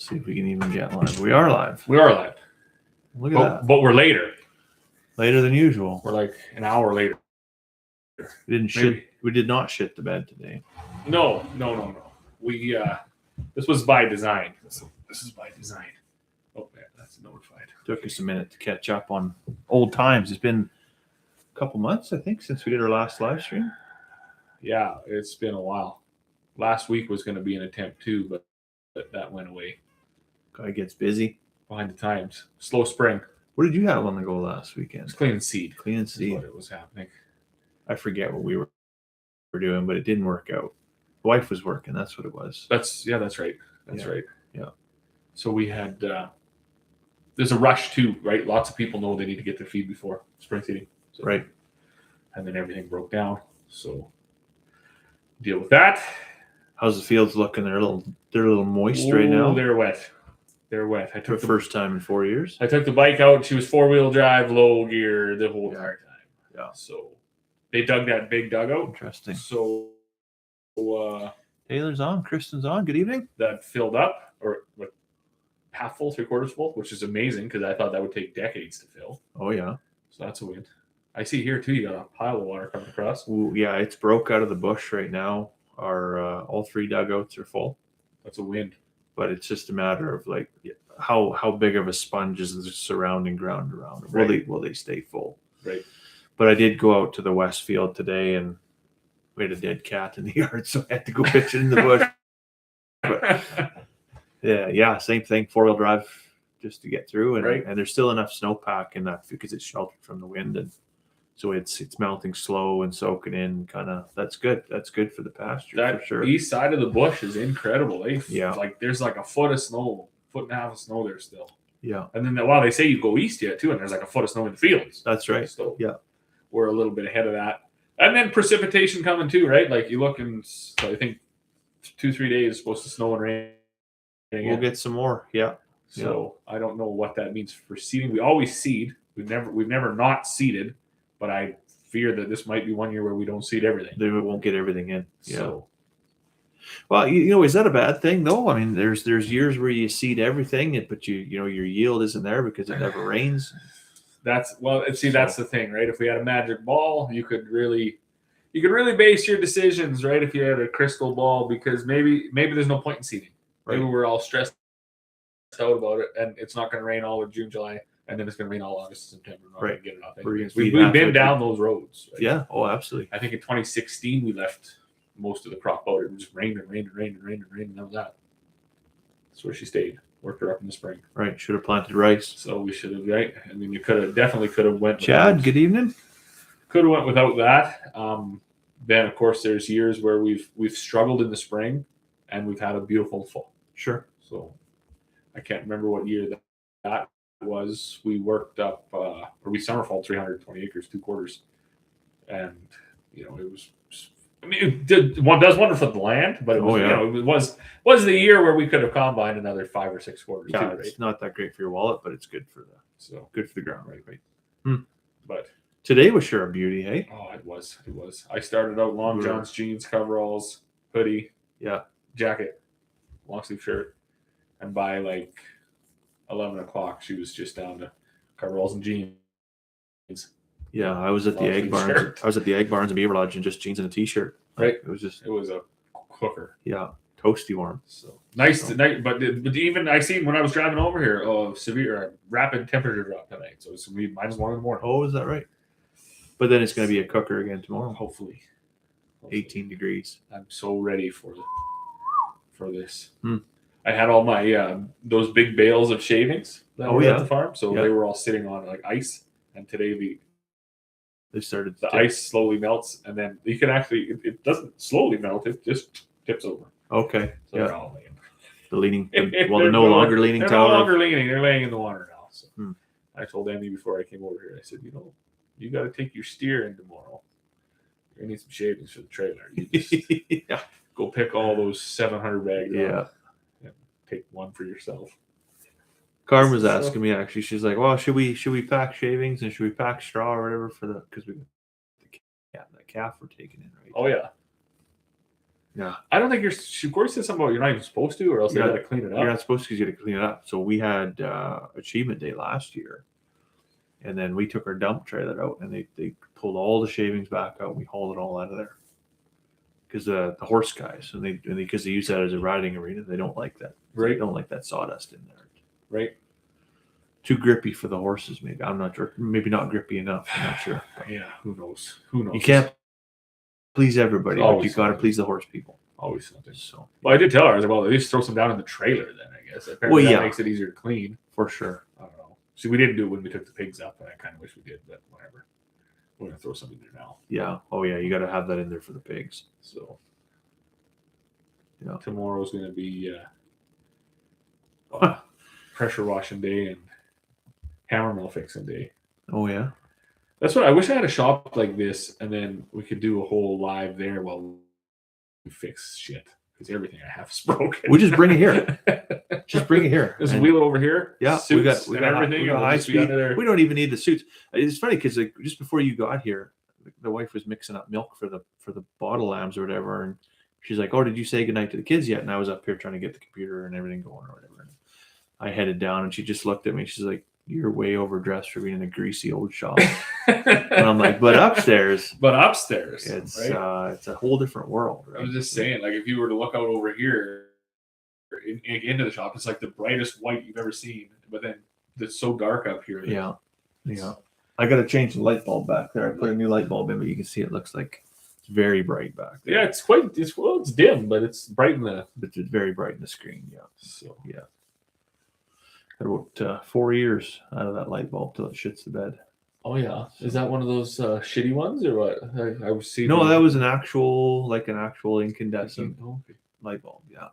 See if we can even get live. We are live. We are live. Look at that. But we're later. Later than usual. We're like an hour later. We did not shit the bed today. No. We this was by design. This is by design. Oh man, that's notified. Took us a minute to catch up on old times. It's been a couple months, I think, since we did our last live stream. Yeah, it's been a while. Last week was going to be an attempt too, but that went away. Guy gets busy. Behind the times. Slow spring. What did you have on the go last weekend? It's cleaning seed. Cleaning seed. What it was happening. I forget what we were doing, but it didn't work out. The wife was working. That's what it was. That's right. That's right. Yeah. So we had. There's a rush too, right? Lots of people know they need to get their feed before spring seeding. So, right. And then everything broke down. So deal with that. How's the fields looking? They're a little moist right now. They're wet. They're wet. I took the first time in 4 years. I took the bike out. She was 4-wheel drive, low gear the whole entire time. Yeah. So they dug that big dugout. Interesting. So Taylor's on. Kristen's on. Good evening. That filled up, or what, half full, 3/4 full, which is amazing because I thought that would take decades to fill. Oh yeah. So that's a win. I see here too. You got a pile of water coming across. Ooh, yeah, it's broke out of the bush right now. Our all 3 dugouts are full. That's a win. But it's just a matter of like how big of a sponge is the surrounding ground around it. Right. Will they stay full? Right. But I did go out to the west field today and we had a dead cat in the yard, so I had to go pitch it in the bush. But yeah, same thing. 4-wheel drive just to get through, and there's still enough snowpack in that because it's sheltered from the wind, and so it's melting slow and soaking in. Kind of that's good. That's good for the pasture. That for sure. East side of the bush is incredible. Yeah, like there's like a foot of snow, 1.5 foot of snow there still. Yeah, and then they say you go east yet too, and there's like a foot of snow in the fields. That's right. So yeah, we're a little bit ahead of that, and then precipitation coming too, right? Like you look and I think 2-3 days is supposed to snow and rain. We'll get some more. Yeah. So I don't know what that means for seeding. We always seed. We've never not seeded, but I fear that this might be one year where we don't seed everything. They won't get everything in. Yeah. So, well, is that a bad thing though? I mean, there's years where you seed everything, but your yield isn't there because it never rains. That's the thing, right? If we had a magic ball, you could really base your decisions, right? If you had a crystal ball, because maybe there's no point in seeding. Maybe we're all stressed out about it, and it's not going to rain all of June, July, and then it's going to rain all August, September. We're not going to get it off. We've been down those roads. Right? Yeah. Oh, absolutely. I think in 2016 we left most of the crop out. It just rained, and that was that. That's where she stayed. Worked her up in the spring. Right. Should have planted rice. So we should have, right? I mean, you definitely could have went. Chad, good evening. Could have went without that. Then of course there's years where we've struggled in the spring, and we've had a beautiful fall. Sure. So I can't remember what year that was. We worked up, or we summerfalled 320 acres, 2 quarters. And, it was, it does wonder for the land, but it was, it was the year where we could have combined another 5 or 6 quarters. Yeah, too, right? It's not that great for your wallet, but it's good for the ground, right? But today was sure a beauty, hey? Oh, it was. I started out long johns, jeans, coveralls, hoodie, jacket, long sleeve shirt, and by like 11 o'clock, she was just down to coveralls and jeans. Yeah, I was at the egg barns. Shirt. I was at the egg barns in Beaver Lodge in just jeans and a t-shirt. Right. It was a cooker. Yeah, toasty warm. So nice tonight, but even I seen when I was driving over here, severe rapid temperature drop tonight. So it's gonna be -1 in the morning. Oh, is that right? But then it's going to be a cooker again tomorrow. Hopefully. 18 degrees. I'm so ready for this. I had all my those big bales of shavings that were at the farm, so they were all sitting on like ice. And today they started. The ice slowly melts, and then you can actually it doesn't slowly melt; it just tips over. Okay. So they're all laying. The leaning. They're no longer leaning. They're no longer leaning. They're laying in the water now. So Hmm. I told Andy before I came over here. I said, you got to take your steer in tomorrow. You're gonna need some shavings for the trailer. You just Yeah. Go pick all those 700 bags. Yeah. And take one for yourself. Carmen was asking me actually. She's like, "Well, should we pack shavings and should we pack straw or whatever for because we the calf we're taking in, right?" Oh yeah. Yeah. I don't think Corey said something about you're not even supposed to, or else they Yeah. got to clean it up. You're not supposed to, because you got to clean it up. So we had Achievement Day last year, and then we took our dump trailer out, and they pulled all the shavings back out. And we hauled it all out of there because the horse guys, and because they use that as a riding arena, they don't like that. Right. They don't like that sawdust in there. Right. Too grippy for the horses, maybe. I'm not sure. Maybe not grippy enough. I'm not sure. Yeah. Who knows? Who knows? You can't please everybody, but you got to something. please the horse people. Always something. So, well, I did tell her, I was like, well, at least throw some down in the trailer then, I guess. Apparently that makes it easier to clean. For sure. I don't know. See, we didn't do it when we took the pigs up, and I kind of wish we did, but whatever. We're going to throw something there now. Yeah. Oh, yeah. You got to have that in there for the pigs. So, yeah. Tomorrow's going to be pressure washing day and hammer mill fixing day. Oh, yeah. That's what I wish I had a shop like this, and then we could do a whole live there while we fix shit, because everything I have is broken. We just bring it here. Just bring it here. Just wheel it over here. Yeah, we got everything. We got high speed. We don't even need the suits. It's funny because just before you got here, the wife was mixing up milk for the bottle lambs or whatever, and she's like, "Oh, did you say goodnight to the kids yet?" And I was up here trying to get the computer and everything going or whatever. And I headed down, and she just looked at me. She's like, "You're way overdressed for being in a greasy old shop." And I'm like, "But upstairs, it's right? It's a whole different world." Right? I was just saying, like, if you were to look out over here into the shop, it's like the brightest white you've ever seen, but then it's so dark up here. Yeah. I got to change the light bulb back there. I put a new light bulb in, but you can see it looks like it's very bright back there. Yeah, it's dim, but it's bright in the. It's very bright in the screen. Yeah. So yeah. About 4 years out of that light bulb till it shits the bed. Oh yeah, is that one of those shitty ones or what? I was seeing. No, that was an actual incandescent light bulb. Yeah.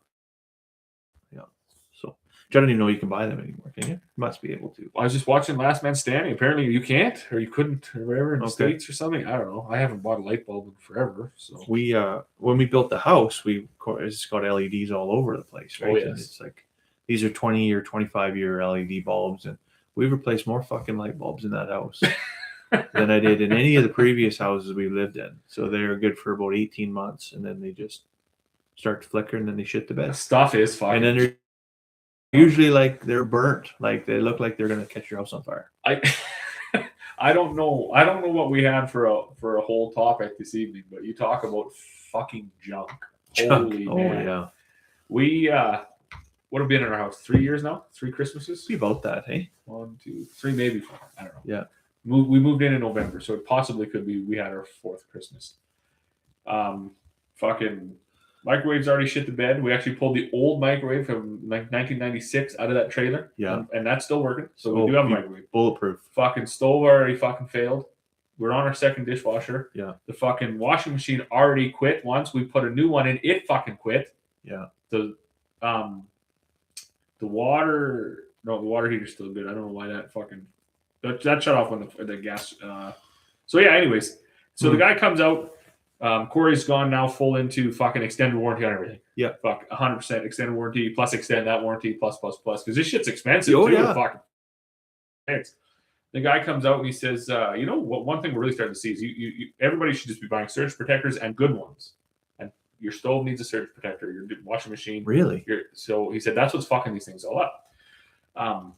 So I don't even know you can buy them anymore. Can you? You must be able to. I was just watching Last Man Standing. Apparently you can't, or you couldn't, or whatever in the States or something. I don't know. I haven't bought a light bulb in forever. So we when we built the house, we just got LEDs all over the place, right? Oh, yes. And it's like these are 20-year, 25-year LED bulbs, and we've replaced more fucking light bulbs in that house than I did in any of the previous houses we lived in. So they're good for about 18 months, and then they just start to flicker, and then they shit the bed. The stuff is fucking. And then they're usually like they're burnt, like they look like they're gonna catch your house on fire. I don't know what we had for a whole topic this evening, but you talk about fucking junk. Holy man. Yeah. We what have been in our house 3 years now? 3 Christmases? Be about that, hey? 1, 2, 3, maybe 4. I don't know. Yeah. We moved in November, so it possibly could be we had our 4th Christmas. Fucking microwave's already shit the bed. We actually pulled the old microwave from 1996 out of that trailer. Yeah. And that's still working. So we do have a microwave. Bulletproof. Fucking stove already fucking failed. We're on our 2nd dishwasher. Yeah. The fucking washing machine already quit once. We put a new one in. It fucking quit. Yeah. The water heater's still good. I don't know why that fucking that shut off when the gas. So yeah. Anyways, so the guy comes out. Corey's gone now full into fucking extended warranty on everything. Yeah. Fuck 100% extended warranty plus extend that warranty plus because this shit's expensive too. Yeah. Fucking. The guy comes out and he says, you know what? One thing we're really starting to see is you everybody should just be buying surge protectors and good ones. And your stove needs a surge protector. Your washing machine. Really? So he said that's what's fucking these things all up.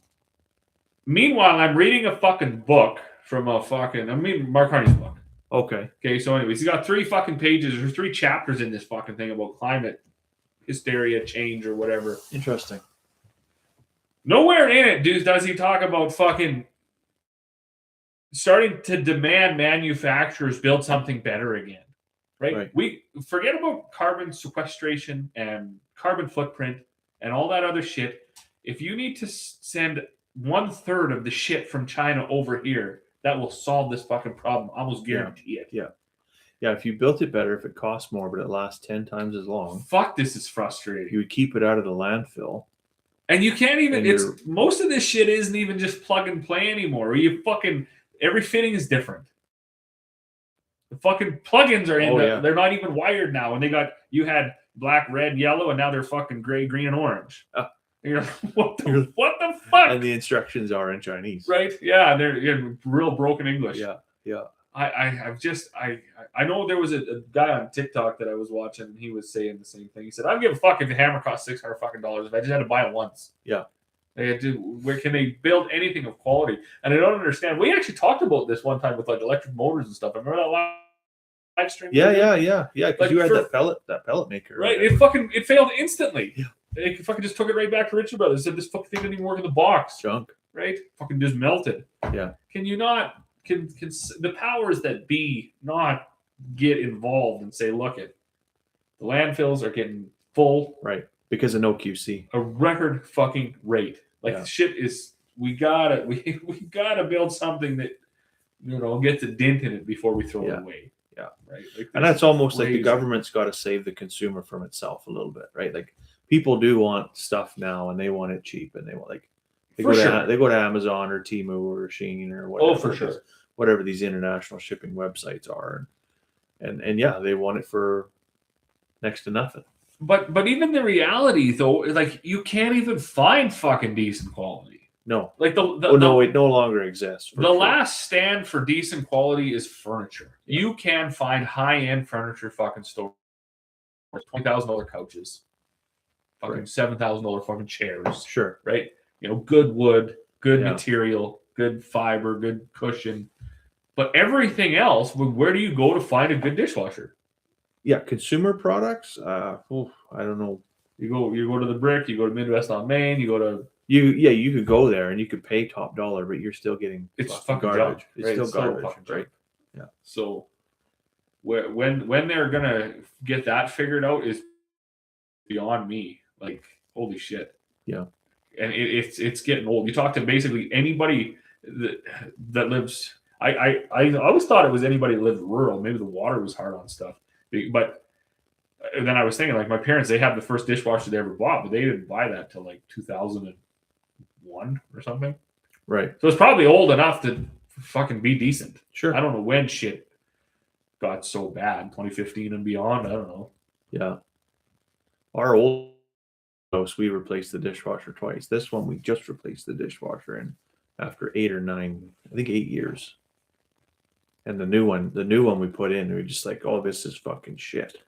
Meanwhile, I'm reading a fucking book from Mark Harney's book. Okay. So anyways, he's got 3 fucking pages or 3 chapters in this fucking thing about climate hysteria, change, or whatever. Interesting. Nowhere in it does he talk about fucking starting to demand manufacturers build something better again. Right? We forget about carbon sequestration and carbon footprint and all that other shit. If you need to send 1/3 of the shit from China over here, that will solve this fucking problem. Almost guarantee it. Yeah. Yeah. If you built it better, if it costs more, but it lasts 10 times as long. Fuck, this is frustrating. You would keep it out of the landfill. And you can't even, most of this shit isn't even just plug and play anymore. Every fitting is different. The fucking plugins are in they're not even wired now. And you had black, red, yellow, and now they're fucking gray, green, and orange. You're like, what the fuck? And the instructions are in Chinese. Right? Yeah, they're in real broken English. Yeah. I know there was a guy on TikTok that I was watching, and he was saying the same thing. He said, "I don't give a fuck if the hammer costs $600 fucking dollars if I just had to buy it once." Yeah. They had to. Where can they build anything of quality? And I don't understand. We actually talked about this one time with like electric motors and stuff. I remember that live stream. Yeah. Because Like, you had that pellet maker, right? It failed instantly. Yeah. They fucking just took it right back to Richard Brothers. Said this fucking thing didn't even work in the box. Junk. Right? Fucking just melted. Yeah. Can you not? Can the powers that be not get involved and say, look, the landfills are getting full, right? Because of no QC, a record fucking rate. Like shit is, we gotta build something that gets a dent in it before we throw it away. Yeah, right. Like, and that's almost crazy. Like the government's got to save the consumer from itself a little bit, right? Like people do want stuff now, and they want it cheap, and they want they go to Amazon or Temu or Shein or whatever. Oh, for sure. Whatever these international shipping websites are, and yeah, they want it for next to nothing. But even the reality though, like you can't even find fucking decent quality. No, like it no longer exists. The last stand for decent quality is furniture. Yeah. You can find high-end furniture fucking stores, $20,000 couches, fucking $7,000 fucking chairs. Sure, right? Good wood, good material, good fiber, good cushion. But everything else, where do you go to find a good dishwasher? Yeah, consumer products. I don't know. You go to the Brick. You go to Midwest on Main. You go to you could go there and you could pay top dollar, but you're still getting it's fucking garbage. Junk, it's right? Still garbage, right? Yeah. So when they're gonna get that figured out is beyond me. Like holy shit. Yeah. And it's getting old. You talk to basically anybody that lives. I always thought it was anybody that lived rural. Maybe the water was hard on stuff. But then I was thinking, like my parents, they have the first dishwasher they ever bought, but they didn't buy that till like 2001 or something. Right. So it's probably old enough to fucking be decent. Sure. I don't know when shit got so bad, 2015 and beyond. I don't know. Yeah. Our old house, we replaced the dishwasher twice. This one, we just replaced the dishwasher in after 8 or 9, I think 8 years. And the new one we put in, we were just like, oh, this is fucking shit.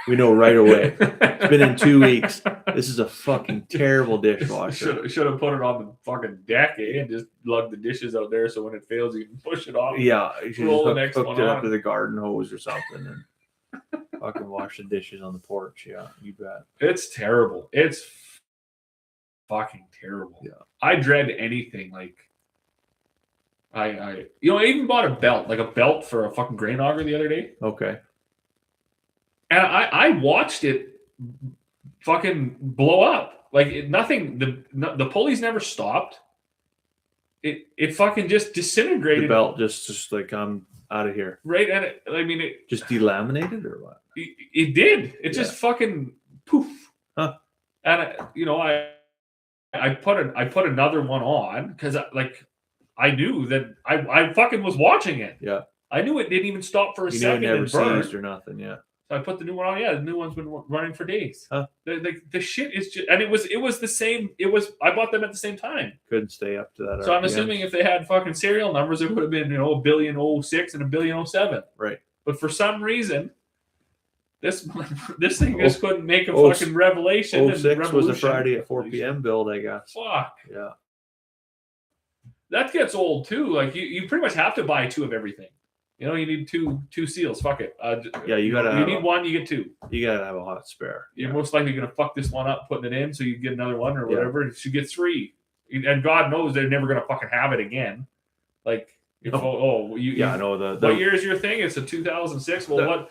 We know right away. It's been in 2 weeks. This is a fucking terrible dishwasher. Should have put it on the fucking deck and just lug the dishes out there so when it fails, you can push it off. Yeah, you should roll just the next hooked one it on. up to the garden hose or something and fucking wash the dishes on the porch. Yeah, you bet. It's terrible. It's fucking terrible. Yeah. I dread anything like I even bought a belt for a fucking grain auger the other day. Okay. And I watched it fucking blow up. Like nothing. The pulleys never stopped. It fucking just disintegrated. The belt just like I'm out of here. Right, and it just delaminated or what? It did. It just fucking poof. Huh. And I put another one on because I knew that I fucking was watching it. Yeah. I knew it didn't even stop for a second. Knew it never seized or nothing. Yeah. So I put the new one on. Yeah, the new one's been running for days. Huh. The shit is just, and it was the same. I bought them at the same time. Couldn't stay up to that. So I'm assuming if they had fucking serial numbers, it would have been 1,000,006 and 1,000,007. Right. But for some reason, this thing just couldn't make a fucking revelation. 06 was a Friday at 4 p.m. build, I guess. Fuck. Yeah. That gets old too. Like you pretty much have to buy 2 of everything. You need two seals. Fuck it. Yeah, you gotta. You need one, you get 2. You gotta have a hot spare. You're most likely gonna fuck this one up, putting it in, so you get another one or whatever. You get 3, and God knows they're never gonna fucking have it again. Like, I know the what year is your thing? It's a 2006. Well, what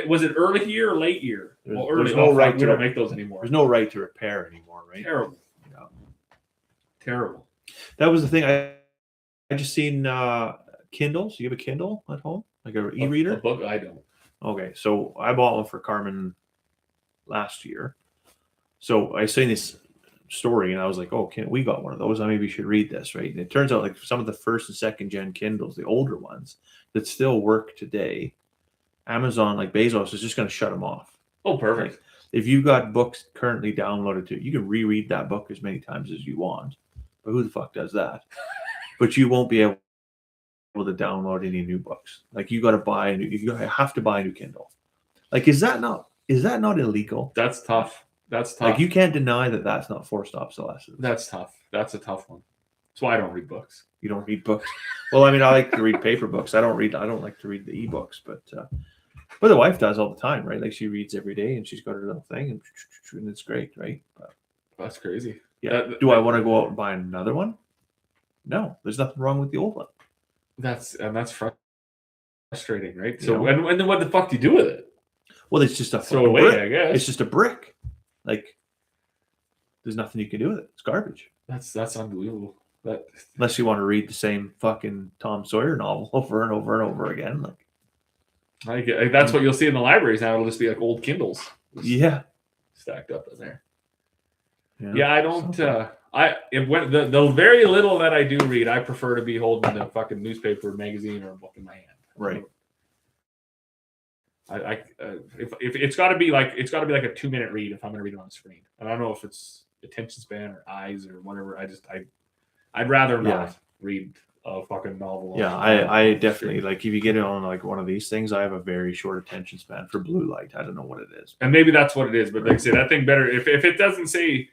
was it? Early year or late year? Well, early. There's no right. We don't make those anymore. There's no right to repair anymore, right? Terrible. Yeah. Terrible. That was the thing. I just seen Kindles. You have a Kindle at home, like an e-reader? A book? I don't. Okay, so I bought one for Carmen last year. So I seen this story, and I was like, "Oh, we got one of those? I maybe should read this, right?" And it turns out, like some of the first and second gen Kindles, the older ones that still work today, Amazon, like Bezos, is just going to shut them off. Oh, perfect. Like, if you've got books currently downloaded to it, you can reread that book as many times as you want. But who the fuck does that? But you won't be able able to download any new books. Like you got to buy a new, you have to buy a new Kindle. Like, is that not illegal? That's tough. That's tough. Like you can't deny that that's not forced obsolescence. That's tough. That's a tough one. That's why I don't read books. You don't read books. Well, I mean, I like to read paper books. I don't like to read the ebooks, but the wife does all the time, right? Like she reads every day, and she's got her little thing, and it's great, right? But, that's crazy. Yeah. Do I want to go out and buy another one? No, there's nothing wrong with the old one. That's frustrating, right? You So know? and then what the fuck do you do with it? Well, it's just a Throw it away, brick. I guess. It's just a brick. Like there's nothing you can do with it. It's garbage. That's unbelievable. Unless you want to read the same fucking Tom Sawyer novel over and over and over again, like that's what you'll see in the libraries now. It'll just be like old Kindles. Yeah, stacked up in there. Yeah, I don't. The very little that I do read, I prefer to be holding the fucking newspaper, magazine, or a book in my hand. Right. If it's got to be like a 2-minute read if I'm going to read it on the screen. I don't know if it's attention span or eyes or whatever. I'd rather not read a fucking novel. Yeah, I definitely like if you get it on like one of these things. I have a very short attention span for blue light. I don't know what it is, and maybe that's what it is. But like I say, that thing better if it doesn't say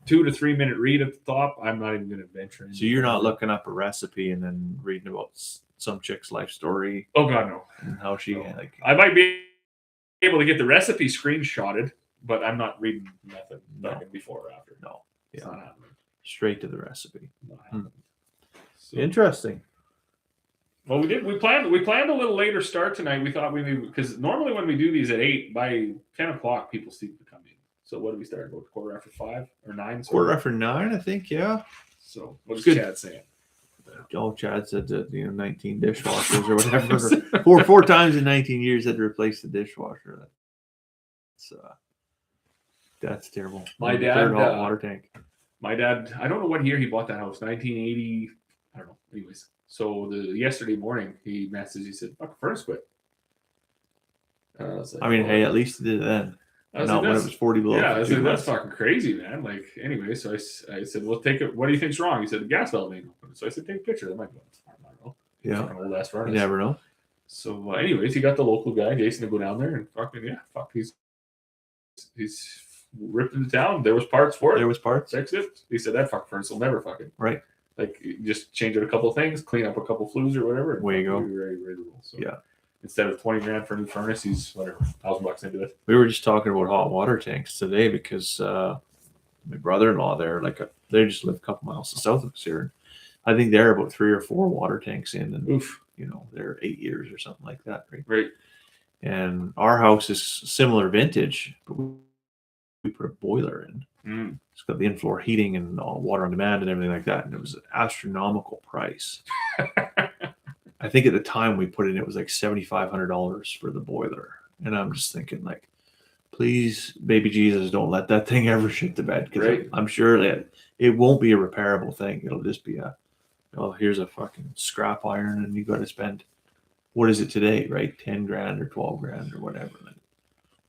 2 to 3 minute read at the top, I'm not even going to venture into. So you're not looking up a recipe and then reading about some chick's life story. Oh God, no. And how she like I might be able to get the recipe screenshotted, but I'm not reading nothing before or after. No, it's not happening. Straight to the recipe. Not happening. So, interesting. Well, we planned a little later start tonight. We thought because normally when we do these at 8, by 10 o'clock people seem to come in. So what do we start? About 5:15 or 9? 9:15, I think. Yeah. So what's Chad saying? Oh, Chad said that 19 dishwashers or whatever. four times in 19 years had to replace the dishwasher. That's terrible. My dad water tank. My dad, I don't know what year he bought that house. 1980. I don't know. Anyways, so yesterday morning he messaged. He said, "Fuck, furnace quit." Hey, at least he did it then. Not when it was 40 below. Yeah, that's fucking crazy, man. Like, anyway, so I said, "Well, take it. What do you think's wrong?" He said, "The gas valve ain't open." So I said, "Take a picture." That might be. I don't know. Yeah. Fucking old ass furnace. You never know. So, anyways, he got the local guy, Jason, to go down there and he's ripped into town. There was parts for it. There was parts. Fixed it. He said that fucking furnace will never fucking right. Like just change it a couple of things, clean up a couple of flues or whatever. Way you go. Ready to roll. So yeah. Instead of $20,000 for a new furnace, he's whatever $1,000 into it. We were just talking about hot water tanks today because my brother-in-law there, they just live a couple miles south of us here. I think they're about 3 or 4 water tanks in, and oof, they're 8 years or something like that, right? Right. And our house is similar vintage, but we put a boiler in. It's got the in-floor heating and all water on demand and everything like that, and it was an astronomical price. I think at the time we put it was like $7,500 for the boiler, and I'm just thinking like, please, baby Jesus, don't let that thing ever shit the bed, because I'm sure that it won't be a repairable thing. It'll just be here's a fucking scrap iron, and you got to spend, what is it today, right? $10,000 or $12,000 or whatever.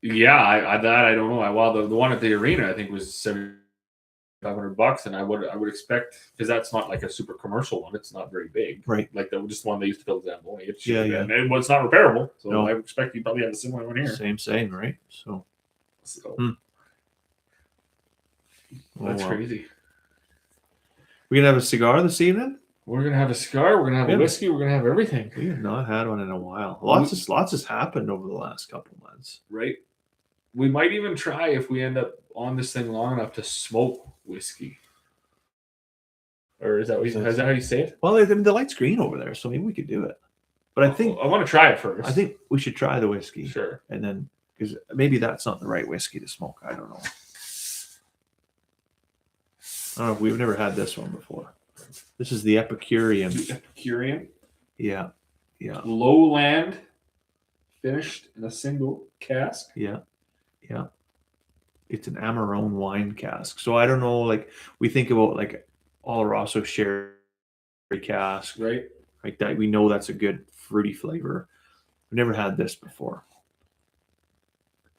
Yeah, I don't know. Well, the one at the arena I think was $7,500, and I would expect, because that's not like a super commercial one. It's not very big, right? Like that was just one they used to build Zamboni. It's and it's not repairable, so no. I would expect you probably have a similar one here. Same, right? So that's crazy. We gonna have a cigar this evening? We're gonna have a cigar. We're gonna have a whiskey. We're gonna have everything. We have not had one in a while. Lots has happened over the last couple of months, right? We might even try, if we end up on this thing long enough, to smoke whiskey. Or is that how you say it? Well, the light's green over there, so maybe we could do it. But I think I want to try it first. I think we should try the whiskey. Sure. And then, because maybe that's not the right whiskey to smoke. I don't know. I don't know. We've never had this one before. This is the Epicurean. Epicurean? Yeah. Lowland, finished in a single cask. Yeah. It's an Amarone wine cask. So I don't know, we think about Oloroso sherry cask. Right. Like that. We know that's a good fruity flavor. I've never had this before.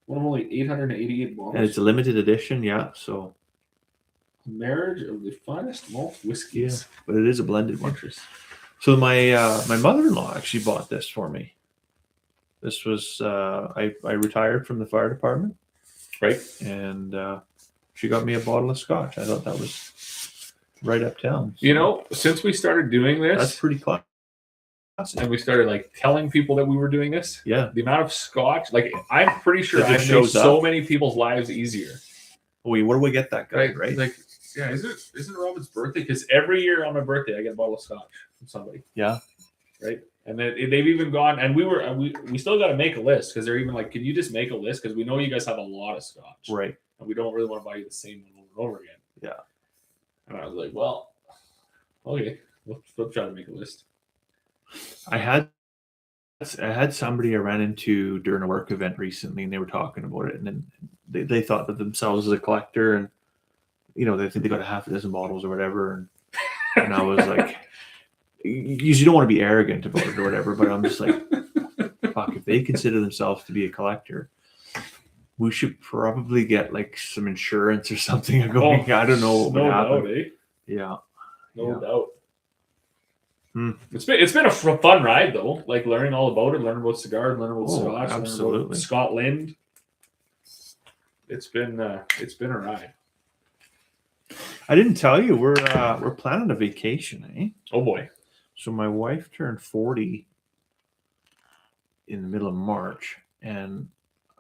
One of only 888 bottles. And it's a limited edition, yeah. So marriage of the finest malt whiskeys. Yeah, but it is a blended one. So my mother-in-law actually bought this for me. This was I retired from the fire department, Right. and she got me a bottle of scotch. I thought that was right uptown. You know, since we started doing this, that's pretty classic. And we started like telling people that we were doing this. Yeah. The amount of scotch, like I'm pretty sure It I've just made shows so up. many people's lives easier. Wait, where do we get that guy? Right? Like, yeah, isn't it Robin's birthday? Because every year on my birthday I get a bottle of scotch from somebody. Yeah. Right. And then they've even gone, and we still got to make a list because they're even like, can you just make a list? Because we know you guys have a lot of scotch. Right. And we don't really want to buy you the same one over and over again. Yeah. And I was like, well, okay, we'll try to make a list. I had somebody I ran into during a work event recently, and they were talking about it, and then they thought that themselves as a collector, and they think they got a half a dozen bottles or whatever, and I was like, you don't want to be arrogant about it or whatever, but I'm just like, fuck, if they consider themselves to be a collector, we should probably get like some insurance or something going. I don't know what would happen. Doubt, eh? Yeah, no doubt. Hmm. It's been a fun ride though, like learning all about it, learning about cigars, learning about scotch, absolutely. learning about Scotland. It's been a ride. I didn't tell you we're planning a vacation, eh? Oh boy! So my wife turned 40 in the middle of March, and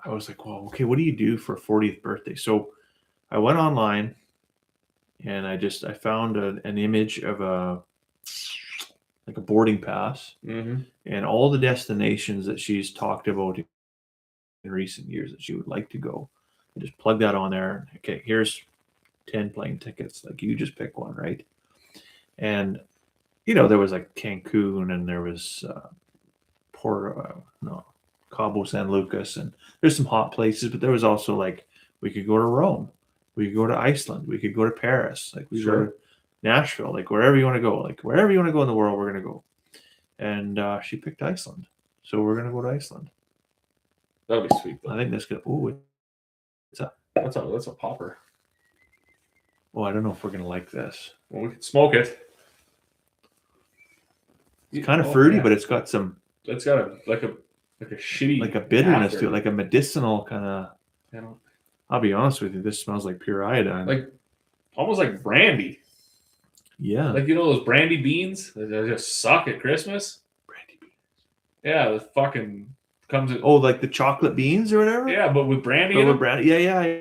I was like, well, okay, what do you do for a 40th birthday? So I went online, and I found an image of a boarding pass, and all the destinations that she's talked about in recent years that she would like to go. I just plug that on there. Okay, here's 10 plane tickets. Like, you just pick one, right? And there was like Cancun, and there was Cabo San Lucas, and there's some hot places, but there was also like, we could go to Rome, we could go to Iceland, we could go to Paris, like we go to Nashville, like wherever you want to go, in the world, we're gonna go. And she picked Iceland, so we're gonna go to Iceland. That'll be sweet. Though. I think that's good. Oh, that's a popper. Oh, I don't know if we're gonna like this. Well, we can smoke it. It's kind of fruity, but it's got some. It's got a shitty, like a bitterness to it, like a medicinal kind of. I'll be honest with you, this smells like pure iodine, like almost like brandy. Yeah, like those brandy beans that just suck at Christmas. Brandy beans. Yeah, the fucking comes in. Oh, like the chocolate beans or whatever. Yeah, but with brandy. But with brandy, yeah.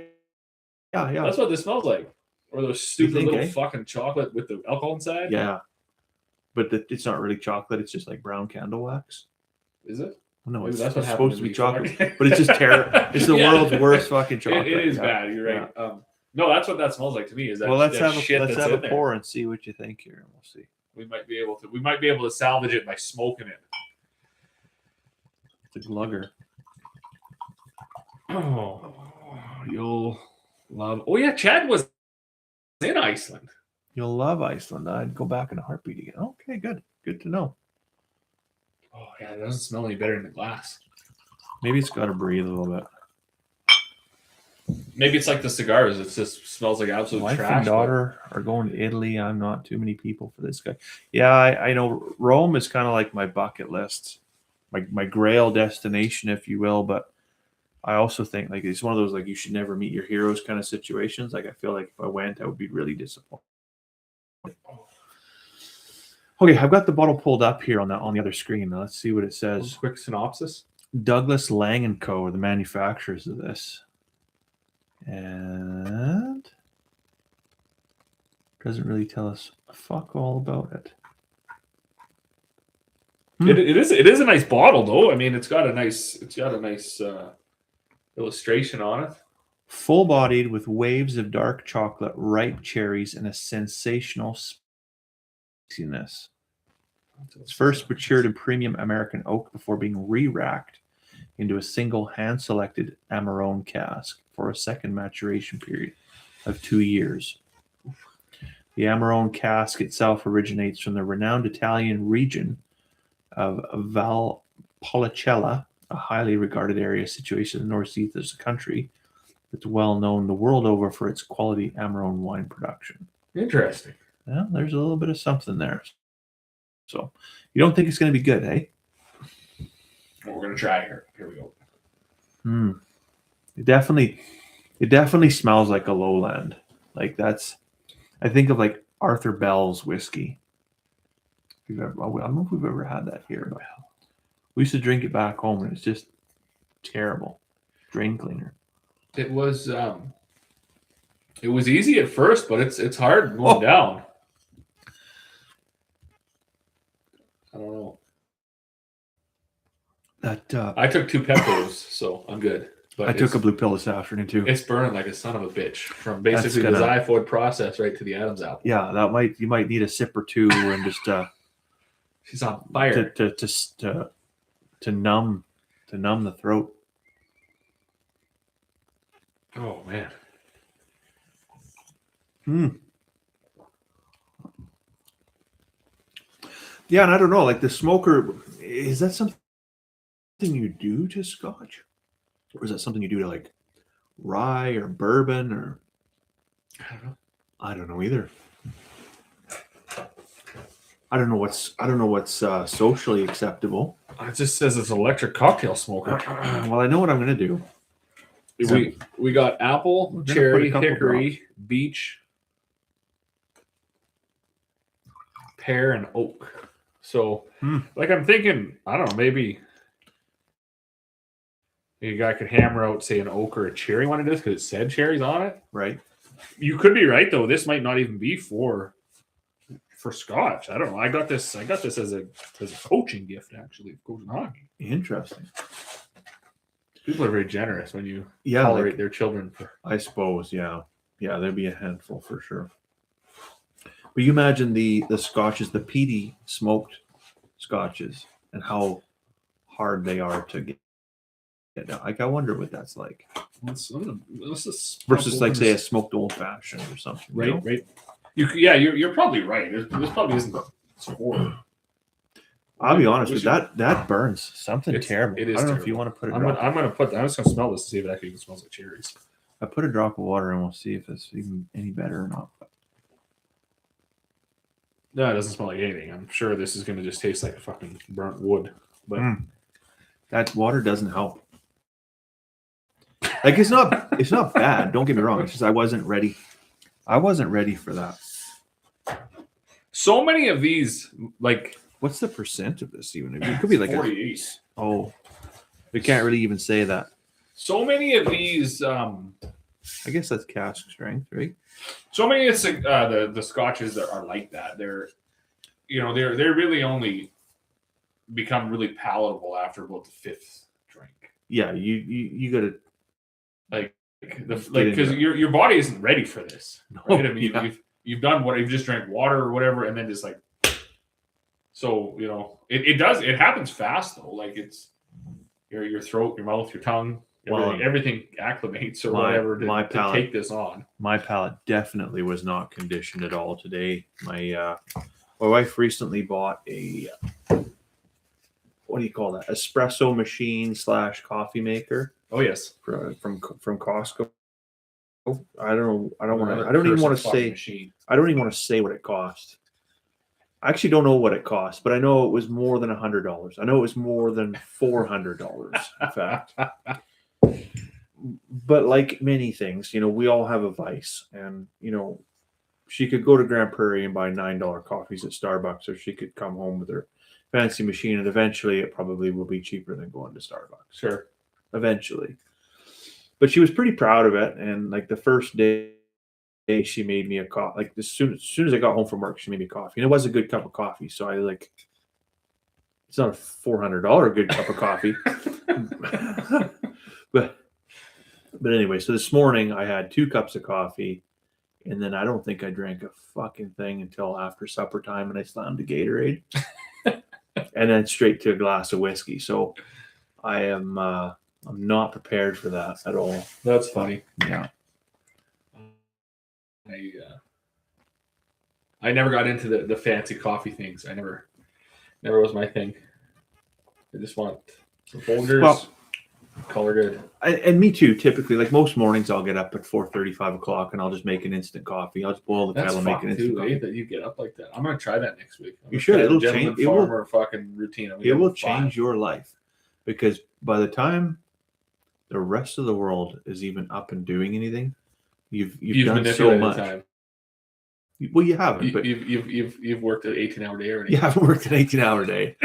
That's what this smells like. Or those stupid little fucking chocolate with the alcohol inside. Yeah, but it's not really chocolate. It's just like brown candle wax. Is it? No, it's supposed to be chocolate, but it's just terrible. It's the world's worst fucking chocolate. It is bad. You're right. Yeah. No, that's what that smells like to me. Is that? Well, let's have a pour and see what you think here, and we'll see. We might be able to salvage it by smoking it. It's a glugger. Oh, you'll love. Oh yeah, Chad was in Iceland. You'll love Iceland. I'd go back in a heartbeat again. Okay, good to know. Oh yeah, it doesn't smell any better in the glass. Maybe it's got to breathe a little bit. Maybe it's like the cigars. It just smells like absolute Wife trash. and daughter are going to Italy. I'm not too many people for this guy. Yeah, I know Rome is kind of like my bucket list, my grail destination, if you will. But I also think like it's one of those like you should never meet your heroes kind of situations. Like I feel like if I went, I would be really disappointed. Okay, I've got the bottle pulled up here on the other screen. Now let's see what it says. Quick synopsis. Douglas Lang & Co. are the manufacturers of this. And doesn't really tell us fuck all about it. It is a nice bottle though. I mean, it's got a nice illustration on it. Full-bodied with waves of dark chocolate, ripe cherries, and a sensational spiciness. It's first matured in premium American oak before being re-racked into a single hand-selected Amarone cask for a second maturation period of 2 years. The Amarone cask itself originates from the renowned Italian region of Valpolicella, a highly regarded area situated in the northeast of the country that's well known the world over for its quality Amarone wine production. Interesting. Well, there's a little bit of something there. So you don't think it's going to be good, eh? Well, we're gonna try here. Here we go. It definitely smells like a lowland. Like I think of like Arthur Bell's whiskey. I don't know if we've ever had that here, but we used to drink it back home, and it's just terrible. Drain cleaner. It was easy at first, but it's hard going down. I don't know. That I took 2 Peptos, so I'm good. But I took a blue pill this afternoon too. It's burning like a son of a bitch from basically the xiphoid process right to the Adam's apple. Yeah, you might need a sip or two and just she's on fire to numb the throat. Oh man. Yeah, and I don't know, like the smoker, is that something you do to Scotch? Or is that something you do to like rye or bourbon or I don't know either. I don't know what's socially acceptable. It just says it's electric cocktail smoker. Well, I know what I'm gonna do. We got apple, cherry, hickory, beech, pear, and oak. So, like I'm thinking, I don't know, maybe a guy could hammer out, say, an oak or a cherry one of this because it said cherries on it. Right. You could be right though. This might not even be for Scotch. I don't know. I got this as a coaching gift actually, coaching hockey. Interesting. People are very generous when you tolerate their children. I suppose, yeah, there'd be a handful for sure. But you imagine the scotches, the peaty smoked scotches, and how hard they are to get down. Like I wonder what that's like. Versus like say a smoked old fashioned or something. Right, right. You're probably right. This probably isn't horrible. I'll be honest with you, that burns something terrible. It is. I don't know terrible. if you want to put it. I'm just gonna smell this to see if it actually even smells like cherries. I put a drop of water and we'll see if it's even any better or not. No, it doesn't smell like anything. I'm sure this is gonna just taste like fucking burnt wood. But that water doesn't help. Like it's not bad. Don't get me wrong. It's just I wasn't ready. I wasn't ready for that. So many of these, like. What's the percent of this even? It could be like 48. We can't really even say that. So many of these. I guess that's cask strength, right? So many of the scotches that are like that. They're really only become really palatable after about the 5th drink. Yeah, you got to because your body isn't ready for this. Right? I mean, yeah. you've done what you've just drank water or whatever, and then just like. So, it happens fast though. Like it's your throat, your mouth, your tongue, everything acclimates or whatever to take this on. My palate definitely was not conditioned at all today. My wife recently bought a, what do you call that? Espresso machine / coffee maker. Oh yes. From Costco. I don't even want to say what it cost. I actually don't know what it cost, but I know it was more than $100. I know it was more than $400, in fact. But like many things, we all have a vice. And, she could go to Grand Prairie and buy $9 coffees at Starbucks, or she could come home with her fancy machine, and eventually it probably will be cheaper than going to Starbucks. Sure. Eventually. But she was pretty proud of it. And like the first day, she made me a coffee. Like as soon as I got home from work, she made me coffee, and it was a good cup of coffee. So it's not a $400 good cup of coffee, but anyway. So this morning I had 2 cups of coffee, and then I don't think I drank a fucking thing until after supper time, and I slammed a Gatorade, and then straight to a glass of whiskey. So I'm not prepared for that at all. That's funny. Yeah. I never got into the fancy coffee things. I never was my thing. I just want the Folgers. Well, Call her good. And me too. Typically, like most mornings, I'll get up at 4:30, 5 o'clock, and I'll just make an instant coffee. I'll just boil the That's kettle, and make fucked an instant too, coffee. that you get up like that. I'm gonna try that next week. You should. It'll gentleman change. It will. farmer fucking routine. It will change your life, because by the time the rest of the world is even up and doing anything, you've done so much. Time. Well, you haven't, but you've worked an 18-hour day already. You haven't worked an 18-hour day,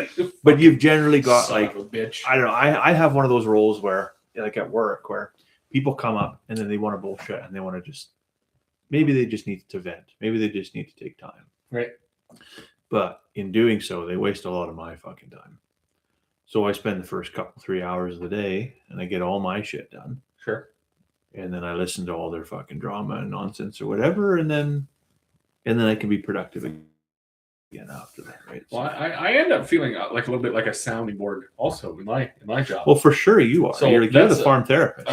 but you've generally got like a bitch. I don't know. I have one of those roles where, like at work, where people come up and then they want to bullshit and they want to just maybe they just need to vent, maybe they just need to take time, right? But in doing so, they waste a lot of my fucking time. So I spend the first 3 hours of the day and I get all my shit done. Sure. And then I listen to all their fucking drama and nonsense or whatever, and then I can be productive again after that, right? Well, I end up feeling like a little bit like a sounding board also in my job. Well, for sure you are. So you're the farm therapist.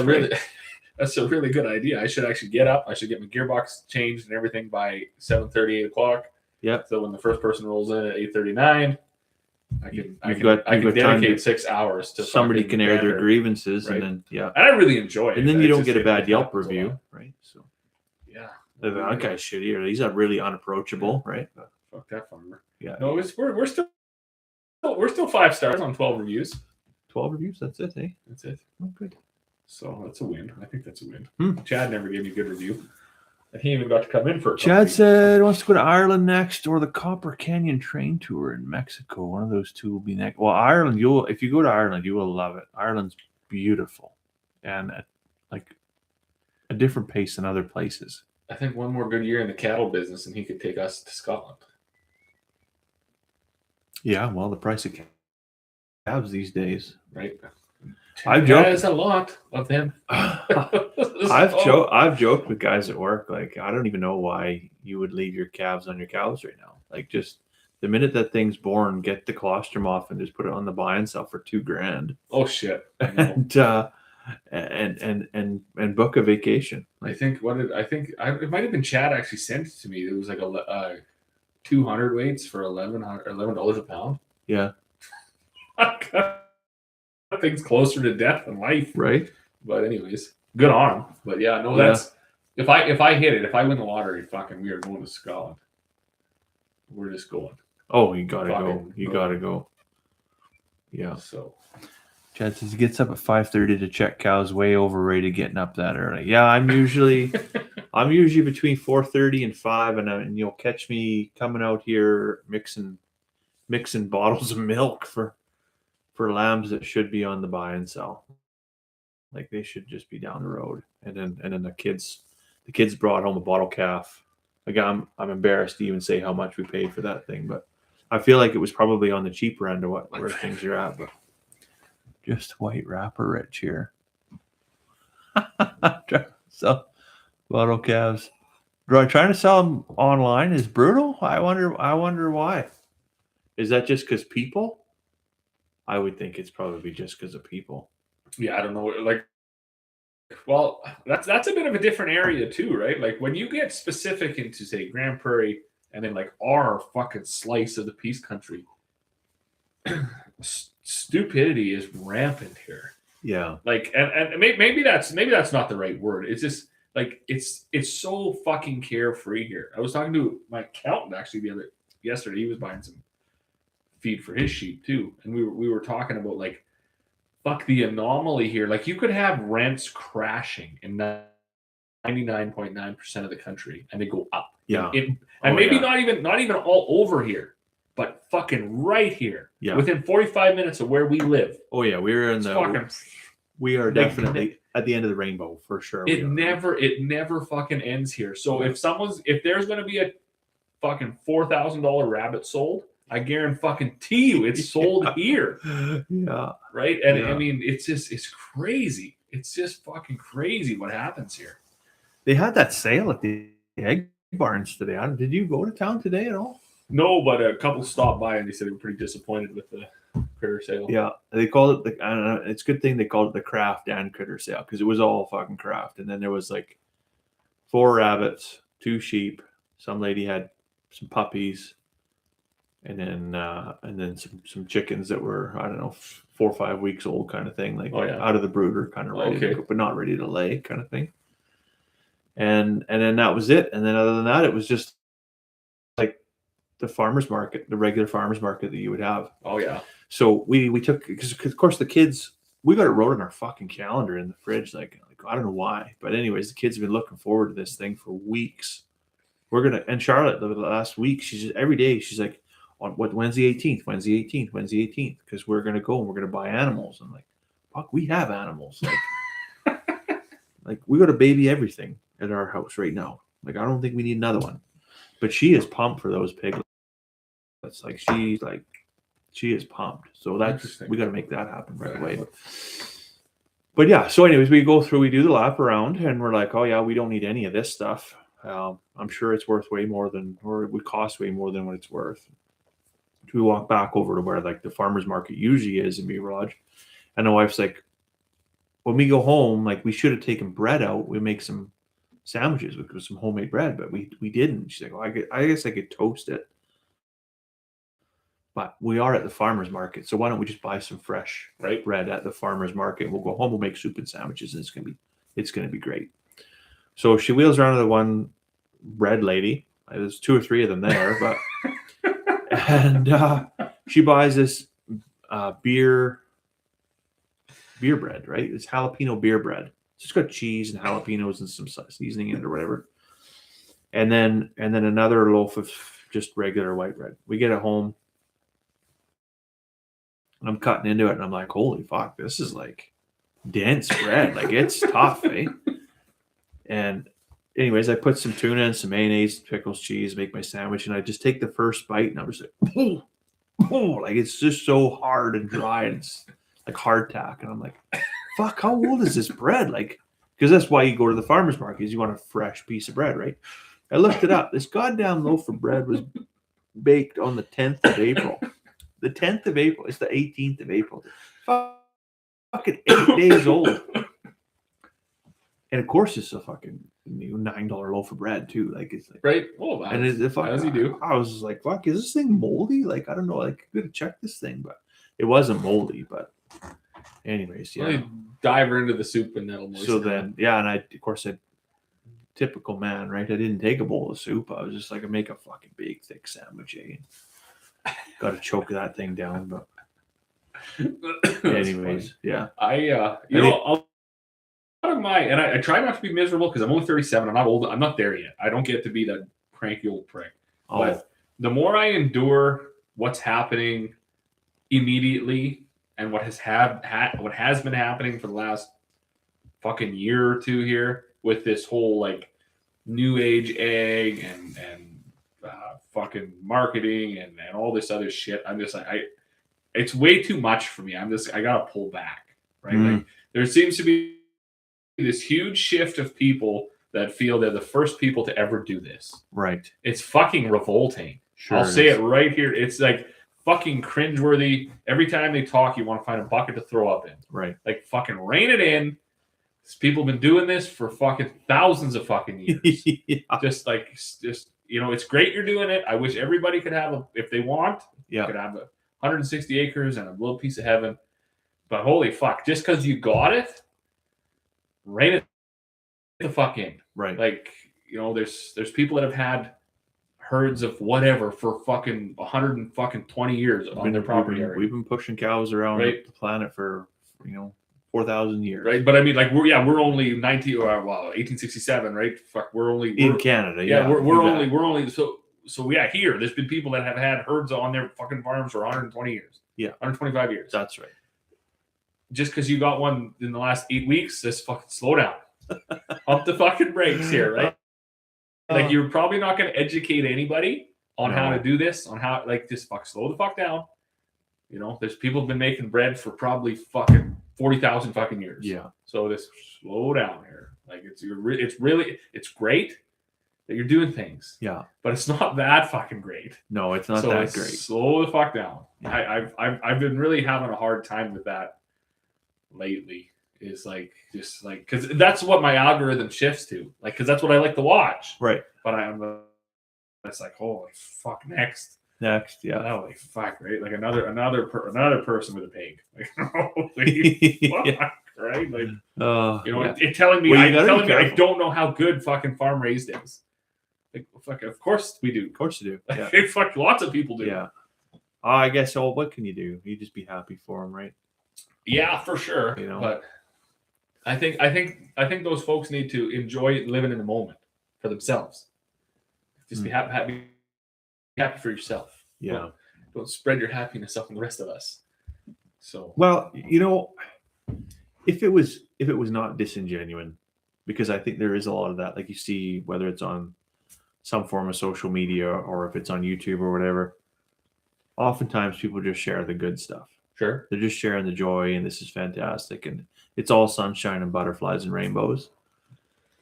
That's a really good idea. I should actually get up. I should get my gearbox changed and everything by 7:30, 8 o'clock. Yeah. So when the first person rolls in at 8:39, I can dedicate 6 hours to somebody can air their grievances, right? And then and I really enjoy it. And then you don't get a bad Yelp review, right? So yeah, that guy's shitty, or he's not really unapproachable, right? Fuck that farmer. Yeah. No, we're still 5 stars on 12 reviews. 12 reviews. That's it, eh? That's it. Oh, good. So that's a win. I think that's a win. Chad never gave me a good review. He even got to come in for a Chad said he wants to go to Ireland next, or the Copper Canyon train tour in Mexico. One of those two will be next. Well, Ireland, if you go to Ireland, you will love it. Ireland's beautiful and at like a different pace than other places. I think one more good year in the cattle business and he could take us to Scotland. Yeah, well, the price of calves these days, right? I've joked. There's a lot of them. I've joked with guys at work, like, I don't even know why you would leave your calves on your cows right now. Like, just the minute that thing's born, get the colostrum off and just put it on the buy and sell for $2,000. Oh shit! And book a vacation. I think it might have been Chad actually sent it to me. It was like 200 weights for $11 a pound. Yeah. Things closer to death than life, right? But anyways, good on him. But yeah, no, that's if I hit it, if I win the lottery, we are going to Scotland. We're just going. Oh, you gotta go. You gotta go. Yeah. So Chad says he gets up at 5:30 to check cows. Way overrated getting up that early. Yeah, I'm usually between 4:30 and 5, and you'll catch me coming out here mixing bottles of milk for lambs that should be on the buy and sell. Like, they should just be down the road. And then the kids brought home a bottle calf. Like, I'm embarrassed to even say how much we paid for that thing, but I feel like it was probably on the cheaper end of where things are at. But just white wrapper rich here. So bottle calves. Trying to sell them online is brutal. I wonder why. Is that just because people? I would think it's probably just because of people. Yeah, I don't know. Like, well, that's a bit of a different area too, right? Like, when you get specific into, say, Grand Prairie and then like our fucking slice of the Peace Country, stupidity is rampant here. Yeah. Like, and maybe that's not the right word. It's just like it's so fucking carefree here. I was talking to my accountant actually yesterday. He was buying some feed for his sheep too, and we were talking about like, fuck the anomaly here. Like, you could have rents crashing in 99.9% of the country, and they go up. Yeah, not even all over here, but fucking right here. Yeah, within 45 minutes of where we live. Oh yeah, we are definitely at the end of the rainbow for sure. It never fucking ends here. So if there's going to be a fucking $4,000 rabbit sold, I guarantee you it's sold here. Yeah. Right? And I mean, it's crazy. It's just fucking crazy what happens here. They had that sale at the egg barns today. Did you go to town today at all? No, but a couple stopped by and they said they were pretty disappointed with the critter sale. Yeah. They called it it's a good thing they called it the craft and critter sale, because it was all fucking craft. And then there was like 4 rabbits, 2 sheep. Some lady had some puppies. and then some chickens that were, I don't know, 4 or 5 weeks old, kind of thing, like out of the brooder, kind of ready to go, but not ready to lay, kind of thing. And then that was it. And then other than that, it was just like the farmer's market, the regular farmer's market that you would have. Oh yeah. So we took, because of course the kids, we got it wrote on our fucking calendar in the fridge, like I don't know why, but anyways, the kids have been looking forward to this thing for weeks. And Charlotte, the last week, she's just, every day she's like, on what, Wednesday 18th, Wednesday 18th, Wednesday 18th, because we're gonna go and we're gonna buy animals. I'm like, fuck, we have animals. Like, like we got to baby everything at our house right now. Like, I don't think we need another one. But she is pumped for those piglets. Like she is pumped. So we got to make that happen right away. But yeah, so anyways, we go through, we do the lap around, and we're like, oh yeah, we don't need any of this stuff. I'm sure it's worth way more than, or it would cost way more than what it's worth. We walk back over to where like the farmer's market usually is in Beaver Lodge, and the wife's like, when we go home, like we should have taken bread out. We make some sandwiches with some homemade bread, but we didn't. She's like, well, I guess I could toast it. But we are at the farmer's market, so why don't we just buy some fresh bread at the farmer's market? We'll go home, we'll make soup and sandwiches, and it's gonna be great. So she wheels around to the one bread lady. There's 2 or 3 of them there, but and she buys this beer bread, right? It's jalapeno beer bread. It's just got cheese and jalapenos and some seasoning in it or whatever. And then another loaf of just regular white bread. We get it home. I'm cutting into it and I'm like, holy fuck, this is like dense bread. Like it's tough, eh? And anyways, I put some tuna and some mayonnaise, pickles, cheese, make my sandwich, and I just take the first bite and I'm just like, like it's just so hard and dry and it's like hardtack. And I'm like, fuck, how old is this bread? Like, because that's why you go to the farmer's market, is you want a fresh piece of bread, right? I looked it up. This goddamn loaf of bread was baked on the 10th of April. The 10th of April. It's the 18th of April. Fucking 8 days old. And of course, it's a fucking $9 loaf of bread too. Like it's like, right. Oh, and as you do, I was just like, "Fuck, is this thing moldy?" Like I don't know. Like I could check this thing, but it wasn't moldy. But anyways, yeah. Well, dive her into the soup and that'll. So then, yeah, and I typical man, right? I didn't take a bowl of soup. I was just like, I make a fucking big thick sandwich. Got to choke that thing down, but anyways, yeah. I try not to be miserable because I'm only 37. I'm not old. I'm not there yet. I don't get to be that cranky old prick. Oh. But the more I endure what's happening immediately and what has been happening for the last fucking year or two here with this whole like new age egg and fucking marketing and all this other shit, I'm just like, it's way too much for me. I gotta pull back, right? Mm. Like there seems to be this huge shift of people that feel they're the first people to ever do this. Right. It's fucking revolting. Sure, I'll say it right here. It's like fucking cringeworthy. Every time they talk, you want to find a bucket to throw up in. Right. Like fucking rein it in. People have been doing this for fucking thousands of fucking years. Yeah. Just it's great you're doing it. I wish everybody could have if they want, could have 160 acres and a little piece of heaven. But holy fuck, just because you got it, rein it the fuck in. Right. Like, there's people that have had herds of whatever for fucking 120 years on their property. We've been pushing cows around the planet for 4,000 years. Right. But I mean, like we're only 1867, right? Fuck, we're only in Canada. Yeah. We're only so yeah, here there's been people that have had herds on their fucking farms for 120 years. Yeah. 125 years. That's right. Just because you got one in the last 8 weeks, just fucking slow down. Up the fucking brakes here, right? Like you're probably not going to educate anybody on how to do this, on how just slow the fuck down. There's people have been making bread for probably fucking 40,000 fucking years. Yeah. So just slow down here. Like it's great that you're doing things. Yeah. But it's not that fucking great. No, it's not that great. Slow the fuck down. Yeah. I've been really having a hard time with that lately. Is because that's what my algorithm shifts to, because that's what I like to watch. Right. But it's like, holy fuck, next. Next, yeah. And I was like, fuck, right? Like another person with a pig. Like, holy fuck, Yeah. right? Like, Oh, you know, yeah. it telling me, Well, you gotta be telling me I careful. don't know how good fucking farm raised is. Like, fuck, of course we do. Of course you do. Yeah. Fuck, lots of people do. Yeah. I guess. Oh, what can you do? You just be happy for them, right? Yeah, for sure. You know. But I think those folks need to enjoy living in the moment for themselves. Just be happy for yourself. Yeah. Don't spread your happiness up on the rest of us. So, well, you know, if it was not disingenuine, because I think there is a lot of that, like you see, whether it's on some form of social media or if it's on YouTube or whatever, oftentimes people just share the good stuff. sure. They're just sharing the joy, and this is fantastic, and it's all sunshine and butterflies and rainbows.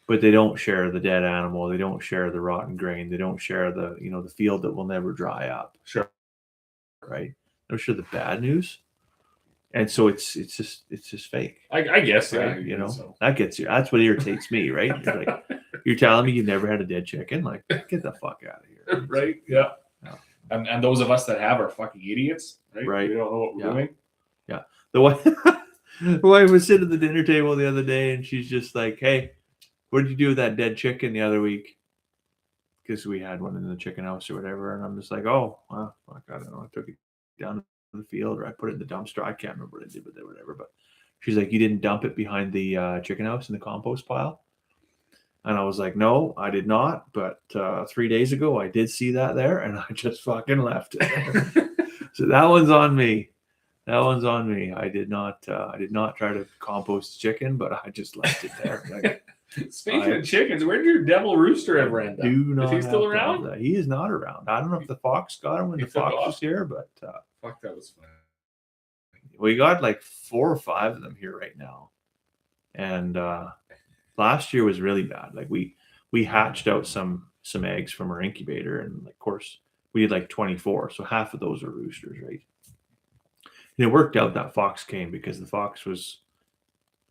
But they don't share the dead animal. They don't share the rotten grain. They don't share the the field that will never dry up. Sure. Right? They don't share the bad news, and so it's just fake. I guess, Right? yeah. So. That gets you. That's what irritates me, right? You're like, you're telling me you never had a dead chicken? Like, get the fuck out of here. Right? Yeah. And those of us that have are fucking idiots, right? Right. We don't know what we're doing. Yeah. The wife was sitting at the dinner table the other day, and she's just like, "Hey, what did you do with that dead chicken the other week?" Because we had one in the chicken house or whatever. And I'm just like, "Oh, well, fuck, I don't know. I took it down to the field, or I put it in the dumpster. I can't remember what I did with it, whatever." But she's like, "You didn't dump it behind the chicken house in the compost pile?" And I was like, "No, I did not. But 3 days ago, I did see that there, and I just fucking left it." So that one's on me. That one's on me. I did not try to compost chicken, but I just left it there. Like, Speaking of chickens, where did your devil rooster ever end up? Is he still around? He is not around. I don't know if the fox got him when the fox was here, but fuck, that was fun. We got like 4 or 5 of them here right now. And last year was really bad. Like we hatched out some eggs from our incubator, and of course we had like 24, so half of those are roosters, right? And it worked out that fox came because the fox was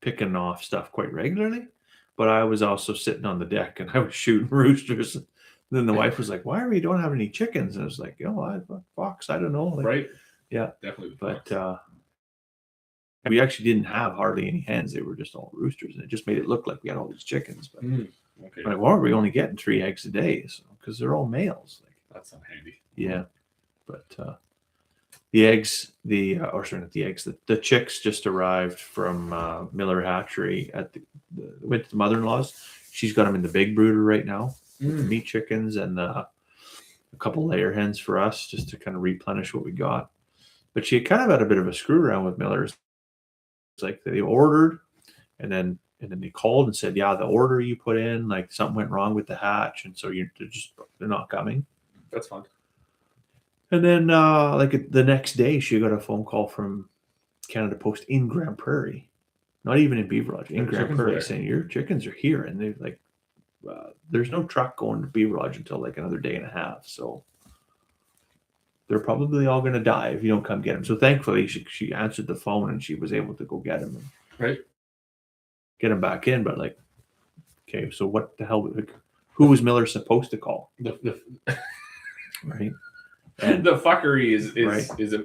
picking off stuff quite regularly, but I was also sitting on the deck and I was shooting roosters. And then the wife was like, "Why are we don't have any chickens?" And I was like, fox, I don't know. Like, right? Yeah, definitely. But we actually didn't have hardly any hens. They were just all roosters, and it just made it look like we had all these chickens. But okay. Like, why are we only getting 3 eggs a day? So because they're all males. Like, that's not handy. Yeah, but the eggs, the chicks just arrived from Miller Hatchery at went to the mother-in-law's. She's got them in the big brooder right now, with the meat chickens and a couple layer hens for us, just to kind of replenish what we got. But she kind of had a bit of a screw around with Miller's. It's like they ordered, and then they called and said, "Yeah, the order you put in, like something went wrong with the hatch, and so they're not coming." That's fine. And then like the next day, she got a phone call from Canada Post in Grand Prairie, not even in Beaver Lodge, in Grand Prairie, saying your chickens are here, and they're like, there's no truck going to Beaver Lodge until like another day and a half, so they're probably all going to die if you don't come get them. So thankfully, she answered the phone and she was able to go get them, and get them back in. But like, okay, so what the hell? Like, who was Miller supposed to call? Right. And the fuckery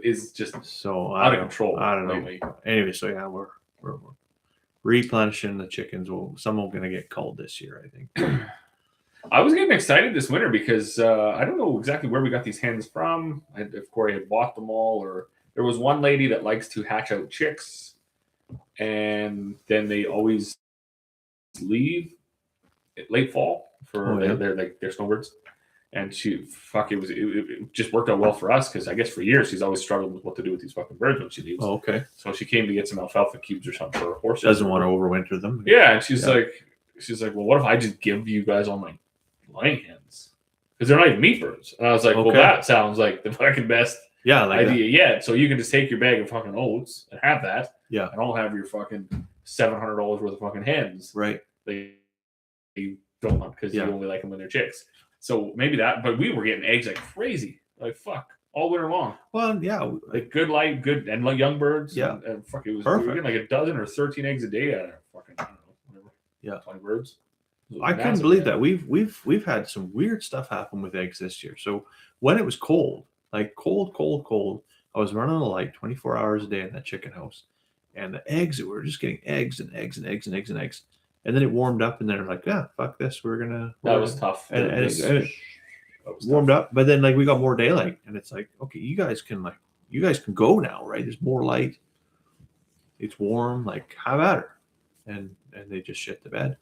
is just so out of control. I don't know. Anyway, so yeah, we're replenishing the chickens. Some are going to get culled this year, I think. I was getting excited this winter because I don't know exactly where we got these hens from. If Corey had bought them all, or there was one lady that likes to hatch out chicks, and then they always leave late fall for they're snowbirds. And it just worked out well for us because I guess for years she's always struggled with what to do with these fucking birds when she leaves. Oh, okay. So she came to get some alfalfa cubes or something for her horses. Doesn't want to overwinter them. Yeah, and she's like, well, what if I just give you guys all my laying hens? Because they're not even meat birds. And I was like, well, that sounds like the fucking best idea yet. So you can just take your bag of fucking oats and have that. Yeah. And I'll have your fucking $700 worth of fucking hens. Right. They don't want because you only like them when they're chicks. So maybe that, but we were getting eggs like crazy, like fuck, all winter long. Well, yeah, like good and like young birds. Yeah, and fuck, it was perfect. We were getting like 12 or 13 eggs a day out of fucking, I don't know, whatever. Yeah, 20 birds. I couldn't believe that. We've had some weird stuff happen with eggs this year. So when it was cold, like cold, cold, cold. I was running a light 24 hours a day in that chicken house, and the eggs, we were just getting eggs and eggs and eggs and eggs and eggs. And then it warmed up, and then I'm like, yeah, fuck this, That was tough. and it That was warmed tough. up, but then like we got more daylight, and it's like, okay, you guys can go now, right? There's more light. It's warm, like have at her, and they just shit the bed.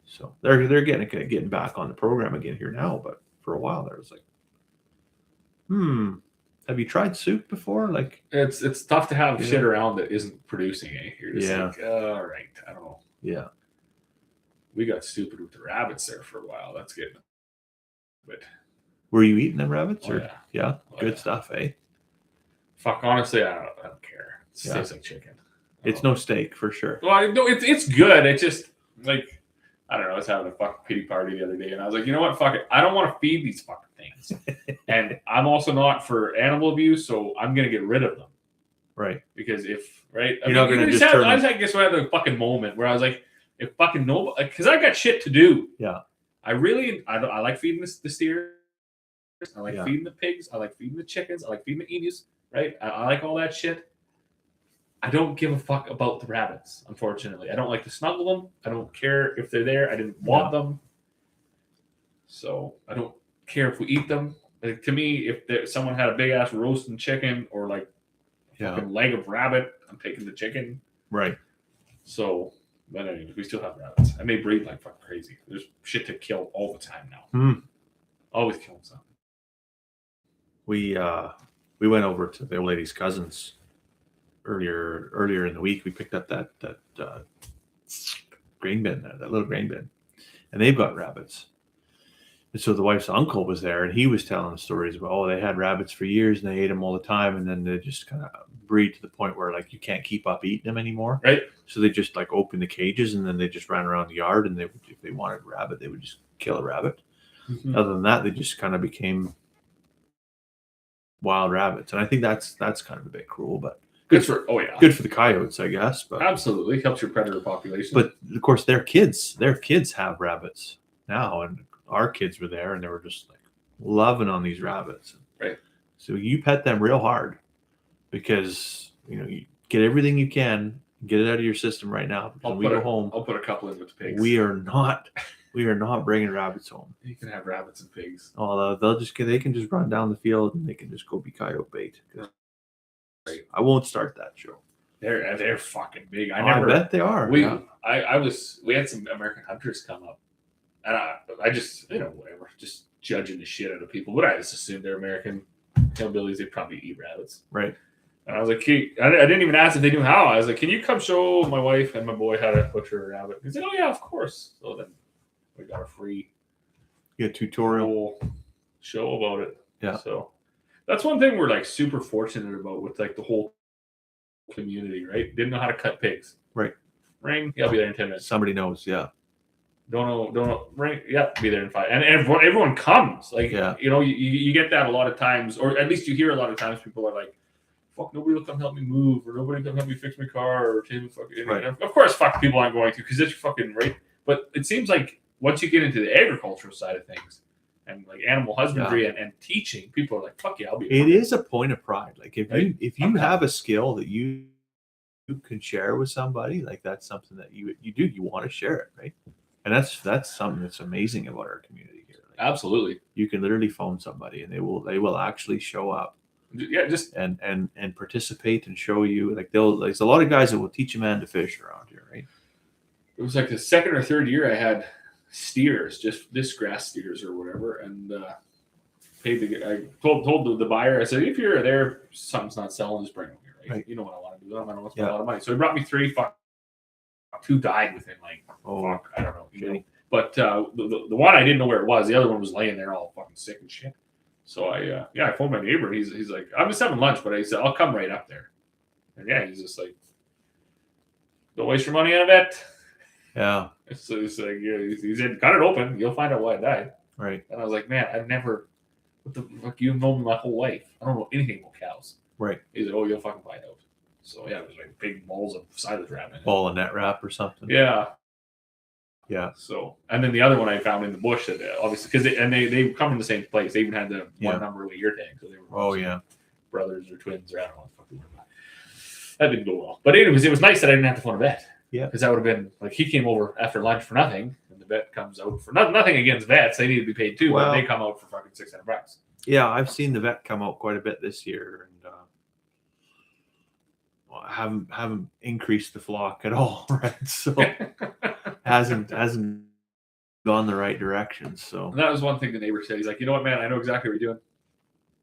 So they're getting back on the program again here now, but for a while there was like, have you tried soup before? Like it's tough to have shit around that isn't producing any. You're just like, all right, I don't know. Yeah. We got stupid with the rabbits there for a while. That's good. But were you eating them rabbits? Oh, or yeah. Good stuff, eh? Fuck, honestly, I don't care. It tastes like chicken. It's no steak for sure. Well, no, it's good. It's just like, I don't know. I was having a fucking pity party the other day, and I was like, you know what? Fuck it. I don't want to feed these fucking things. And I'm also not for animal abuse, so I'm gonna get rid of them. Right. Because I just had a fucking moment where I was like, if fucking nobody, because I got shit to do. Yeah. I like feeding the steers. I like feeding the pigs. I like feeding the chickens. I like feeding the emus. Right. I like all that shit. I don't give a fuck about the rabbits, unfortunately. I don't like to snuggle them. I don't care if they're there. I didn't want them. So I don't care if we eat them. Like, to me, if someone had a big ass roasting chicken or like a fucking leg of rabbit, I'm taking the chicken. Right. So, but anyway, we still have rabbits. And they breed like fucking crazy. There's shit to kill all the time now. Always killing something. We went over to the old lady's cousin's earlier in the week. We picked up that grain bin, that little grain bin, and they've got rabbits. And so the wife's uncle was there, and he was telling stories about, they had rabbits for years and they ate them all the time, and then they just kind of breed to the point where like you can't keep up eating them anymore. Right. So they just like opened the cages, and then they just ran around the yard, and if they wanted a rabbit, they would just kill a rabbit. Mm-hmm. Other than that, they just kind of became wild rabbits, and I think that's kind of a bit cruel, but good for the coyotes, I guess. But absolutely helps your predator population. But of course, their kids have rabbits now, and our kids were there, and they were just like loving on these rabbits. Right. So you pet them real hard, because you get everything you can, get it out of your system right now. Because when we go home, I'll put a couple in with the pigs. We are not bringing rabbits home. You can have rabbits and pigs. Oh, they can just run down the field, and they can just go be coyote bait. Right. I won't start that show. They're fucking big. I bet they are. We had some American hunters come up, and I just whatever, just judging the shit out of people. But I just assumed they're American hillbillies. They probably eat rabbits. Right. And I was like, I didn't even ask if they knew how. I was like, can you come show my wife and my boy how to butcher a rabbit? He said, oh yeah, of course. So then we got a free tutorial show about it. Yeah. So that's one thing we're like super fortunate about with like the whole community, right? Didn't know how to cut pigs. Right. Ring, yeah, I'll be there in 10 minutes. Somebody knows, yeah. Don't know, ring, yeah, be there in 5. And everyone comes. Like, you get that a lot of times, or at least you hear a lot of times people are like, fuck, nobody will come help me move, or nobody will come help me fix my car, or take me fucking. Right. Of course, fuck, people aren't going to, because it's fucking right. But it seems like once you get into the agricultural side of things, and like animal husbandry and teaching, people are like, fuck yeah, I'll be. It is a point of pride. Like if you have a skill that you can share with somebody, like that's something that you want to share it, right? And that's something that's amazing about our community here. Like, absolutely. You can literally phone somebody, and they will actually show up. Yeah, just and participate and show you. Like there's a lot of guys that will teach a man to fish around here, right? It was like the second or third year I had steers, just this grass steers or whatever, and I told the buyer, I said, if you're there, something's not selling, just bring them here, right? You know what I want to do. I don't want to spend a lot of money. So he brought me 3. Two died within like I don't know. But the one I didn't know where it was. The other one was laying there all fucking sick and shit. So I phoned my neighbor. He's like, I'm just having lunch, but I said I'll come right up there. And he's just like, don't waste your money on it. Yeah. So he's like, he said, cut it open. You'll find out why it died. Right. And I was like, man, I've never. What the fuck? You've known me my whole life. I don't know anything about cows. Right. He's like, oh, you'll fucking find out. So it was like big balls of silage wrap. Ball of net wrap or something. Yeah. Yeah. So, and then the other one I found in the bush that obviously because they come from the same place. They even had the Yeah. one number with your tag, so they were Oh yeah. brothers or twins or I don't know. That didn't go well. But anyways, it was nice that I didn't have to phone a vet. Yeah. Because that would have been like he came over after lunch for nothing, and the vet comes out for nothing against vets. They need to be paid too, Well, but they come out for fucking $600. Yeah, I've seen the vet come out quite a bit this year, and well, I haven't increased the flock at all, right? So hasn't gone the right direction. So And that was one thing the neighbor said. He's like, you know what, man, I know exactly what you're doing.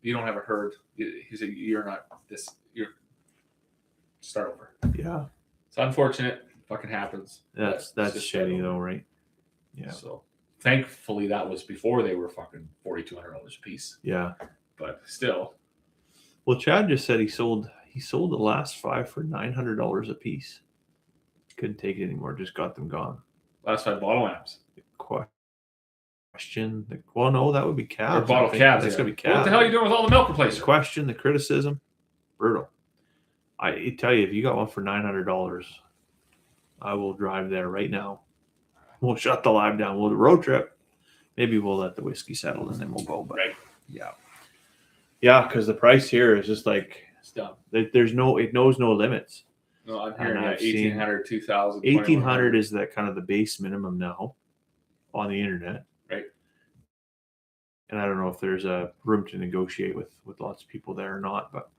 You don't have a herd. He said, you're not this. You're start over. yeah, It's unfortunate. Fucking happens. that's shitty though, right? Yeah. So thankfully that was before they were fucking $4,200 a piece. Yeah. But still. Well, Chad just said he sold the last 5 for $900 a piece. Couldn't take it anymore. Just got them gone. Last 5 bottle lamps. Question. Well, no, that would be calves. Or bottle calves. That's gonna be What calves. the hell are you doing with all the milk replacers? The question, the criticism, brutal. I tell you, if you got one for $900, I will drive there right now. We'll shut the live down. We'll do a road trip. Maybe we'll let the whiskey settle and then we'll go. But Right. yeah, because the price here is just like It's dumb. it knows no limits. No, I'm And hearing I've seen 1,800, 2,000, 1,800 is that kind of the base minimum now on the internet. Right. And I don't know if there's a room to negotiate with lots of people there or not, but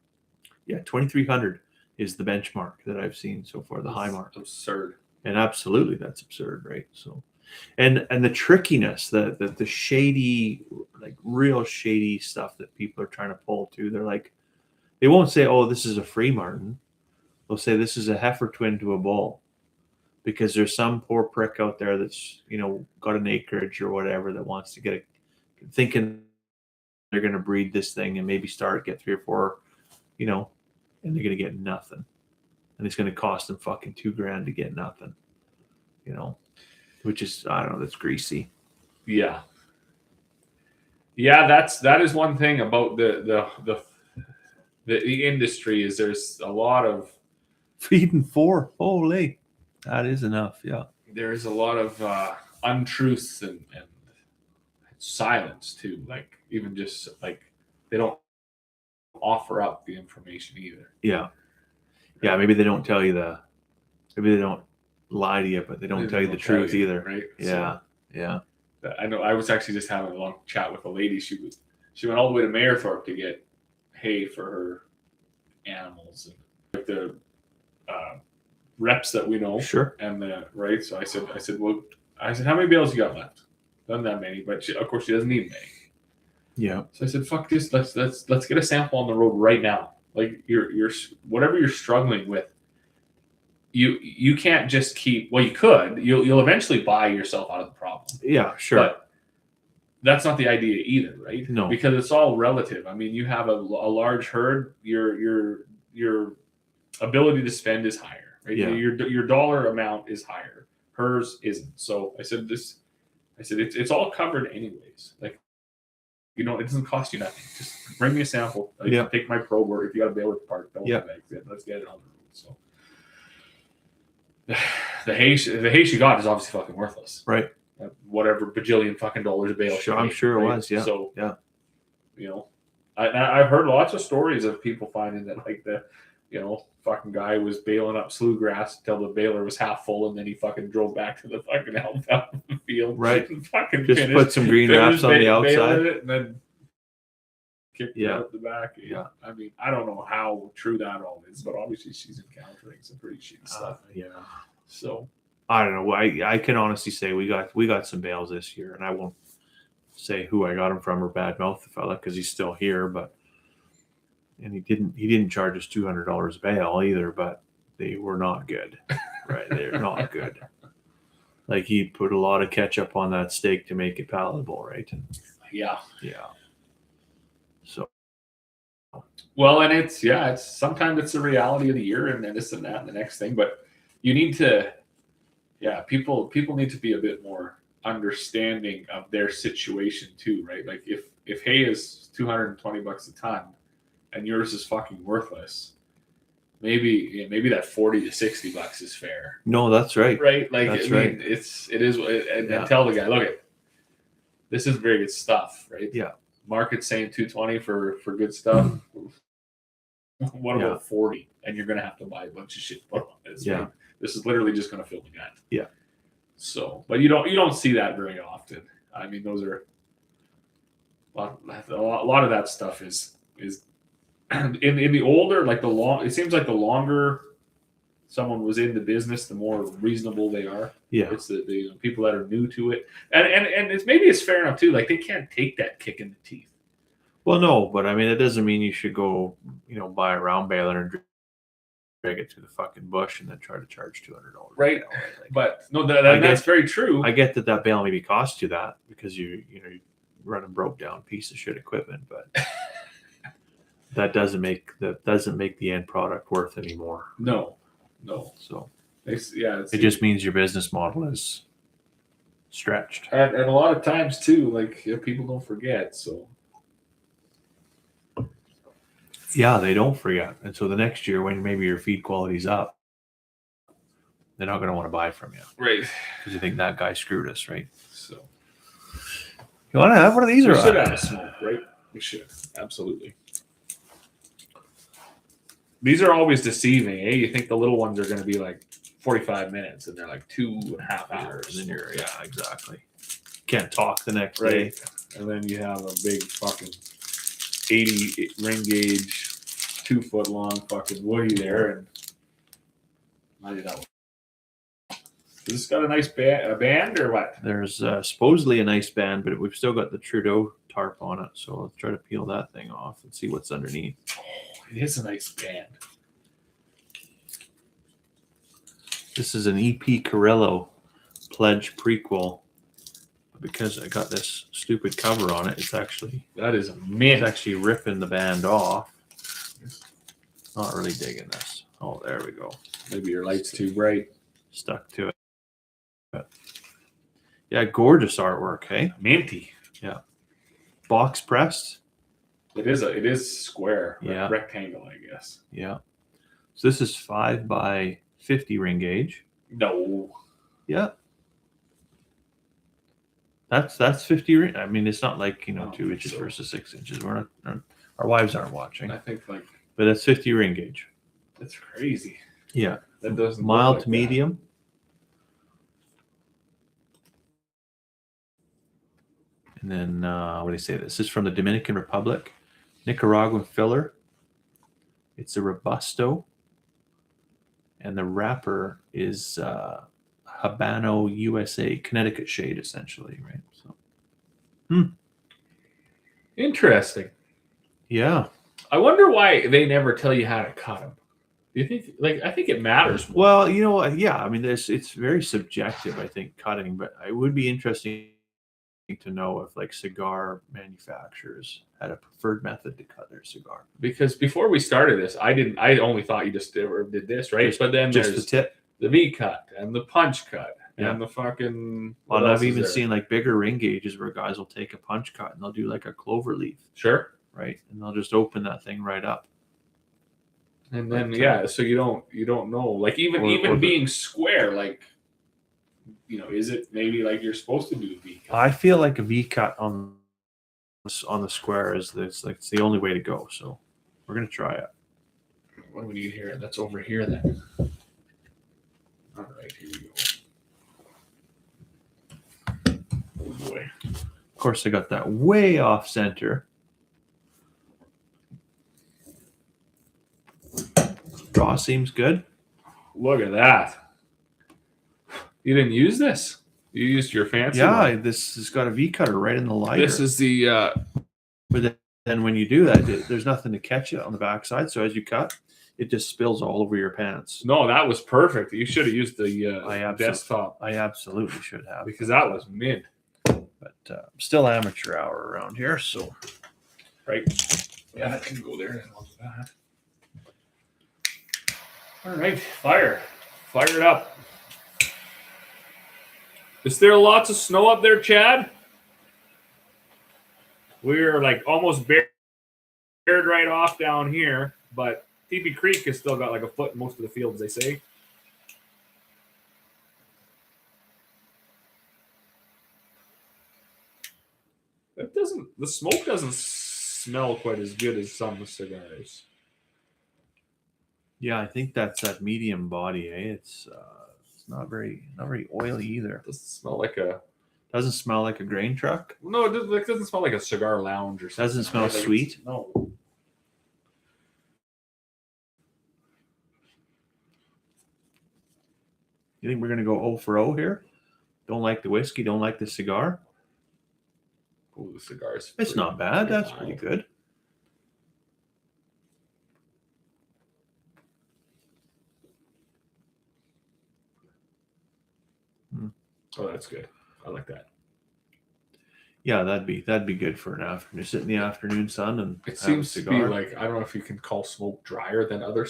yeah, 2,300 is the benchmark that I've seen so far, the high mark. Absurd. And absolutely, that's absurd, right? So, and the trickiness, the shady, like real shady stuff that people are trying to pull too. They're like, they won't say, "Oh, this is a free Martin." They'll say this is a heifer twin to a bull, because there's some poor prick out there that's got an acreage or whatever that wants to get thinking they're going to breed this thing and maybe get 3 or 4, and they're going to get nothing. And it's going to cost them fucking $2,000 to get nothing, which is, I don't know, that's greasy. Yeah. Yeah, that is one thing about the industry is there's a lot of feeding 4. Holy, that is enough. Yeah. There's a lot of untruths and silence too. Like even just like they don't offer up the information either. Yeah. Yeah, maybe they don't tell you maybe they don't lie to you, but they don't tell you the truth either. Right? Yeah. So, yeah. I know. I was actually just having a long chat with a lady. She went all the way to Mayerthorpe to get hay for her animals and like the reps that we know. Sure. And right. So I said, how many bales you got left? Not that many, but of course she doesn't need many. Yeah. So I said, fuck this. Let's get a sample on the road right now. Like you're whatever you're struggling with. You can't just keep. Well, you could. You'll eventually buy yourself out of the problem. Yeah, sure. But that's not the idea either, right? No, because it's all relative. I mean, you have a large herd. Your ability to spend is higher, right? Yeah. Your dollar amount is higher. Hers isn't. So I said it's all covered anyways. Like it doesn't cost you nothing. Just bring me a sample. Like, take my probe, or if you got a baler part, let's get it on the road. So. The hay she got is obviously fucking worthless, right? Whatever bajillion fucking dollars a bale. Sure, I'm sure it was. Yeah. So yeah, I've heard lots of stories of people finding that like the fucking guy was baling up slewgrass until the baler was half full, and then he fucking drove back to the fucking alfalfa field. Right. And fucking just put some green wraps on the outside, and then kicked it out the back. Yeah. I mean, I don't know how true that all is, but obviously she's encountering some pretty shitty stuff. Yeah. So I don't know. I can honestly say we got some bales this year, and I won't say who I got them from or badmouth the fella because he's still here, and he didn't charge us $200 a bale either, but they were not good. Right? They're not good. Like he put a lot of ketchup on that steak to make it palatable, right? Yeah. So well, and it's sometimes it's the reality of the year and then this and that and the next thing, but you need to people need to be a bit more understanding of their situation too, right? Like if hay is $220 a ton and yours is fucking worthless, maybe that 40 to 60 bucks is fair. No, that's right. Right? Like, That's I mean, it is, and tell the guy, look, this is very good stuff, right? Yeah. Market's saying 220 for good stuff. What about 40? And you're going to have to buy a bunch of shit. This is literally just going to fill the gun. Yeah. So, but you don't see that very often. I mean, those are a lot of that stuff is in the older, like the long. It seems like the longer someone was in the business, the more reasonable they are. Yeah. It's the people that are new to it, and it's fair enough too. Like, they can't take that kick in the teeth. Well, no, but I mean, it doesn't mean you should go, buy a round baler and drag it to the fucking bush and then try to charge $200. Right. But no, that's very true. I get that bail maybe cost you that because you run a broke down piece of shit equipment, but that doesn't make the end product worth any more. No. So it just means your business model is stretched. And a lot of times too, like, people don't forget. So. Yeah, they don't forget. And so the next year, when maybe your feed quality's up, they're not going to want to buy from you. Right. Because you think that guy screwed us, right? So. You want to have one of these? We should have a smoke, right? We should. Absolutely. These are always deceiving, eh? You think the little ones are going to be like 45 minutes, and they're like 2.5 hours. And then exactly. Can't talk the next day. And then you have a big fucking 80 ring gauge, 2 foot long fucking woody there, and I did that one. Has this got a nice band or what? There's supposedly a nice band, but we've still got the Trudeau tarp on it, so let's try to peel that thing off and see what's underneath. Oh, it is a nice band. This is an EP Carrillo Pledge prequel. Because I got this stupid cover on it, that is a mint. It's actually ripping the band off. Not really digging this. Oh, there we go. Maybe your light's too bright. Stuck to it. But yeah, gorgeous artwork, hey? Minty. Yeah. Box pressed. It is square. Yeah. Rectangle, I guess. Yeah. So this is 5 by 50 ring gauge. No. Yeah. That's 50 ring. I mean, it's not like 2 inches versus 6 inches. We're not. Our wives aren't watching. I think but that's 50 ring gauge. That's crazy. Yeah, that doesn't mild to medium. And then what do they say? This is from the Dominican Republic, Nicaraguan filler. It's a Robusto, and the wrapper is Habano USA, Connecticut shade, essentially, right? So, interesting. Yeah, I wonder why they never tell you how to cut them. Do you think? I think it matters more. Well, yeah. I mean, it's very subjective. I think cutting, but it would be interesting to know if cigar manufacturers had a preferred method to cut their cigar. Because before we started this, I only thought you just did this, right? But then just there's the tip. The V cut and the punch cut and the fucking. Well, I've even seen bigger ring gauges where guys will take a punch cut and they'll do a clover leaf. Sure. Right, and they'll just open that thing right up. And then so you don't know, even being square, is it maybe you're supposed to do a V cut? I feel like a V cut on the square is it's the only way to go. So we're gonna try it. What do we need here? That's over here then. All right, here we go. Oh boy. Of course, I got that way off center. Draw seems good. Look at that. You didn't use this? You used your fancy one. This has got a V cutter right in the lighter. This is the... But then when you do that, there's nothing to catch it on the backside. So as you cut, it just spills all over your pants. No, that was perfect. You should have used the desktop. I absolutely should have. Because that was mint. But still amateur hour around here, so... Right. Yeah, I can go there and I'll do that. All right, fire it up. Is there lots of snow up there, Chad? We're almost bared right off down here, but TP Creek has still got like a foot in most of the fields, they say. The smoke doesn't smell quite as good as some cigars. Yeah, I think that's that medium body, eh? It's not very oily either. Doesn't smell like a Doesn't smell like a grain truck. No, it doesn't smell like a cigar lounge or something. Doesn't smell Like sweet. No. You think we're gonna go 0 for 0 here? Don't like the whiskey, don't like the cigar. Oh, the cigars. It's not bad. That's pretty good. Oh, that's good. I like that. Yeah, that'd be good for an afternoon. Sit in the afternoon sun and It have seems a to be cigar. like, I don't know if you can call smoke drier than other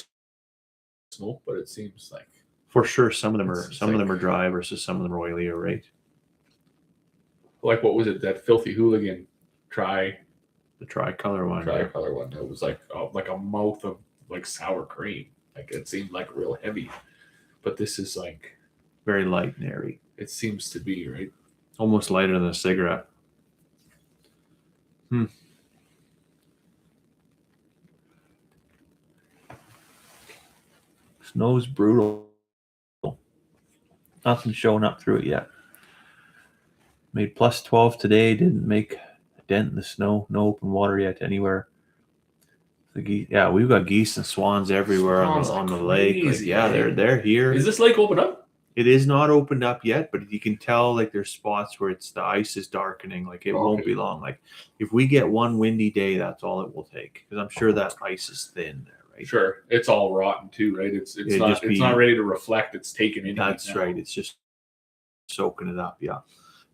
smoke, but it seems like For sure, some of them It's are dry versus some of them are oilier, right? what was it? That filthy hooligan The tricolor one. yeah. tricolor one. It was like a mouth of like sour cream. Like it seemed like real heavy, but this is like Very light and airy. it seems to be right. Almost lighter than a cigarette. Snow's brutal. Nothing showing up through it yet. Made plus 12 today. Didn't make a dent in the snow. No open water yet anywhere. We've got geese and swans everywhere Swans on the like lake. Like, crazy, yeah, eh? they're here. Is this lake open up? It is not opened up yet, but you can tell like there's spots where the ice is darkening. Like it won't be long. Like if we get one windy day, that's all it will take. Because I'm sure that ice is thin there, right? Sure, it's all rotten too, right? It's It'd not just it's be- not ready to reflect. It's taken in. That's now. right. It's just soaking it up, yeah.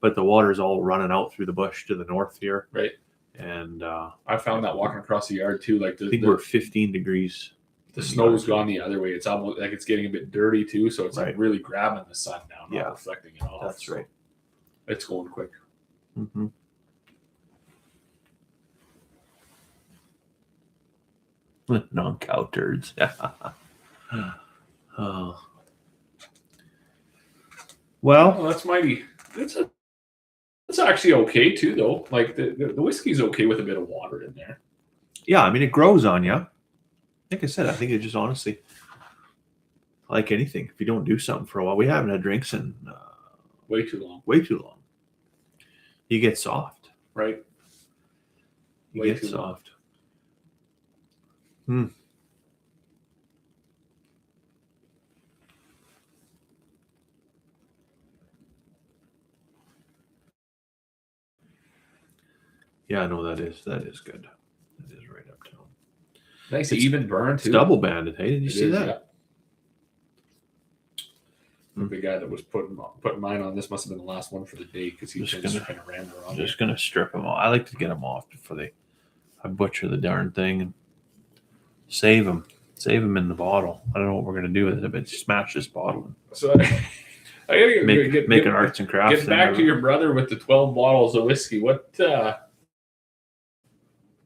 But the water's all running out through the bush to the north here, Right. and I found that walking across the yard too. Like I think we're 15 degrees. the snow's gone the other way. It's almost like it's getting a bit dirty too. So it's like Right. really grabbing the sun now, not Yeah. reflecting it off. That's So right. it's going quick. Mm-hmm. Non-cow turds. Oh. Well, Oh, that's mighty. It's actually okay too, though. Like the whiskey's okay with a bit of water in there. yeah, I mean, it grows on you. Like I said, I think it just honestly, like anything, if you don't do something for a while, we haven't had drinks in Way too long, way too long. You get soft. right? You Way get too long. soft. Yeah, no, that is good. That is right uptown. Nice It's- even burn It's too. double banded. Hey, did you It see is, that? yeah. The guy that was putting mine on this must have been the last one for the day because he's Just just kind of rambling I'm on. just gonna strip them off. I like to get them off before I butcher the darn thing and save them. Save them in the bottle. I don't know what we're gonna do with it, but smash this bottle So I gotta and make an arts and crafts. Get back thing. to your brother with the 12 bottles of whiskey. What?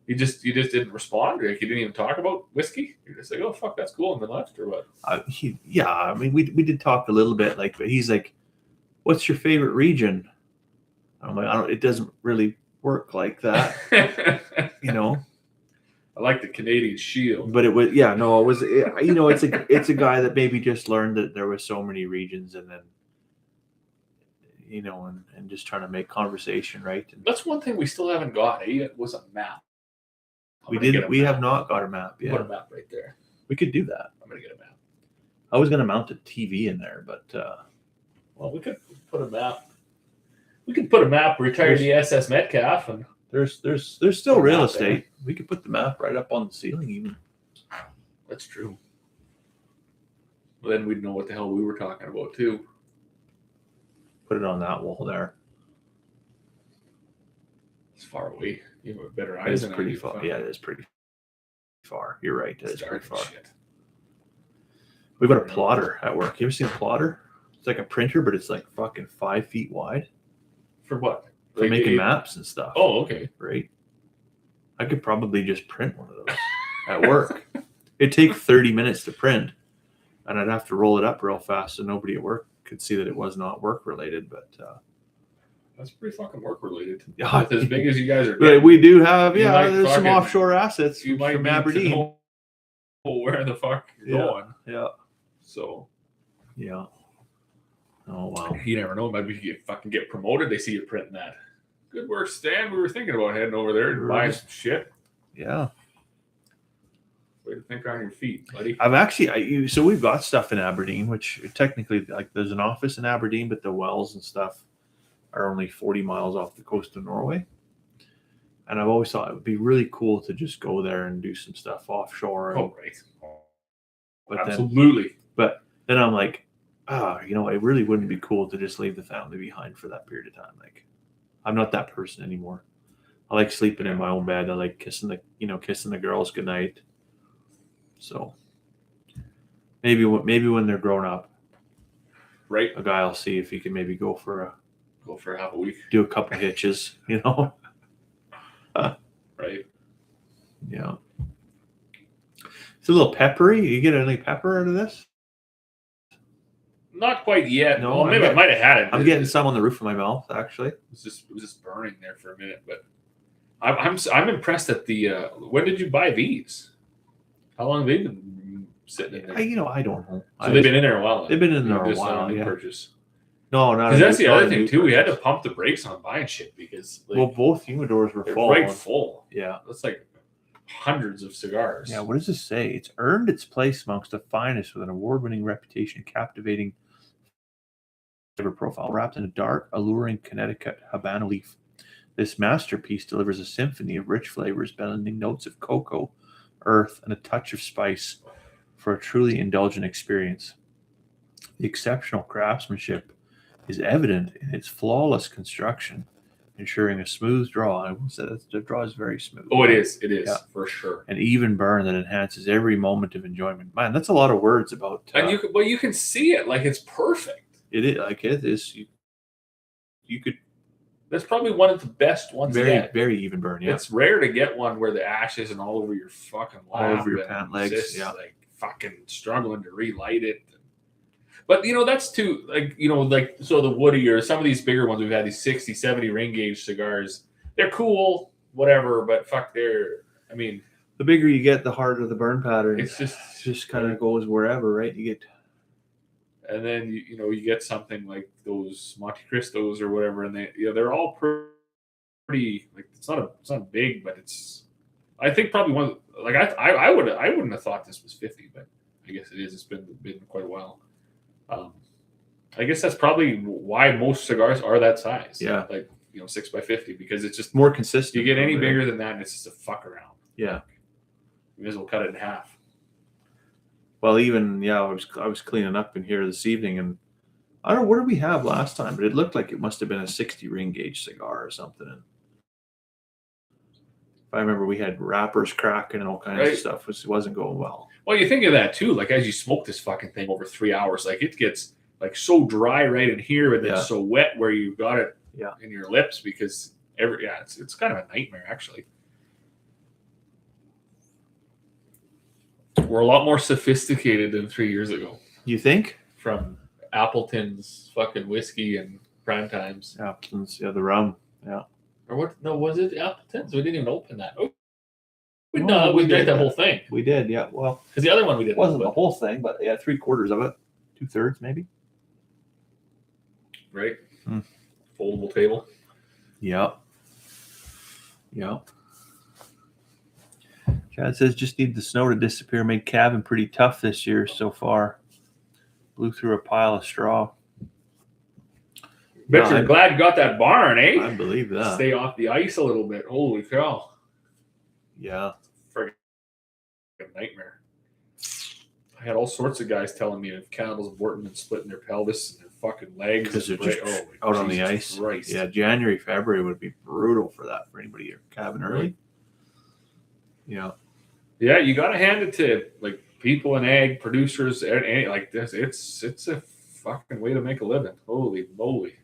You just didn't respond. Like you didn't even talk about whiskey. You're just like, oh fuck, that's cool, and then left or what? I mean, we did talk a little bit. Like, but he's like, "What's your favorite region?" I'm like, it doesn't really work like that, you know. I like the Canadian Shield. But it was, it's a guy that maybe just learned that there was so many regions, and then, and just trying to make conversation, right? And That's one thing we still haven't got. It was a map. we have not got a map yet. Put a map right there. We could do that. I'm gonna get a map. I was gonna mount a TV in there, but Well, we could put a map. We could put a map. Retire the SS Metcalf, and there's still Put a real map estate. We could put the map right up on the ceiling, even. that's true. Well, then we'd know what the hell we were talking about too. Put it on that wall there. It's far away. You have better It eyes is than I pretty do. far. Yeah, it is pretty far. You're right. It is It's dark pretty as far. shit. We've got a plotter at work. You ever seen a plotter? It's like a printer, but it's like fucking 5 feet wide For what? for Like making it- maps and stuff. Oh, okay. Right. I could probably just print one of those at work. It'd take 30 minutes to print, and I'd have to roll it up real fast so nobody at work could see that it was not work related. But that's pretty fucking work related. Yeah. With as big as you guys are but getting, we do have, You might there's some fucking- offshore assets you might from need to Aberdeen. know where the fuck you're going. Yeah. So Yeah. Oh, wow. you never know. Maybe you fucking get promoted. They see you printing that. Good work, Stan. We were thinking about heading over there and buying some shit. Yeah. Way to think on your feet, buddy. I'm actually, so we've got stuff in Aberdeen, which technically, like, there's an office in Aberdeen, but the wells and stuff are only 40 miles off the coast of Norway. And I've always thought it would be really cool to just go there and do some stuff offshore. Oh, right. But Absolutely. Then I'm like, it really wouldn't be cool to just leave the family behind for that period of time. Like, I'm not that person anymore. I like sleeping in my own bed. I like kissing the girls goodnight. So maybe when they're grown up, Right. a guy will see if he can maybe go for half a week. do a couple hitches, Right. Yeah. It's a little peppery. You get any pepper out of this? Not quite yet. No, Well, maybe I might have had it. I'm getting some on the roof of my mouth, actually. It was just burning there for a minute, but I'm impressed at the. When did you buy these? How long have they been sitting in there? I don't know. So they've been in there a while. They've been in there a Just while. a new Yeah. purchase. No, not. Because that's the not other a thing new too. We had to purchase. pump the brakes on buying shit because both humidors were they're full. right full. Yeah. That's like hundreds of cigars. Yeah. What does this say? It's earned its place amongst the finest with an award-winning reputation, captivating flavor profile, wrapped in a dark, alluring Connecticut Habana leaf. This masterpiece delivers a symphony of rich flavors, blending notes of cocoa, earth, and a touch of spice for a truly indulgent experience. The exceptional craftsmanship is evident in its flawless construction, ensuring a smooth draw. I will say that the draw is very smooth. Oh, it is. It is Yeah. for sure. An even burn that enhances every moment of enjoyment. Man, that's a lot of words about. And you can see it like it's perfect. It is like it is. You could That's probably one of the best ones yet. very even burn. Yeah. It's rare to get one where the ash isn't all over your fucking lap. All over your and pant legs, just, yeah. Like fucking struggling to relight it. But that's too so the Woody or some of these bigger ones we've had, these 60, 70 ring gauge cigars, they're cool, whatever, but fuck the bigger you get, the harder the burn pattern. it's just kind of goes wherever, right? You get. and then you get something like those Monte Cristos or whatever, and they're all pretty like it's not big, but it's I think probably one like I wouldn't have thought this was 50, but I guess it is. It's been quite a while. I guess that's probably why most cigars are that size. Yeah. Like 6x50, because it's just More consistent. you get any right? bigger than that, and it's just a fuck around. Yeah. You may as well cut it in half. Well, even I was cleaning up in here this evening, and I don't know what did we have last time, but it looked like it must have been a 60 ring gauge cigar or something. And if I remember, we had wrappers cracking and all kinds Right. of stuff, which wasn't going well. Well, you think of that too. Like as you smoke this fucking thing over 3 hours, like it gets like so dry right in here, and then Yeah. so wet where you've got it Yeah. in your lips because it's kind of a nightmare actually. We're a lot more sophisticated than 3 years ago. You think? From Appleton's fucking whiskey and prime times. Appleton's, the rum. Yeah. Or what? No, was it Appleton's? We didn't even open that. Oh, No, no, we we drank did that that. whole thing. We did, yeah. Well, Because the other one we it didn't. wasn't the open, whole thing, but 3/4 of it, 2/3 maybe. right? Hmm. Foldable table. Yeah. Yeah. Chad says just need the snow to disappear. Made cabin pretty tough this year so far. Blew through a pile of straw. Bet No, you're I- glad you got that barn, eh? I believe that. Stay off the ice a little bit. Holy cow. Yeah. Friggin' nightmare. I had all sorts of guys telling me if cannibals aborting and splitting their pelvis and their fucking legs. Because they're and just out on the Jesus ice. Christ. Yeah, January, February would be brutal for that for anybody at cabin early. Yeah. Yeah, you got to hand it to like people and egg producers and like this. It's a fucking way to make a living. Holy moly!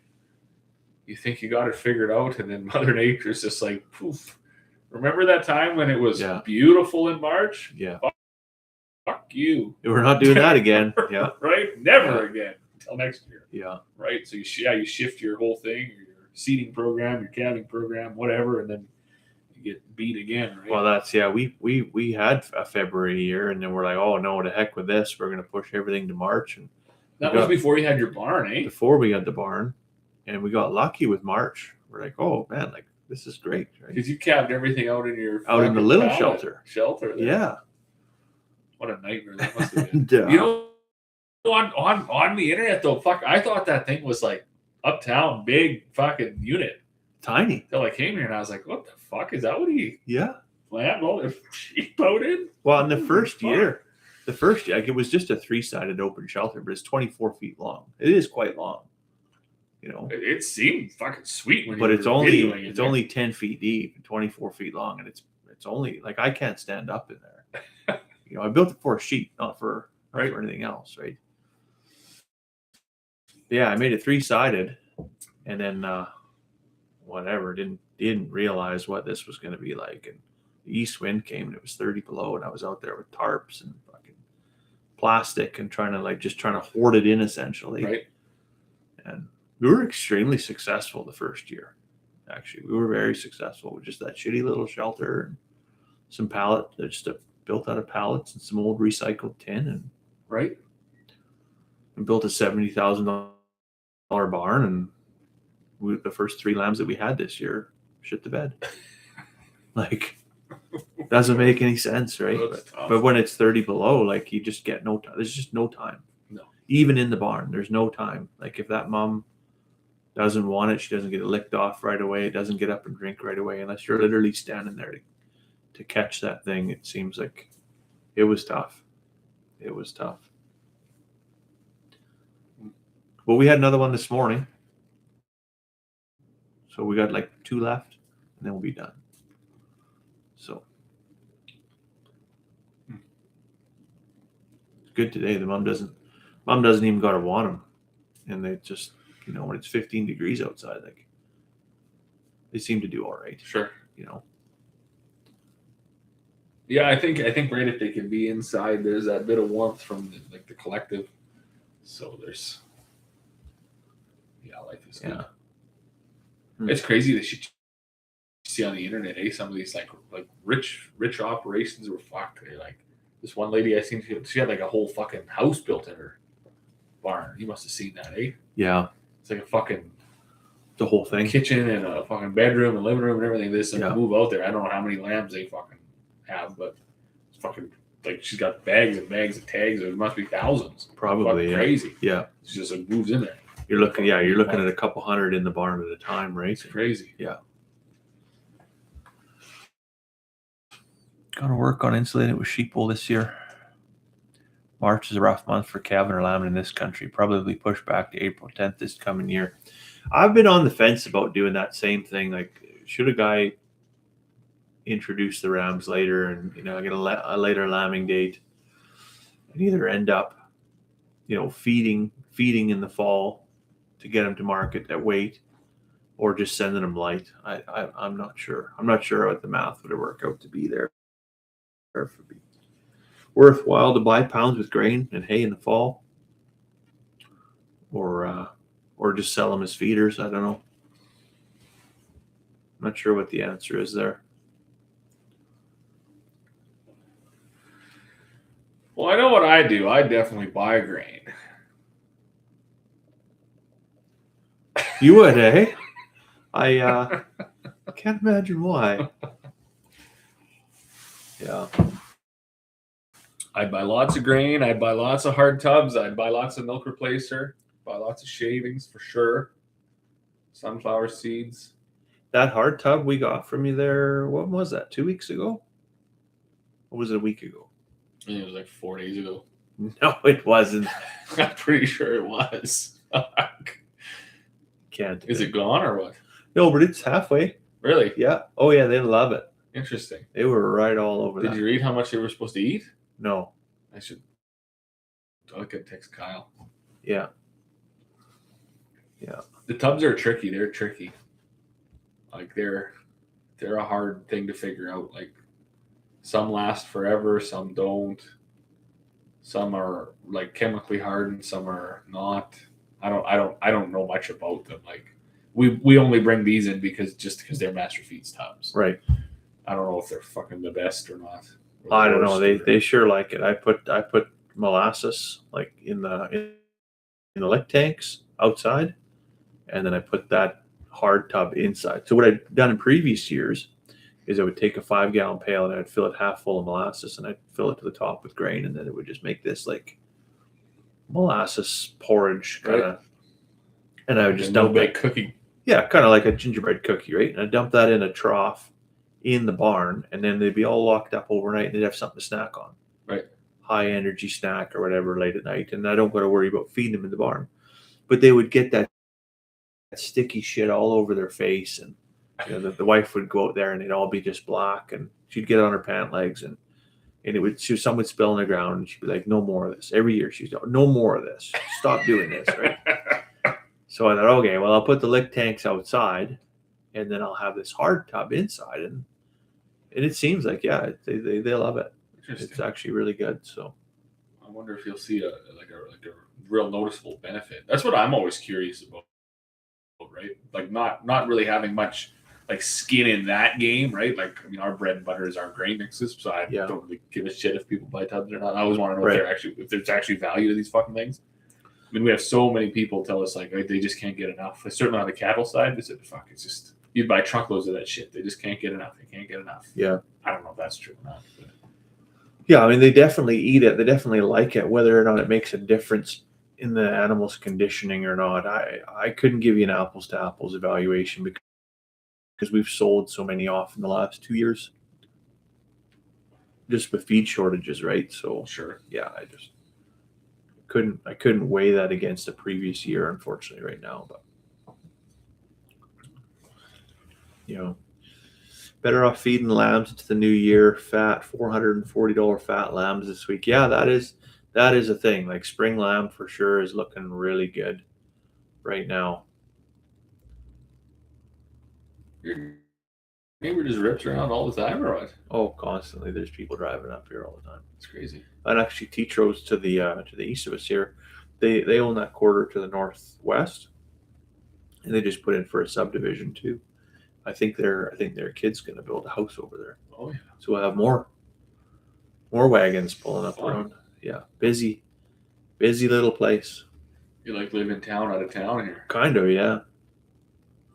You think you got it figured out, and then Mother Nature's just like poof. Remember that time when it was Yeah. beautiful in March? Yeah. fuck you. We're not doing that again. Yeah. Right? Never again until next year. Yeah. Right? So you shift your whole thing, your seating program, your cabbing program, whatever, and then you get beat again, right? Well, that's we had a February year, and then we're like, oh no, to heck with this. We're gonna push everything to March, and that was before you had your barn, eh? Before we had the barn, and we got lucky with March. We're like, oh man, like this is great, right? Because you cabbed everything out in your Out in the little shelter there. Yeah. What a nightmare that must have been. You know, on the internet though, fuck, I thought that thing was like uptown, big fucking unit. Tiny. Until I came here and I was like, what the fuck? Is that what he planned all their sheep out in? Well, in the first year, like, it was just a 3-sided open shelter, but it's 24 feet long. It is quite long. You know. It seemed fucking sweet when but you it's were only only 10 feet deep and 24 feet long, and it's only like I can't stand up in there. You know, I built it for a sheep, not for anything else, right? Yeah, I made it 3-sided, and then whatever, didn't realize what this was going to be like, and the east wind came and it was 30 below, and I was out there with tarps and fucking plastic and trying to hoard it in essentially. Right. And we were extremely successful the first year. Actually, we were very successful with just that shitty little shelter and some built out of pallets and some old recycled tin, and we built a $70,000 barn, and the first 3 lambs that we had this year shit the bed. Like, doesn't make any sense, right? But when it's 30 below, like, you just get no time. There's just no time. No. Even in the barn, there's no time. Like, if that mom doesn't want it, she doesn't get it licked off right away. It doesn't get up and drink right away unless you're literally standing there to catch that thing. It seems like it was tough. It was tough. Well, we had another one this morning. So we got like 2 left, and then we'll be done. So it's good today. The mom doesn't even gotta want them, and they just, you know, when it's 15 degrees outside, like, they seem to do all right. Sure. You know. Yeah, I think right, if they can be inside, there's that bit of warmth from the collective. So there's life is good. It's crazy that you see on the internet, some of these like rich operations were fucked. Like this one lady I seen, she had like a whole fucking house built in her barn. You must have seen that, eh? Yeah. It's like a fucking the whole thing, kitchen and a fucking bedroom and living room and everything. This and move out there. I don't know how many lambs they fucking have, but it's fucking like she's got bags and bags of tags. There must be thousands. Probably crazy. Yeah. She just like moves in there. You're looking at a couple hundred in the barn at a time, right? It's crazy. Yeah. Gonna work on insulating it with sheep wool this year. March is a rough month for calving or lambing in this country. Probably push back to April 10th this coming year. I've been on the fence about doing that same thing. Like, should a guy introduce the rams later and, you know, get a later lambing date, and either end up, you know, feeding in the fall to get them to market at weight, or just sending them light. I'm not sure. I'm not sure what the math would work out to be there. Or if it'd be worthwhile to buy pounds with grain and hay in the fall, or just sell them as feeders. I don't know. I'm not sure what the answer is there. Well, I know what I do. I definitely buy grain. You would, eh? I can't imagine why. Yeah. I'd buy lots of grain. I'd buy lots of hard tubs. I'd buy lots of milk replacer. Buy lots of shavings for sure. Sunflower seeds. That hard tub we got from you there, what was that, 2 weeks ago? Or was it a week ago? I think it was like 4 days ago. No, it wasn't. I'm pretty sure it was. Can't. Is it gone or what? No, but it's halfway. Really? Yeah. Oh, yeah, they love it. Interesting. They were right all over that. Did you read how much they were supposed to eat? No. I could text Kyle. Yeah. Yeah. The tubs are tricky. They're tricky. Like they're a hard thing to figure out. Like some last forever, some don't. Some are like chemically hardened, some are not. I don't know much about them. Like we only bring these in because they're master feeds tubs. Right. I don't know if they're fucking the best or not. Or the I don't know. worst, They sure like it. I put molasses like in the lick tanks outside, and then I put that hard tub inside. So what I'd done in previous years is I would take a 5-gallon pail and I'd fill it half full of molasses and I'd fill it to the top with grain, and then it would just make this like molasses porridge kind of. Right. And I would just dump bake cookie. Yeah, kind of like a gingerbread cookie, right? And I dump that in a trough in the barn, and then they'd be all locked up overnight, and they'd have something to snack on. Right. High energy snack or whatever late at night, and I don't got to worry about feeding them in the barn. But they would get that sticky shit all over their face, and the wife would go out there, and they'd all be just black, and she'd get on her pant legs, and some would spill on the ground, and she'd be like, "No more of this." Every year she's like, "No more of this. Stop doing this." Right. So I thought, okay, well, I'll put the lick tanks outside, and then I'll have this hard tub inside, and it seems like they love it. It's actually really good. So I wonder if you'll see a real noticeable benefit. That's what I'm always curious about, right? Like not really having much like skin in that game, right? Like I mean, our bread and butter is our grain mixes, so I don't really give a shit if people buy tubs or not. I always want to know if there's actually value to these fucking things. I mean, we have so many people tell us like they just can't get enough. Certainly on the cattle side, they said, "Fuck, it's just you'd buy truckloads of that shit. They just can't get enough. They can't get enough." Yeah, I don't know if that's true or not. But. Yeah, I mean, they definitely eat it. They definitely like it. Whether or not it makes a difference in the animal's conditioning or not, I couldn't give you an apples to apples evaluation because we've sold so many off in the last 2 years, just with feed shortages, right? So sure, yeah, I just couldn't weigh that against the previous year, unfortunately, right now. But better off feeding lambs into the new year. Fat, $440 fat lambs this week. Yeah, that is a thing. Like spring lamb for sure is looking really good right now. Your neighbor just rips around all the time, or what? Oh, constantly. There's people driving up here all the time. It's crazy. And actually, Tetros to the east of us here, they own that quarter to the northwest, and they just put in for a subdivision too. I think their kid's going to build a house over there. Oh yeah. So we'll have more wagons pulling up around. Yeah, busy little place. You like live in town, out of town here? Kind of, yeah.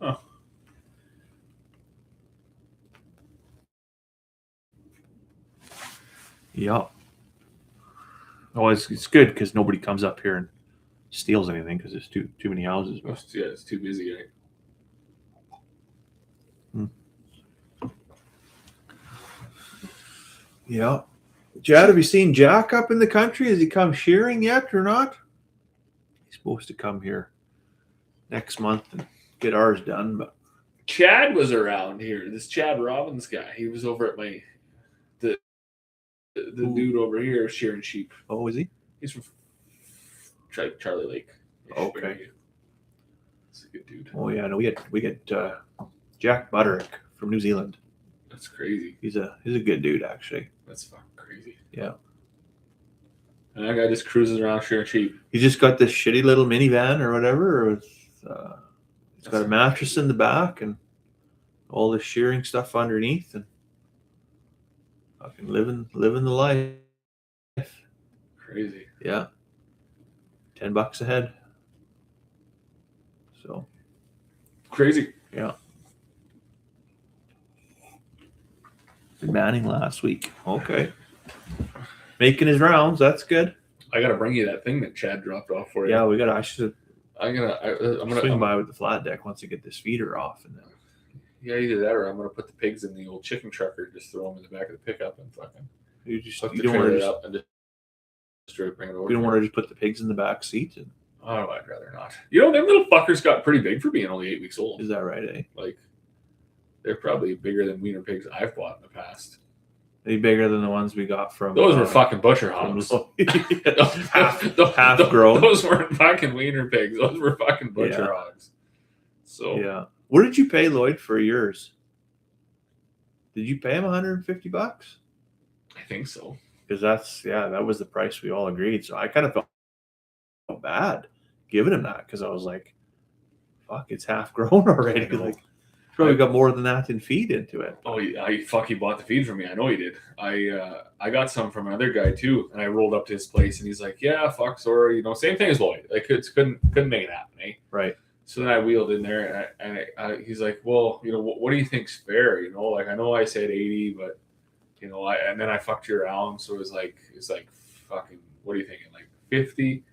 Huh. Yeah. Oh, it's good because nobody comes up here and steals anything because there's too many houses. Yeah, it's too busy, right? Yeah. Chad, have you seen Jack up in the country? Has he come shearing yet or not? He's supposed to come here next month and get ours done. But Chad was around here. This Chad Robbins guy. He was over at the dude over here shearing sheep. Oh, is he? He's from Charlie Lake. Okay. He's a good dude. Oh yeah, no, we get Jack Butterick from New Zealand. That's crazy. He's a good dude, actually. That's fucking crazy. Yeah. And that guy just cruises around shearing sheep. He just got this shitty little minivan or whatever. It's got a mattress in the back and all the shearing stuff underneath, and fucking living the life. Crazy. Yeah. $10 a head. So. Crazy. Yeah. Manning last week. Okay. Making his rounds. That's good. I gotta bring you that thing that Chad dropped off for you. Yeah, we got. I should. I'm gonna swing by with the flat deck once I get this feeder off, and then. Yeah, either that or I'm gonna put the pigs in the old chicken trucker, and just throw them in the back of the pickup and fucking. You don't want to up and just bring it over. You don't want to just put the pigs in the back seat. And... Oh, I'd rather not. You know, them little fuckers got pretty big for being only 8 weeks old. Is that right? Eh? Like, they're probably bigger than wiener pigs I've bought in the past. Are they bigger than the ones we got from? Those were fucking butcher hogs. half grown. Those weren't fucking wiener pigs. Those were fucking butcher hogs. So yeah. What did you pay Lloyd for yours? Did you pay him $150? I think so. because that was the price we all agreed. So I kind of felt bad giving him that because I was like, fuck, it's half grown already. Like, probably got more than that in feed into it. Oh, he bought the feed from me. I know he did. I got some from another guy too, and I rolled up to his place, and he's like, "Yeah, fuck, sorry, same thing as Lloyd. Like, couldn't make it happen, eh?" Right. So then I wheeled in there, and he's like, "Well, what do you think's fair? Like, I know I said 80, but and then I fucked you around, so it's like fucking, what are you thinking, like 50?"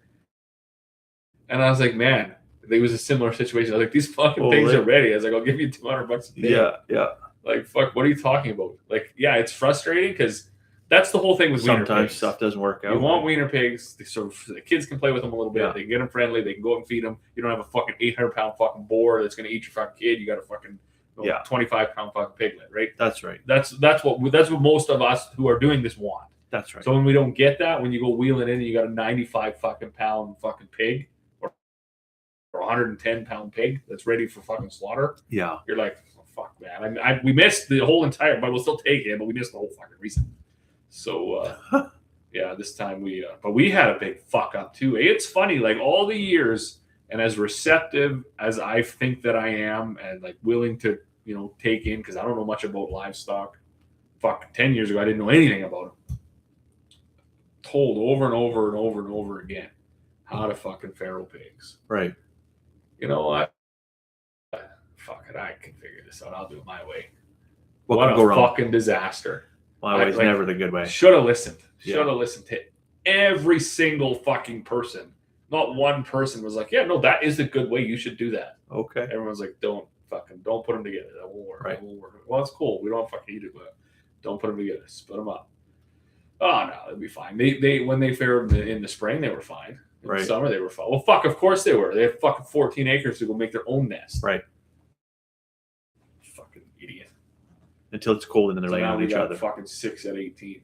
And I was like, man, it was a similar situation. I was like, these fucking pigs are ready. I was like, I'll give you $200 a pig. Yeah. Like, fuck, what are you talking about? Like, yeah, it's frustrating because that's the whole thing with wiener pigs. Sometimes stuff doesn't work out. You want wiener pigs, so the kids can play with them a little bit. Yeah. They can get them friendly. They can go out and feed them. You don't have a fucking 800-pound fucking boar that's going to eat your fucking kid. You got a fucking 25-pound fucking piglet, right? That's right. That's what most of us who are doing this want. That's right. So when we don't get that, when you go wheeling in and you got a 95 fucking pound fucking pig or 110-pound pig that's ready for fucking slaughter, yeah, you're like, oh, fuck, man. We missed the whole entire, but we'll still take it, but we missed the whole fucking reason. So, yeah, this time but we had a big fuck up too. It's funny, like all the years, and as receptive as I think that I am, and like willing to, take in, because I don't know much about livestock. Fuck, 10 years ago, I didn't know anything about them. Told over and over and over and over again how to fucking farrow pigs. Right. You know what? Fuck it, I can figure this out. I'll do it my way. What a fucking disaster. My way's never the good way. Should have listened. Should have listened to every single fucking person. Not one person was like, yeah, no, that is the good way. You should do that. Okay. Everyone's like, don't put them together. That won't work. Right. That won't work. Well, it's cool. We don't fucking eat it, but don't put them together. Split them up. Oh, no, it'll be fine. They when they farrowed in the spring, they were fine. In the summer, they were fine. Well, fuck, of course they were. They had fucking 14 acres to go make their own nest. Right. Fucking idiot. Until it's cold and then they're laying on each other. Fucking 6 at 18.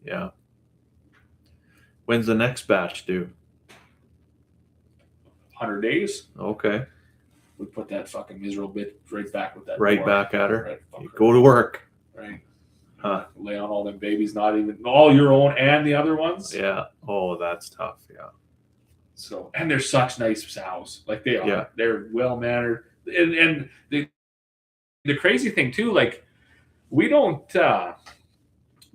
Yeah. When's the next batch due? 100 days. Okay. We put that fucking miserable bit right back with that. Right back at her. Right, go to work. Right. Huh. Lay on all them babies, not even all your own and the other ones. Yeah. Oh, that's tough. Yeah. So, and they're such nice sows. Like they are. Yeah. They're well mannered. And the crazy thing too, like we don't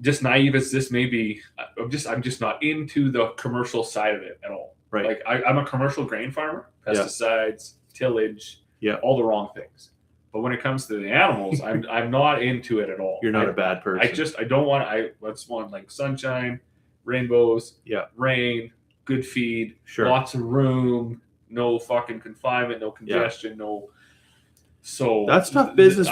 just naive as this may be, I'm just not into the commercial side of it at all. Right. Like I'm a commercial grain farmer, pesticides, tillage, all the wrong things. But when it comes to the animals, I'm not into it at all. You're not a bad person. I don't want. I just want like sunshine, rainbows, rain, good feed, lots of room, no fucking confinement, no congestion, no. So that's tough business.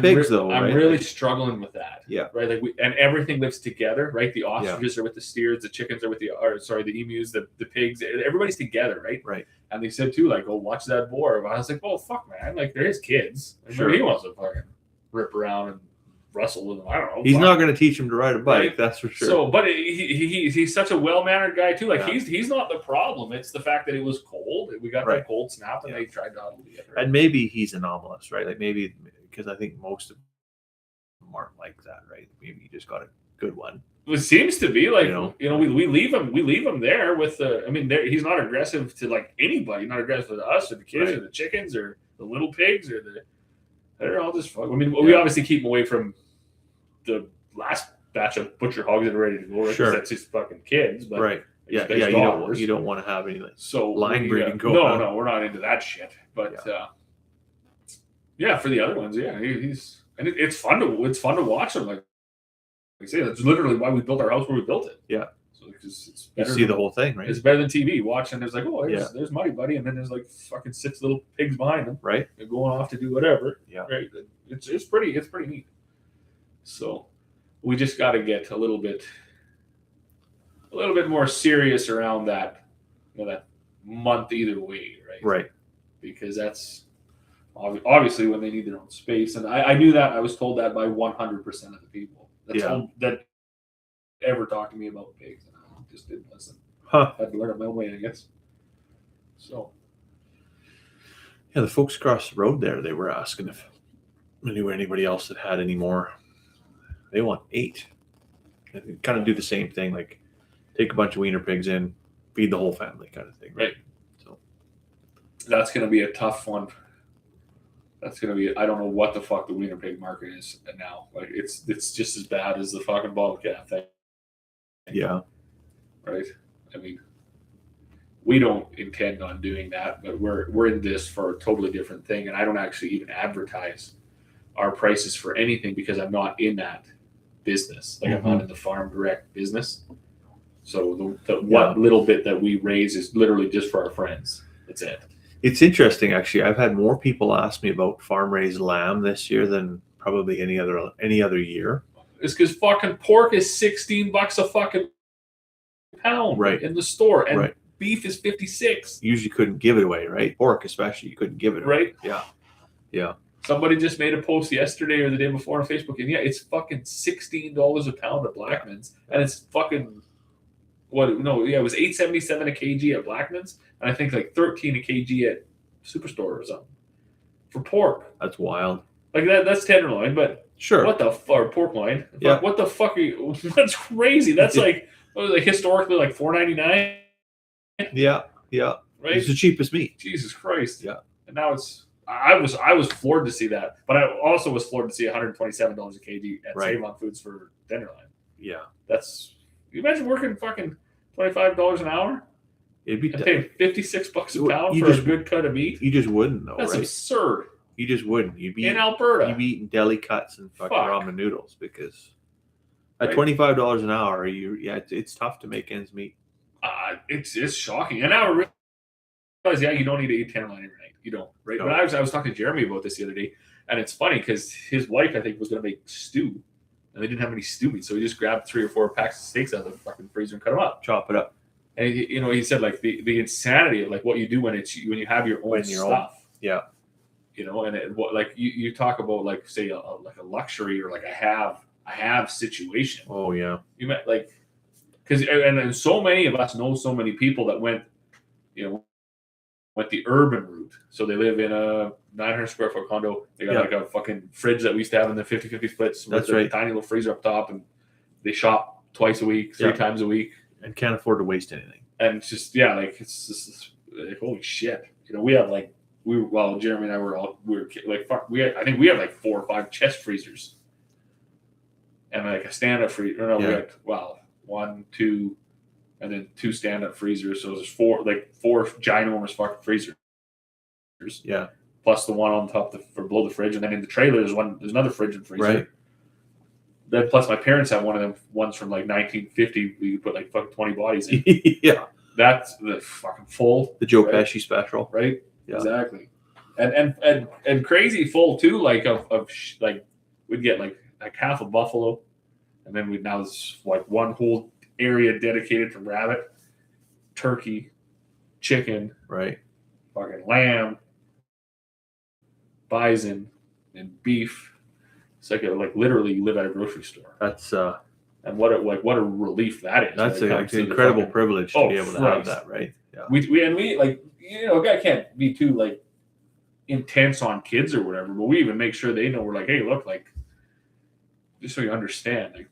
Pigs though, I'm really struggling with that. Yeah. Right. Like and everything lives together, right? The ostriches are with the steers, the chickens are with the emus, the pigs, everybody's together, right? Right. And they said too, like, oh, watch that boar. But I was like, oh fuck, man, like they're his kids. He wants to fucking rip around and wrestle with them. I don't know. He's not going to teach him to ride a bike, right? That's for sure. So, but he's such a well-mannered guy too. Like he's not the problem. It's the fact that it was cold. We got that cold snap, and they tried to huddle together. And maybe he's anomalous, right? Like maybe because I think most of them aren't like that, right? Maybe he just got a good one. It seems to be like we leave him there with the. I mean, he's not aggressive to like anybody. Not aggressive to us or the kids or the chickens or the little pigs or the. They're all just fuck. I mean, we obviously keep him away from the last batch of butcher hogs that are ready to go. Right? That's just fucking kids, but you don't want to have any line breeding going on. No, we're not into that shit. But for the other ones, he's and it's fun to watch him. Like I say, that's literally why we built our house where we built it. Yeah. So because it's better you see the whole thing, right? It's better than TV. Watching, there's like, oh, there's Muddy Buddy, and then there's like fucking 6 little pigs behind him, right? They're going off to do whatever. Yeah. Right. It's pretty neat. So we just got to get a little bit more serious around that, that month either way, right? Right. Because that's obviously when they need their own space, and I knew that. I was told that by 100% of the people that ever talked to me about pigs, and I just didn't listen. I had to learn it my own way, I guess. So. Yeah, the folks across the road there, they were asking if anybody else that had any more. They want 8. kind of do the same thing, like take a bunch of wiener pigs in, feed the whole family, kind of thing. Right. So That's going to be a tough one. That's going to be. I don't know what the fuck the wiener pig market is now. Like it's just as bad as the fucking bobcat thing. yeah, Right. I mean, we don't intend on doing that, but we're in this for a totally different thing, and I don't actually even advertise our prices for anything because I'm not in that business. Like I'm not in the farm direct business. So what little bit that we raise is literally just for our friends. That's it. It's interesting, actually. I've had more people ask me about farm raised lamb this year than probably any other year. It's because fucking pork is $16 a fucking pound in the store, and beef is 56. Usually couldn't give it away, right? Pork, especially, you couldn't give it away. Right? Yeah. Somebody just made a post yesterday or the day before on Facebook, and it's fucking $16 a pound at Blackman's, and it's fucking it was $8.77 a kg at Blackman's, and I think like $13 a kg at Superstore or something for pork. That's wild. Like that's tenderloin, but sure. What the fuck, pork loin? Yeah. What the fuck are you? That's crazy. That's like historically like $4.99. Yeah. Right. It's the cheapest meat. Jesus Christ. Yeah. And now it's. I was floored to see that, but I also was floored to see $127 a kg at Save on Foods for tenderloin. Yeah. That's. You imagine working fucking $25 an hour? It'd be paying $56 a pound for a good cut of meat. You just wouldn't know. That's absurd. You just wouldn't. You'd be in Alberta. You'd be eating deli cuts and fucking ramen noodles because at $25 an hour, it's tough to make ends meet. It's shocking. And now I realize, you don't need to eat tenderloin every night. You don't, right? No. But I was talking to Jeremy about this the other day, and it's funny because his wife, I think, was going to make stew, and they didn't have any stew meat, so he just grabbed 3 or 4 packs of steaks out of the fucking freezer and cut them up, chop it up. And he said like the insanity of like what you do when you have your own stuff. Yeah. And you talk about like say like a luxury or like a have situation. Oh yeah. You met like because and so many of us know so many people that went the urban route. So they live in a 900 square foot condo. They got like a fucking fridge that we used to have in the 50-50 splits. That's right. A tiny little freezer up top, and they shop twice a week, 3 times a week, and can't afford to waste anything. And it's just it's just like, holy shit. We have like Jeremy and I were like fuck. I think we have like 4 or 5 chest freezers, and like a stand up freezer. No, we had 1, 2. And then 2 stand-up freezers, so there's 4 ginormous fucking freezers. Yeah. Plus the one on top for below the fridge, and then in the trailer there's another fridge and freezer. Right. Then plus my parents have one of them ones from like 1950. We put like fucking 20 bodies in. Yeah. That's the fucking full. The Joe Pesci special. Right. Yeah. Exactly. And crazy full too. Like of like we'd get like half a buffalo, and then now it's like one whole area dedicated to rabbit, turkey, chicken, right, fucking lamb, bison, and beef. It's like literally you live at a grocery store. That's and what a relief that is. That's an incredible privilege to be able to have that, right? Yeah. We like a guy can't be too like intense on kids or whatever, but we even make sure they know we're like, hey, look, like just so you understand, like.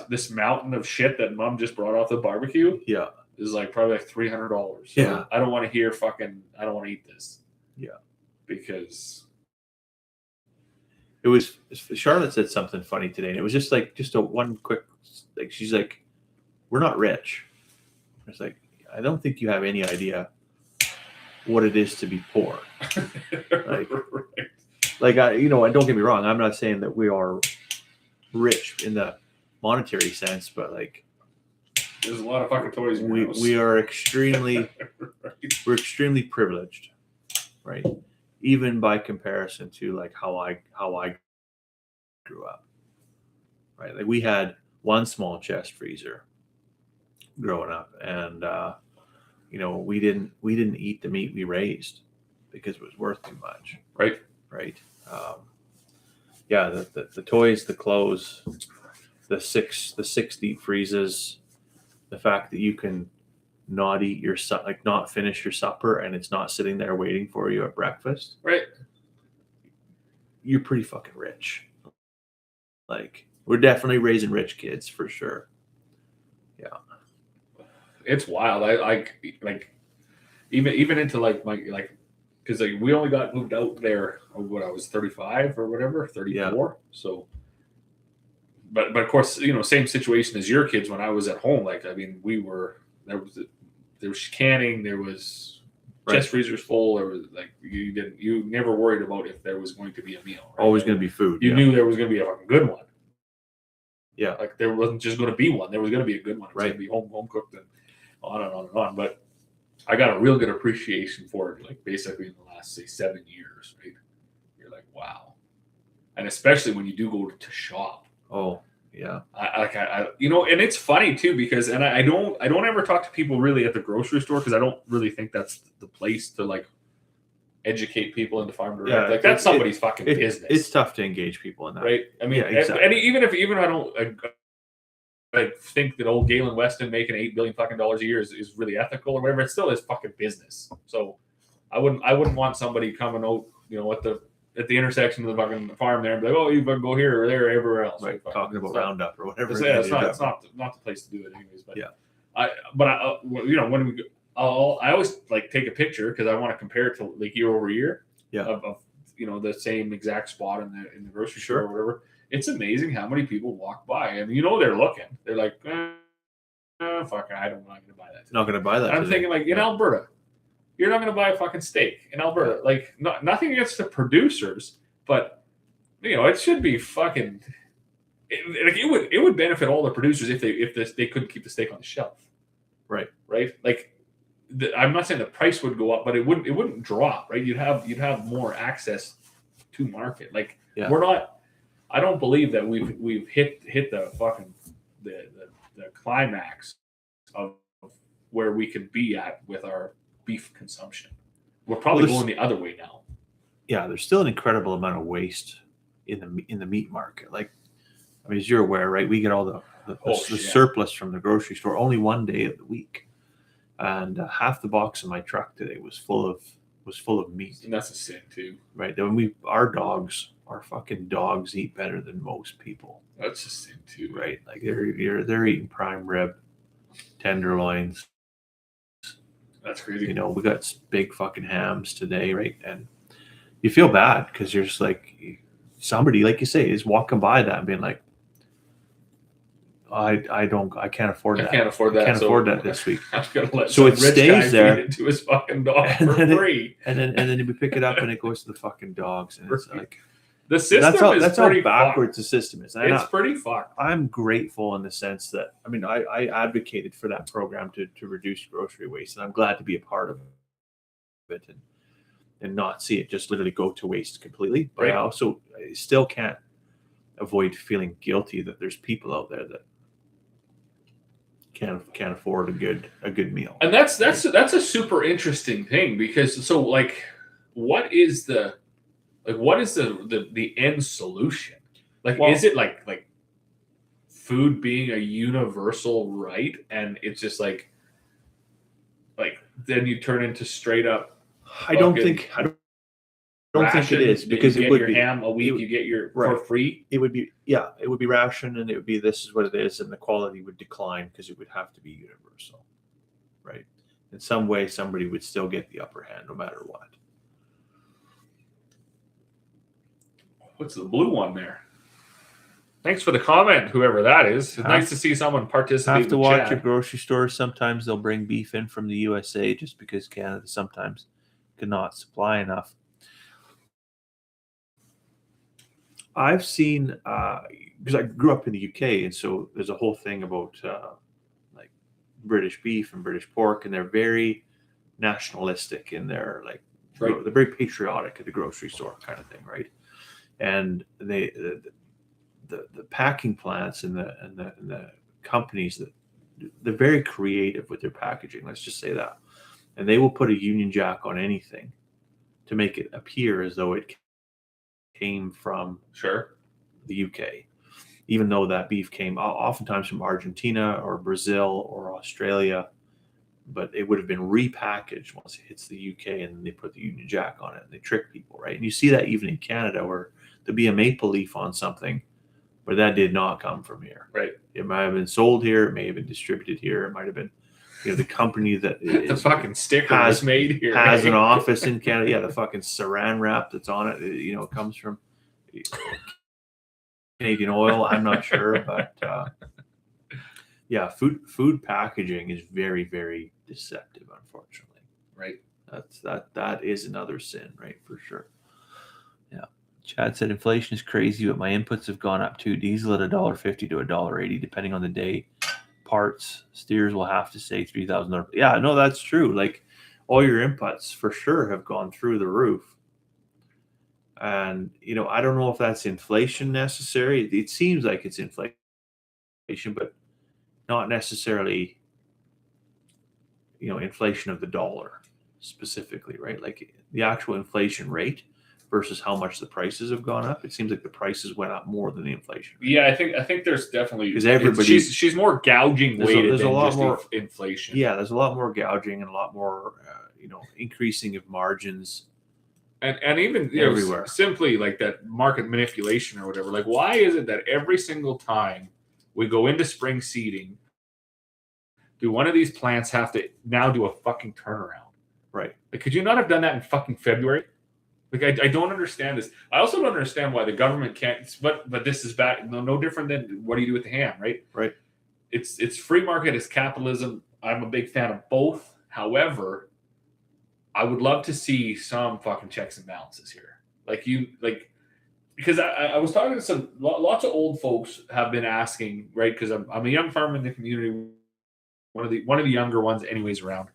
This mountain of shit that mom just brought off the barbecue is like probably like $300. So I don't want to hear I don't want to eat this. Yeah. Because it was Charlotte said something funny today, and it was just a one quick like she's like, we're not rich. It's like, I don't think you have any idea what it is to be poor. Like don't get me wrong, I'm not saying that we are rich in the monetary sense, but like there's a lot of fucking toys in your house. We are extremely we're extremely privileged, right? Even by comparison to like how I grew up, right? Like we had one small chest freezer growing up, and we didn't eat the meat we raised because it was worth too much, right? The toys, the clothes, the 6 deep freezes, the fact that you can not eat not finish your supper and it's not sitting there waiting for you at breakfast. Right. You're pretty fucking rich. Like we're definitely raising rich kids for sure. Yeah. It's wild. I like even into like my like because like we only got moved out there when I was 35 or whatever, 34. So, but of course, same situation as your kids when I was at home. Like, I mean, there was canning, there was chest freezers full. There was like you never worried about if there was going to be a meal. Right? Always going to be food. You knew there was going to be a fucking good one. Yeah, like there wasn't just going to be one. There was going to be a good one. It was right. going to be home cooked and on and on and on. But I got a real good appreciation for it, like basically in the last, say, 7 years, right? You're like, wow. And especially when you do go to shop. Oh, yeah. I and it's funny too, because, and I don't ever talk to people really at the grocery store, because I don't really think that's the place to like educate people into farm direct. Yeah, like that's somebody's fucking business. It's tough to engage people in that. Right. I mean, exactly. And even if I don't, I think that old Galen Weston making $8 billion fucking dollars a year is really ethical or whatever. It still is fucking business. So I wouldn't want somebody coming out, at the intersection of the fucking farm there and be like, oh, you better go here or there or everywhere else. Right. Talking about Roundup or whatever. It's not the place to do it anyways. But yeah. When we go, I always like take a picture because I want to compare it to like year over year. Yeah. Of the same exact spot in the grocery store or whatever. It's amazing how many people walk by. I mean, they're looking. They're like, fuck, I'm not going to buy that. Not going to buy that. And I'm thinking, like, in Alberta, you're not going to buy a fucking steak in Alberta. Like, nothing against the producers, but it should be fucking. It would benefit all the producers if they couldn't keep the steak on the shelf. Right. Like, I'm not saying the price would go up, but it wouldn't drop. Right. You'd have more access to market. Like, we're not. I don't believe that we've hit the fucking the climax of where we could be at with our beef consumption. We're probably going the other way now. Yeah, there's still an incredible amount of waste in the meat market. Like, I mean, as you're aware, right? We get all the surplus from the grocery store only one day of the week, and half the box in my truck today was full of meat. And that's a sin too, right? Then our fucking dogs eat better than most people. That's a sin too, right? Like they're eating prime rib, tenderloins. That's crazy. We got big fucking hams today, right? And you feel bad because you're just like, somebody, like you say, is walking by that and being like, I can't afford that. I can't afford that. I can't afford that this week. I'm gonna let so it rich stays guy there feed it to his fucking dog for free. And then we pick it up and it goes to the fucking dogs, and it's like the system that's how backwards the system is. It's pretty fucked. I'm grateful in the sense that I advocated for that program to reduce grocery waste, and I'm glad to be a part of it and not see it just literally go to waste completely. But I still can't avoid feeling guilty that there's people out there that can't afford a good meal. And that's a super interesting thing, because what is the end solution? Like, is it like food being a universal right, and it's just like then you turn into straight up? I don't think it is, because it would be ham a week. You get your for free. It would be ration, and it would be, this is what it is, and the quality would decline because it would have to be universal, right? In some way, somebody would still get the upper hand no matter what. What's the blue one there? Thanks for the comment, whoever that is. It's nice to see someone participate. Have to watch your grocery store. Sometimes they'll bring beef in from the USA just because Canada sometimes cannot supply enough. I've seen, because I grew up in the UK, and so there's a whole thing about like British beef and British pork, and they're very nationalistic in their they're very patriotic at the grocery store kind of thing, right? And the packing plants and the companies they're very creative with their packaging. Let's just say that, and they will put a Union Jack on anything to make it appear as though it came from the UK, even though that beef came oftentimes from Argentina or Brazil or Australia, but it would have been repackaged once it hits the UK, and then they put the Union Jack on it and they trick people, right? And you see that even in Canada, where there'll be a maple leaf on something, but that did not come from here. Right. It might have been sold here. It may have been distributed here. It might have been, the company that The fucking sticker has was made here. has right? an office in Canada. Yeah, the fucking Saran wrap that's on it. It comes from Canadian oil. I'm not sure, but yeah, food packaging is very, very deceptive, unfortunately. Right. That is another sin, right? For sure. Yeah. Chad said inflation is crazy, but my inputs have gone up too. Diesel at $1.50 to $1.80, depending on the day. Parts, steers will have to say $3,000. Yeah, no, that's true. Like all your inputs for sure have gone through the roof. And I don't know if that's inflation necessary. It seems like it's inflation, but not necessarily, inflation of the dollar specifically, right? Like the actual inflation rate versus how much the prices have gone up. It seems like the prices went up more than the inflation rate. Yeah, I think there's definitely because everybody she's more gouging weighted there's a than lot just more inflation. Yeah, there's a lot more gouging and a lot more increasing of margins. And even everywhere. Simply like that market manipulation or whatever. Like, why is it that every single time we go into spring seeding, do one of these plants have to now do a fucking turnaround? Right. Like, could you not have done that in fucking February? Like, I don't understand this. I also don't understand why the government can't. But this is back no different than what do you do with the ham, right? Right. It's free market, it's capitalism. I'm a big fan of both. However, I would love to see some fucking checks and balances here. Because I was talking to lots of old folks have been asking, right? Because I'm a young farmer in the community, one of the younger ones, anyways, around,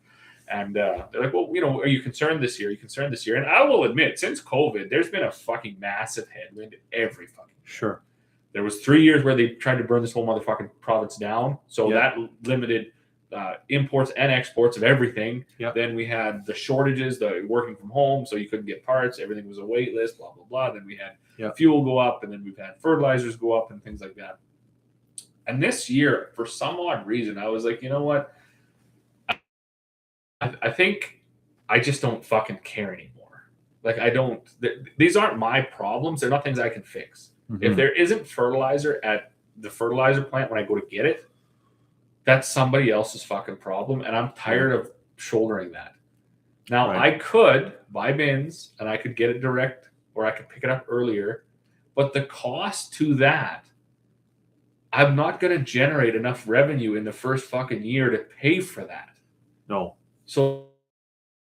and they're like, well, are you concerned this year? Are you concerned this year? And I will admit, since COVID, there's been a fucking massive headwind every fucking year. Sure. There was 3 years where they tried to burn this whole motherfucking province down, so that limited imports and exports of everything. Yep. Then we had the shortages, the working from home, so you couldn't get parts. Everything was a wait list, blah, blah, blah. Then we had fuel go up, and then we've had fertilizers go up and things like that. And this year, for some odd reason, I was like, you know what? I think I just don't fucking care anymore. Like, I don't. These aren't my problems. They're not things I can fix. Mm-hmm. If there isn't fertilizer at the fertilizer plant when I go to get it, that's somebody else's fucking problem, and I'm tired of shouldering that. Now, I could buy bins, and I could get it direct, or I could pick it up earlier, but the cost to that, I'm not going to generate enough revenue in the first fucking year to pay for that. No. So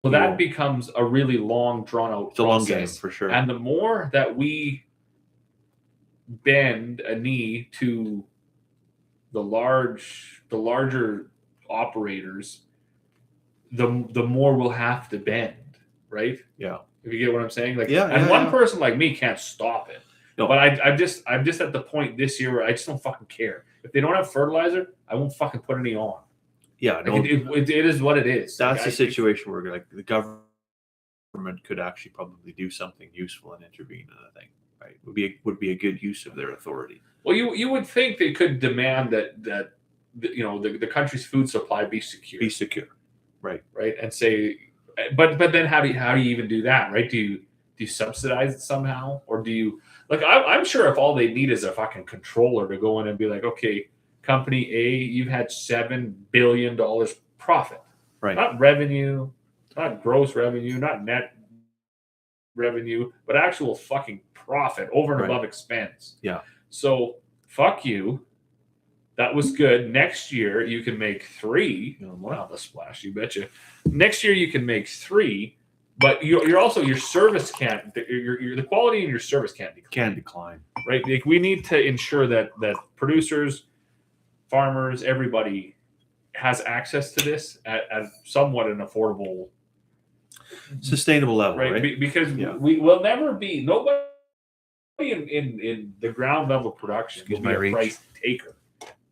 that becomes a really long, drawn-out process. It's a long game, for sure. And the more that we bend a knee to the larger operators, the more we'll have to bend, right? Yeah. If you get what I'm saying, one person like me can't stop it. No. But I'm just at the point this year where I just don't fucking care. If they don't have fertilizer, I won't fucking put any on. Yeah, no, it is what it is. That's a situation where the government could actually probably do something useful and intervene in the thing. Right? Would be a good use of their authority. Well, you would think they could demand that the country's food supply be secure. Be secure, right? Right, and say, but then how do you even do that? Right? Do you subsidize it somehow, or do you I'm sure if all they need is a fucking controller to go in and be like, okay, company A, you've had $7 billion profit, right? Not revenue, not gross revenue, not net revenue, but actual fucking profit over and above expense. Yeah. So fuck you. That was good. Next year you can make 3. Wow, the splash, you betcha. Next year you can make 3, but you're also your service can't. The quality in your service can't decline. Right. Like, we need to ensure that producers, farmers, everybody has access to this at somewhat an affordable, sustainable level, right? Because we will never be nobody in the ground level production will be a price taker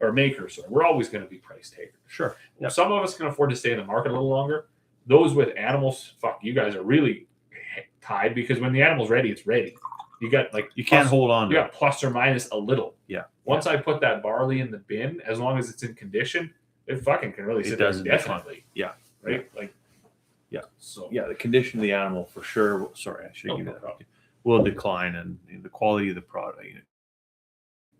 or maker. So we're always going to be price takers. Sure. Yep. Some of us can afford to stay in the market a little longer. Those with animals, fuck, you guys are really tied, because when the animal's ready, it's ready. You got you can't hold on. You got plus or minus a little. Yeah. Once I put that barley in the bin, as long as it's in condition, it fucking can really sit there indefinitely. Yeah. Right. Yeah. So the condition of the animal for sure. Sorry, I should give you that. Will decline, and the quality of the product,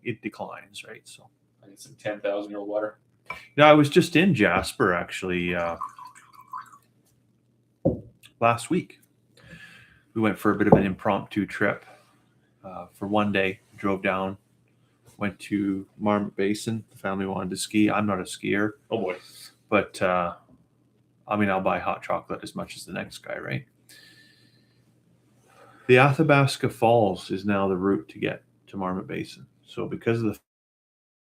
it declines, right? So I need some 10,000-year-old water. I was just in Jasper actually last week. We went for a bit of an impromptu trip for one day. Drove down, went to Marmot Basin. The family wanted to ski. I'm not a skier. Oh boy. But I'll buy hot chocolate as much as the next guy, right? The Athabasca Falls is now the route to get to Marmot Basin. So because of the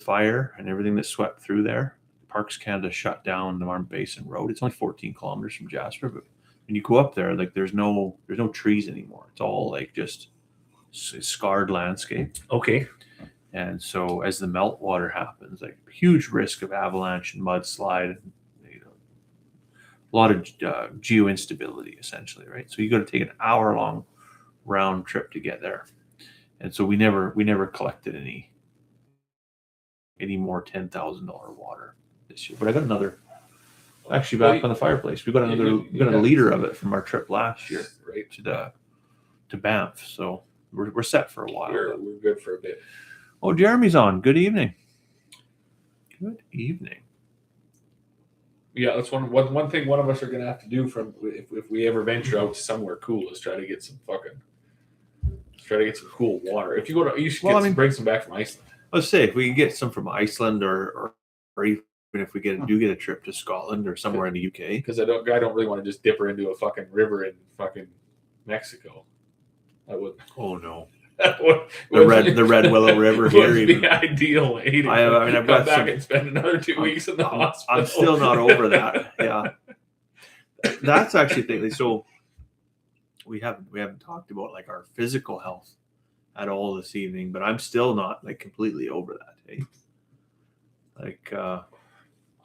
fire and everything that swept through there, Parks Canada shut down the Marmot Basin Road. It's only 14 kilometers from Jasper, but when you go up there, like there's no trees anymore. It's all like just scarred landscape. Okay. And so as the meltwater happens, huge risk of avalanche and mudslide, a lot of geo instability essentially, right? So you got to take an hour-long round trip to get there. And so we never collected any more $10,000 water this year. But I got another. Actually, back on the fireplace, we got a liter of it from our trip last year, right to Banff. So we're set for a while. We're good for a bit. Oh, Jeremy's on. Good evening. Good evening. Yeah, that's one thing one of us are gonna have to do if we ever venture out to somewhere cool is try to get some cool water. If you go to, you should bring some back from Iceland. Let's say if we can get some from Iceland or even if we get a trip to Scotland or somewhere in the UK. Because I don't really want to just dip her into a fucking river in fucking Mexico. I would. Oh no. The Red Willow River here. Would be ideal. I've got back and spend another 2 weeks in the hospital. I'm still not over that. Yeah, that's actually the thing. So we haven't talked about like our physical health at all this evening, but I'm still not like completely over that. Hey,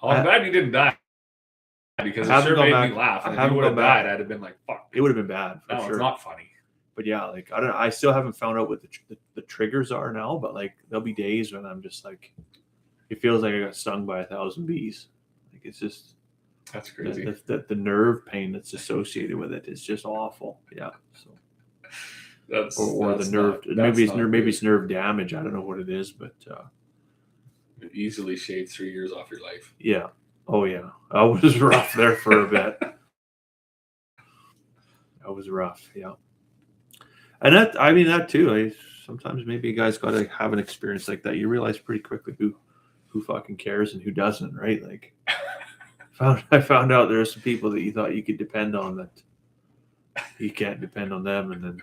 I'm glad you didn't die because it sure made me laugh. And if you would have died, I'd have been like, "Fuck." It would have been bad. For sure. It's not funny. But yeah, I still haven't found out what the triggers are now. But there'll be days when I'm just like, it feels like I got stung by 1,000 bees. Like it's just that's crazy. The nerve pain that's associated with it is just awful. Yeah. So that's the nerve. Maybe it's nerve damage. I don't know what it is, but it easily shaved 3 years off your life. Yeah. Oh yeah. I was rough there for a bit. That was rough. Yeah. And that too. Sometimes maybe a guy's got to have an experience like that. You realize pretty quickly who fucking cares and who doesn't, right? Like, I found out there are some people that you thought you could depend on that you can't depend on them, and then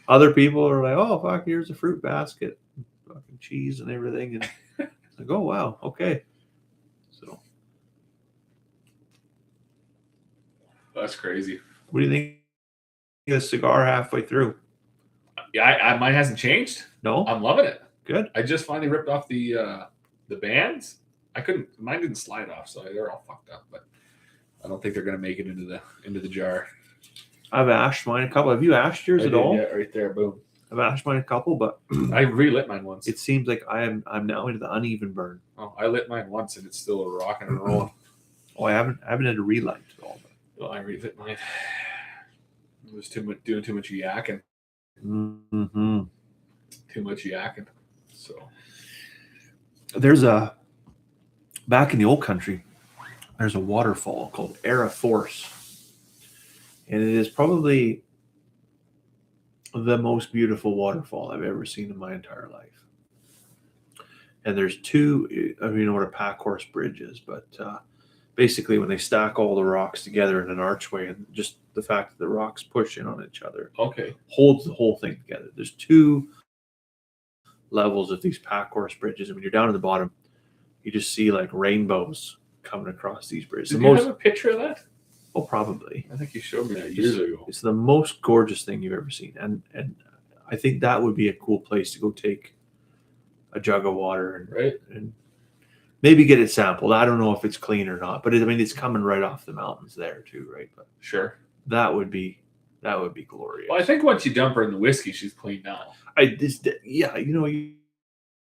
other people are like, "Oh fuck, here's a fruit basket, fucking cheese and everything," and it's like, "Oh wow, okay." So that's crazy. What do you think of the cigar halfway through? Yeah, mine hasn't changed. No, I'm loving it. Good. I just finally ripped off the bands. Mine didn't slide off, so they're all fucked up. But I don't think they're gonna make it into the jar. I've ashed mine a couple. Have you ashed yours at all? Yeah, right there. Boom. I've ashed mine a couple, but I relit mine once. It seems like I'm now into the uneven burn. Oh, I lit mine once, and it's still rocking and rolling. Oh, I haven't had a relight at all. Well, I relit mine. It was doing too much yakking. Mm-hmm. Too much yakking. So there's back in the old country, there's a waterfall called Era Force, and it is probably the most beautiful waterfall I've ever seen in my entire life. And there's two, I mean, you know what a pack horse bridge is, but basically when they stack all the rocks together in an archway, and just the fact that the rocks push in on each other, holds the whole thing together. There's two levels of these pack horse bridges, and when you're down at the bottom, you just see like rainbows coming across these bridges. Did you have a picture of that? Oh, probably. I think you showed me that years ago. It's the most gorgeous thing you've ever seen, and I think that would be a cool place to go take a jug of water and maybe get it sampled. I don't know if it's clean or not, but it's coming right off the mountains there too, right? But sure, that would be glorious. Well, I think once you dump her in the whiskey, she's clean now.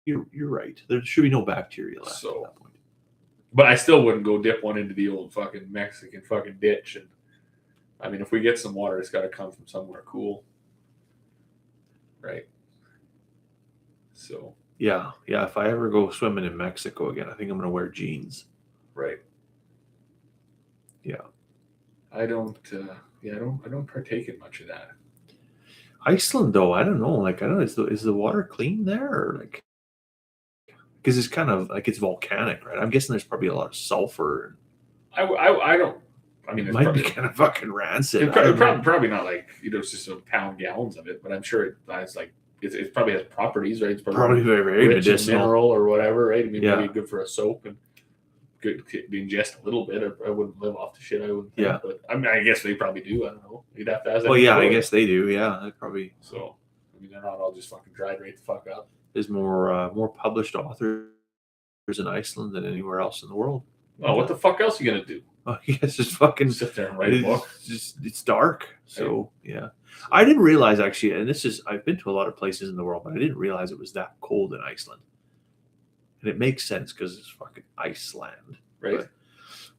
You're right. There should be no bacteria left at that point. But I still wouldn't go dip one into the old fucking Mexican fucking ditch. And I mean, if we get some water, it's got to come from somewhere cool, right? So Yeah. If I ever go swimming in Mexico again, I think I'm gonna wear jeans. Right. Yeah. I don't. I don't partake in much of that. Iceland, though, I don't know. Like, I don't know. Is the water clean there, or like? Because it's kind of like it's volcanic, right? I'm guessing there's probably a lot of sulfur. I don't. I mean, It it's might probably, be kind of fucking rancid. it's I don't know. probably not like it's just a pound gallons of it, but I'm sure it's like it probably has properties, right? It's Probably very, very rich in medicinal. mineral or whatever, right? I mean, Yeah. maybe good for a soap and good to ingest a little bit. I wouldn't live off the shit. I wouldn't. Think, Yeah. but I mean, I guess they probably do. I don't know. You'd have to ask. Well, yeah, I guess they do. Yeah, they probably. So. I mean, they're not all just fucking dried right the fuck up. There's more published authors in Iceland than anywhere else in the world. Oh, what the fuck else are you gonna do? Oh, yes, just fucking Sit there and write a book. It's dark. So yeah, I didn't realize actually, and I've been to a lot of places in the world, but I didn't realize it was that cold in Iceland. And it makes sense because it's fucking Iceland, right? But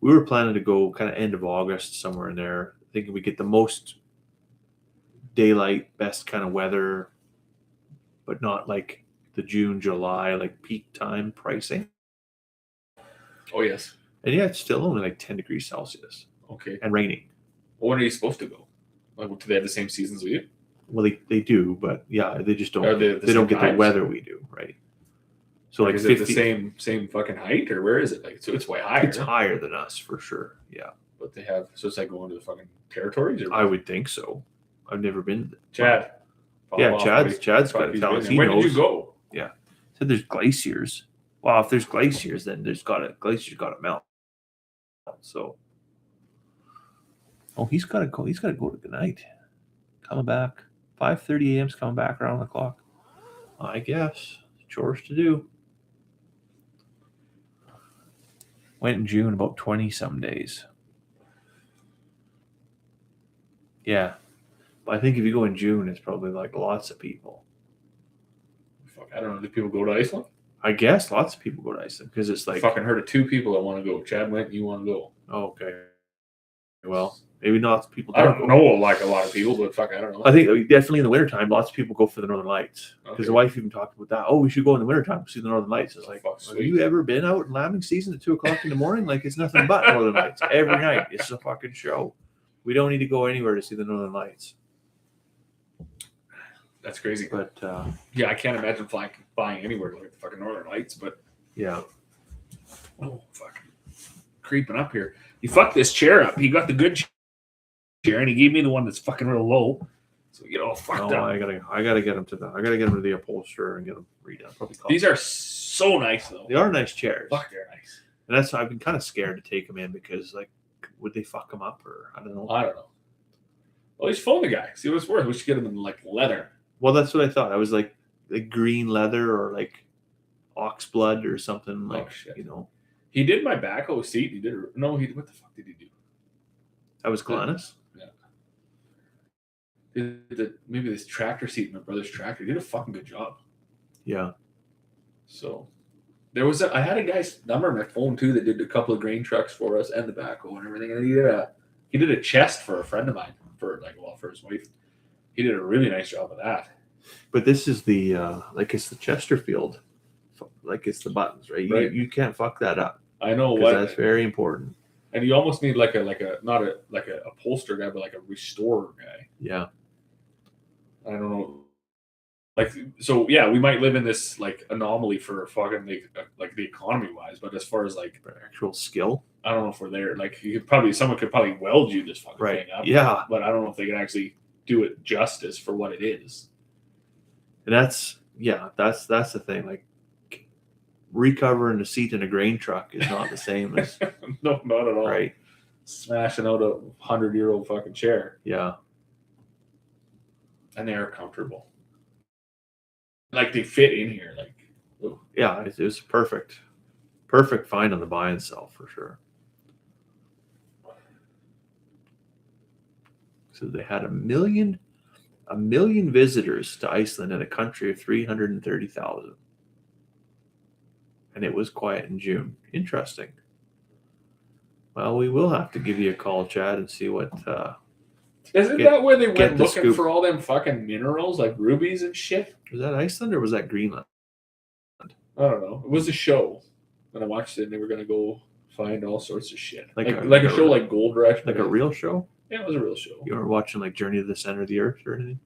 we were planning to go kind of end of August somewhere in there, thinking we get the most daylight, best kind of weather, but not like the June, July, like peak time pricing. Oh yes. And yeah, it's still only like 10 degrees Celsius. Okay. And raining. Well, when are you supposed to go? Like, do they have the same seasons we do? Well, they do, but yeah, they just don't. They don't get times? the weather we do, right? So like is 50, it the same fucking height, or where is it? Like, so it's way higher. It's higher than us for sure. Yeah. But they have, so it's like going to the fucking territories. Or I would think so. I've never been. Chad. Yeah, Chad's got to tell us. He Where knows. did you go? Yeah. So there's glaciers. Well, if there's glaciers, then glaciers got to melt. So. Oh, he's got to go. He's got to go to the night. Coming back. 5:30 a.m. is coming back around the clock. I guess. Chores to do. Went in June, about 20 some days. Yeah. But I think if you go in June, it's probably like lots of people. Fuck, I don't know. Do people go to Iceland? I guess lots of people go to Iceland because it's like. I fucking heard of 2 people that want to go. Chad went, you want to go. Oh, okay. Well, maybe not people. I don't know like a lot of people, but fuck, I don't know. I think definitely in the wintertime, lots of people go for the Northern Lights. Because the wife even talked about that. Oh, we should go in the wintertime to see the Northern Lights. It's like, have you ever been out in lambing season at 2 o'clock in the morning? Like, it's nothing but Northern Lights. Every night. It's a fucking show. We don't need to go anywhere to see the Northern Lights. That's crazy. But, yeah, I can't imagine flying anywhere to like the fucking Northern Lights, but. Yeah. Oh, fucking creeping up here. He fucked this chair up. He got the good chair, and he gave me the one that's fucking real low. So we get all fucked up. I gotta get him to the upholsterer and get them redone. Probably These are so nice though. They are nice chairs. Fuck, they're nice. And that's I've been kind of scared to take them in because like, would they fuck them up or I don't know. Well, he's phone the guy. See what it's worth. We should get him in like leather. Well, that's what I thought. I was like green leather or like ox blood or something like you know. He did my backhoe seat. He did what the fuck did he do? That was Glennis. Maybe this tractor seat in my brother's tractor. He did a fucking good job. Yeah. So there was I had a guy's number on my phone too that did a couple of grain trucks for us and the backhoe and everything. And he did a chest for a friend of mine for his wife. He did a really nice job of that. But this is the it's the Chesterfield, like it's the buttons, right? You can't fuck that up. I know what that's very important. And you almost need like a not a upholster guy, but like a restorer guy. Yeah. I don't know. Like, so yeah, we might live in this like anomaly for fucking like the economy wise, but as far as like actual skill, I don't know if we're there. Like, someone could probably weld you this fucking thing up. Yeah. But I don't know if they can actually do it justice for what it is. And that's the thing. Like, recovering a seat in a grain truck is not the same as no, not at all. Right. Smashing out a 100-year-old fucking chair. Yeah. And they are comfortable. Like, they fit in here. Like, ooh. Yeah, it was perfect. Perfect find on the buy and sell for sure. So they had a million visitors to Iceland in a country of 330,000. And it was quiet in June. Interesting. Well, we will have to give you a call, Chad, and see what. Isn't that where they went looking scoop. for all them fucking minerals like rubies and shit? Was that Iceland or was that Greenland? I don't know. It was a show, and I watched it, and they were gonna go find all sorts of shit, like a show like Gold Rush, like a real show. Yeah, it was a real show. You were watching like Journey to the Center of the Earth or anything?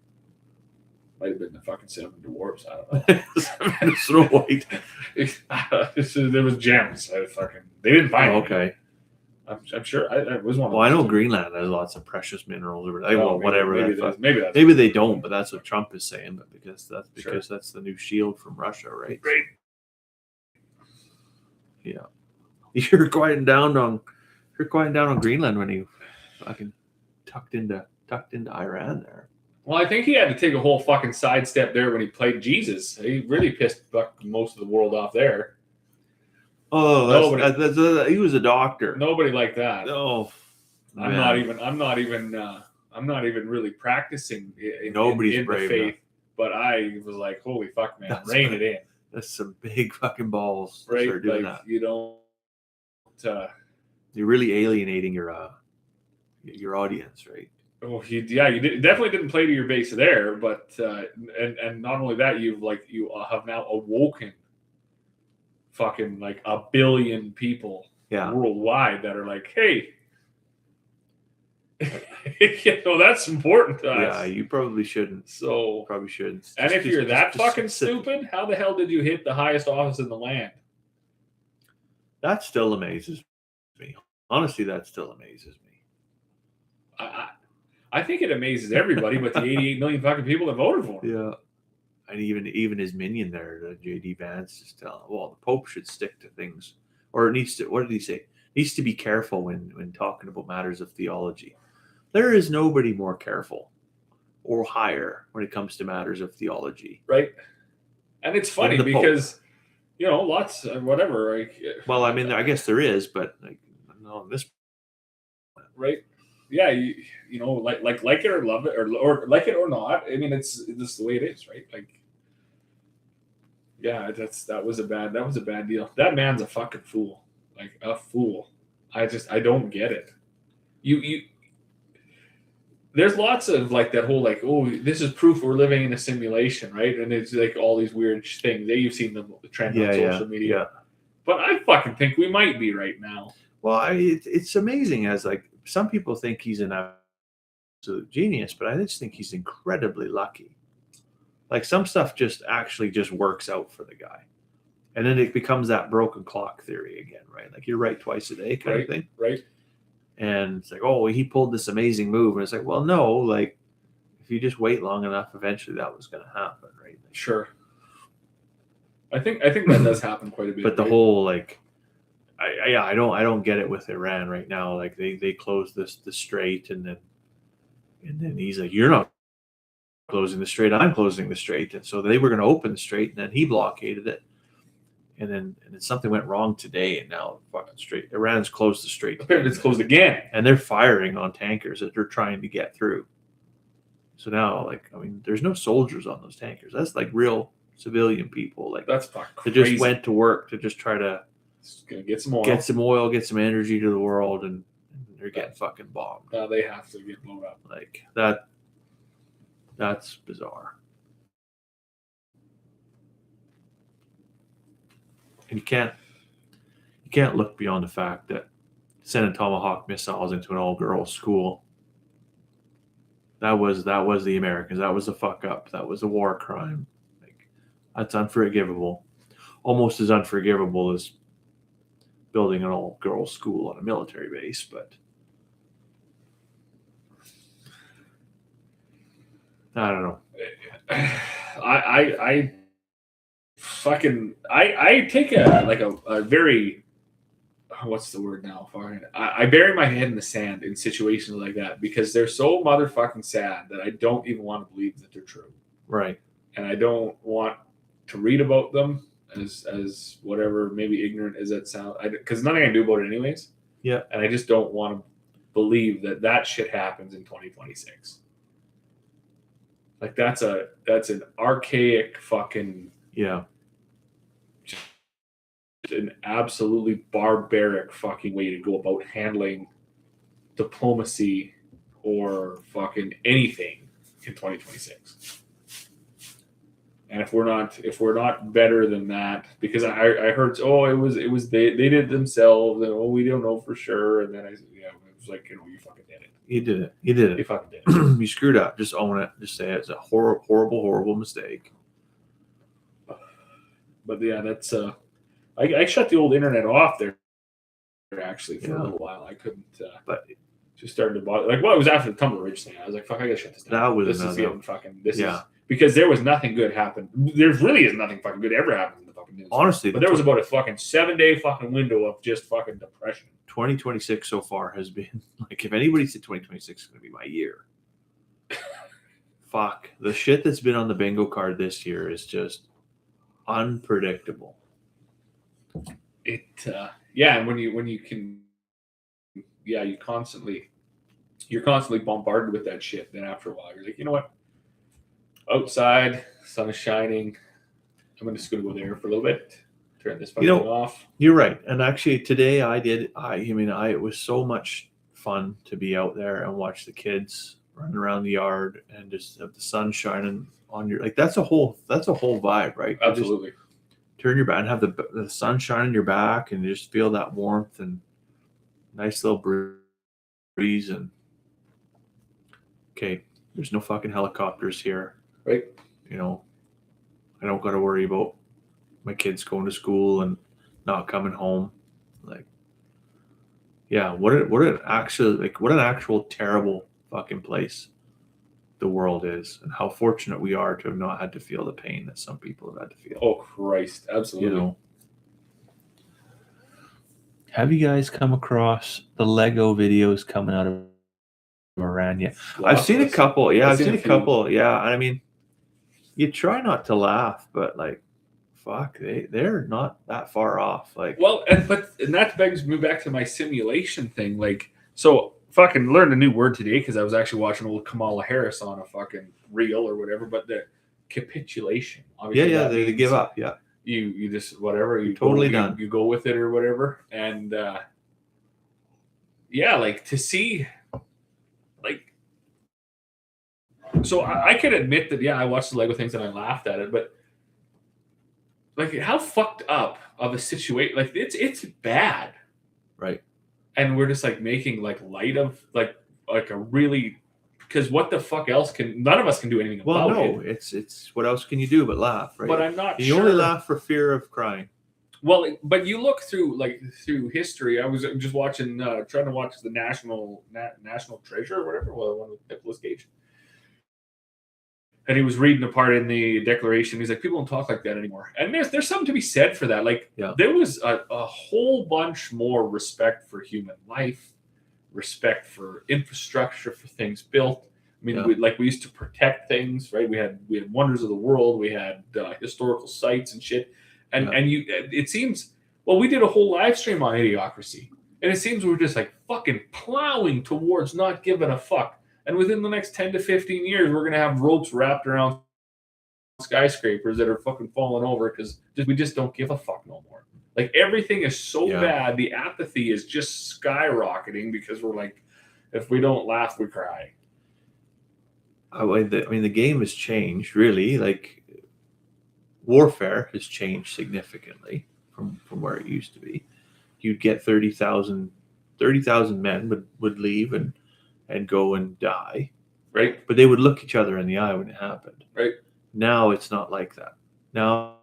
Might have been the fucking Seven Dwarfs. I don't know. Snow White. There was gems. They didn't find. Okay. I'm sure. I was one. Well, I know Greenland has lots of precious minerals. Or whatever. Maybe they don't, but that's what Trump is saying. But because that's the new shield from Russia, right? Right. Yeah. You're quieting down on Greenland when you fucking tucked into Iran there. Well, I think he had to take a whole fucking sidestep there when he played Jesus. He really pissed most of the world off there. Oh, he was a doctor. Nobody like that. Oh, I'm not even really practicing in the faith. But I was like, holy fuck, man, rein it in. That's some big fucking balls. Right, start doing that. You don't. You're really alienating your audience, right? Oh, you definitely didn't play to your base there, but and not only that, you have now awoken fucking like a billion people worldwide that are like, hey, that's important to us. Yeah, you probably shouldn't. And if you're that fucking stupid, how the hell did you hit the highest office in the land? That still amazes me. Honestly, that still amazes me. I think it amazes everybody, but the 88 million fucking people that voted for him. Yeah. And even his minion there, J.D. Vance, is telling, well, the Pope should stick to things. Or it needs to, what did he say? Needs to be careful when talking about matters of theology. There is nobody more careful or higher when it comes to matters of theology. Right. And it's funny because, lots of whatever. Well, I mean, I guess there is, but not on this. Right. Yeah. Like it or love it or like it or not. I mean, this is the way it is, right? Like, yeah, that was a bad deal. That man's a fucking fool. Like a fool. I don't get it. There's lots of like that whole like, oh, this is proof we're living in a simulation, right? And it's like all these weird things. You've seen the trend on social media. Yeah. But I fucking think we might be right now. Well, it's amazing as like some people think he's an absolute genius, but I just think he's incredibly lucky. Like some stuff just works out for the guy. And then it becomes that broken clock theory again, right? Like you're right twice a day kind of thing. Right. And it's like, oh, he pulled this amazing move. And it's like, well, no, like if you just wait long enough, eventually that was going to happen, right? Like, sure. I think that does happen quite a bit. But the whole like, I don't get it with Iran right now. Like they closed the strait, and then he's like, you're not closing the strait, I'm closing the strait. And so they were going to open the strait, and then he blockaded it. And then something went wrong today, and now fucking strait. Iran's closed the strait. Apparently it's closed again. And they're firing on tankers that they're trying to get through. So now, like, I mean, there's no soldiers on those tankers. That's like real civilian people. Like that's fucking crazy. They just went to work to just try to get some oil, get some energy to the world, and they're getting fucking bombed. Now they have to get blown up. Like that. That's bizarre. And you can't look beyond the fact that sending Tomahawk missiles into an all-girls school, that was the Americans. That was a fuck up. That was a war crime. Like, that's unforgivable. Almost as unforgivable as building an all-girls school on a military base, but I don't know. I take a very, what's the word now? I bury my head in the sand in situations like that because they're so motherfucking sad that I don't even want to believe that they're true. Right. And I don't want to read about them as whatever, maybe ignorant as that sounds, because nothing I can do about it anyways. Yeah. And I just don't want to believe that shit happens in 2026. Like that's an archaic fucking an absolutely barbaric fucking way to go about handling diplomacy or fucking anything in 2026. And if we're not better than that, because I heard, oh, it was they did it themselves, and oh, we don't know for sure. And then I said, yeah, it was like, you fucking did it. You did it. You did You it. fucking did it. You screwed up. Just own it. Just say it's a horrible mistake. But yeah, that's I shut the old internet off there actually for a little while. I couldn't. But just started to bother. Like, well, it was after the Tumblr Ridge thing. I was like, fuck, I gotta shut this down. That was this another, is getting fucking. This yeah. is because there was nothing good happen. There really is nothing fucking good ever happens in the fucking news. Honestly, but there was about a fucking 7-day fucking window of just fucking depression. 2026 so far has been like, if anybody said 2026 is going to be my year, fuck, the shit that's been on the bingo card this year is just unpredictable. It yeah, and when you can, yeah, you're constantly bombarded with that shit. Then after a while, you're like, you know what? Outside, sun is shining. I'm just gonna go there for a little bit. Turn this fucking thing off. You're right. And actually, today it was so much fun to be out there and watch the kids run around the yard and just have the sun shining on your, like, that's a whole vibe, right? Absolutely. Turn your back and have the sun shine on your back and just feel that warmth and nice little breeze. And okay, there's no fucking helicopters here. Right. I don't got to worry about my kids going to school and not coming home. Like, yeah, what an actual terrible fucking place the world is, and how fortunate we are to have not had to feel the pain that some people have had to feel. Oh Christ, absolutely. Have you guys come across the Lego videos coming out of Iran yet? I've seen a couple. Yeah, I've seen a couple. Yeah, I mean, you try not to laugh, but like, fuck, they're not that far off. Like, well, and that begs me back to my simulation thing. Like, so fucking learned a new word today because I was actually watching old Kamala Harris on a fucking reel or whatever. But the capitulation, obviously, yeah, they give up. Yeah, you just whatever you totally done. You go with it or whatever, and yeah, like to see, like. So I can admit that, yeah, I watched the Lego things and I laughed at it, but like, how fucked up of a situation, like it's bad, right? And we're just like making like light of like a really, because what the fuck else none of us can do anything about it. Well, no, it's what else can you do but laugh, right? But I'm not you only laugh for fear of crying. Well, but you look through history. I was just watching, trying to watch the National Treasure or whatever, one with Nicolas Cage. And he was reading a part in the Declaration. He's like, people don't talk like that anymore. And there's something to be said for that. Like, there was a whole bunch more respect for human life, respect for infrastructure, for things built. I mean, we used to protect things, right? We had wonders of the world. We had historical sites and shit. And it seems, well, we did a whole live stream on Idiocracy. And it seems we're just like fucking plowing towards not giving a fuck. And within the next 10 to 15 years, we're going to have ropes wrapped around skyscrapers that are fucking falling over because we just don't give a fuck no more. Like, everything is so bad. The apathy is just skyrocketing because we're like, if we don't laugh, we cry. I mean, the game has changed, really. Like, warfare has changed significantly from where it used to be. You'd get 30,000 men would leave and go and die, right? But they would look each other in the eye when it happened, right? Now it's not like that. Now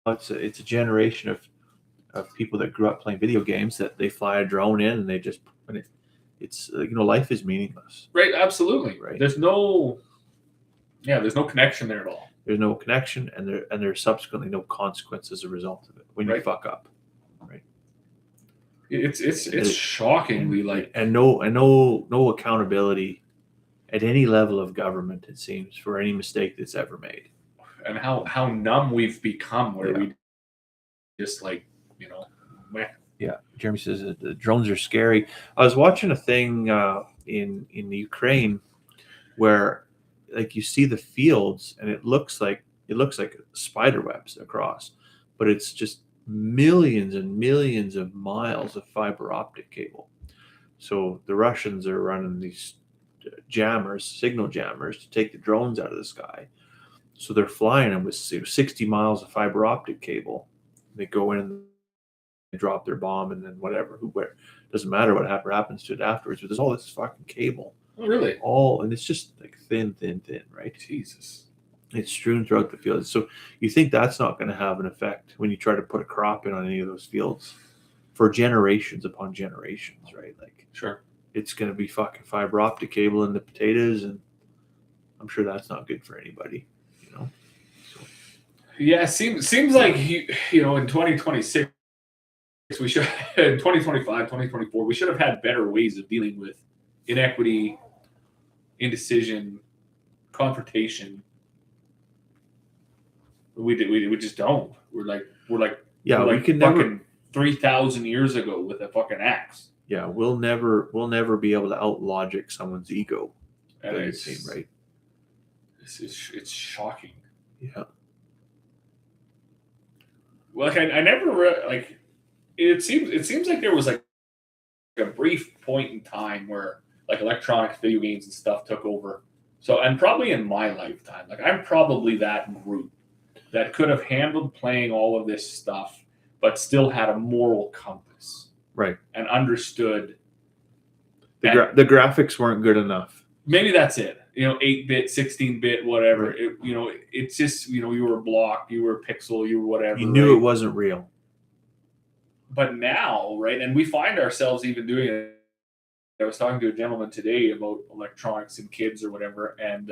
it's a generation of people that grew up playing video games that they fly a drone in and they just, it's life is meaningless, right? Absolutely, right. There's no connection there at all. There's no connection, and there's subsequently no consequence as a result of it when you fuck up, right? It's shockingly like, and no accountability at any level of government, it seems, for any mistake that's ever made. And how numb we've become, where we just like, meh. Yeah, Jeremy says that the drones are scary. I was watching a thing in the Ukraine where, like, you see the fields and it looks like spider webs across, but it's just millions and millions of miles of fiber optic cable. So the Russians are running these signal jammers to take the drones out of the sky. So they're flying them with 60 miles of fiber optic cable. They go in and they drop their bomb, and then whatever, where doesn't matter what happens to it afterwards. But there's all this fucking cable. Oh, really? And it's just like thin, right? Jesus. It's strewn throughout the field. So you think that's not going to have an effect when you try to put a crop in on any of those fields for generations upon generations, right? Like, sure, it's going to be fucking fiber optic cable in the potatoes, and I'm sure that's not good for anybody, you know? So. Yeah, seems like, you know, in 2026, we should, in 2025, 2024, we should have had better ways of dealing with inequity, indecision, confrontation. We just don't. We're like We can fucking never 3,000 years ago with a fucking axe. Yeah, we'll never be able to out logic someone's ego. And it's right. It's shocking. Yeah. Well, I never like. It seems like there was like a brief point in time where like electronics, video games, and stuff took over. So, and probably in my lifetime, like I'm probably that group that could have handled playing all of this stuff, but still had a moral compass, right, and understood. The graphics weren't good enough. Maybe that's it. You know, 8-bit, 16-bit, whatever. Right. It's just, you were block, you were pixel, you were whatever. You knew it wasn't real. But now, right, and we find ourselves even doing it. I was talking to a gentleman today about electronics and kids or whatever, and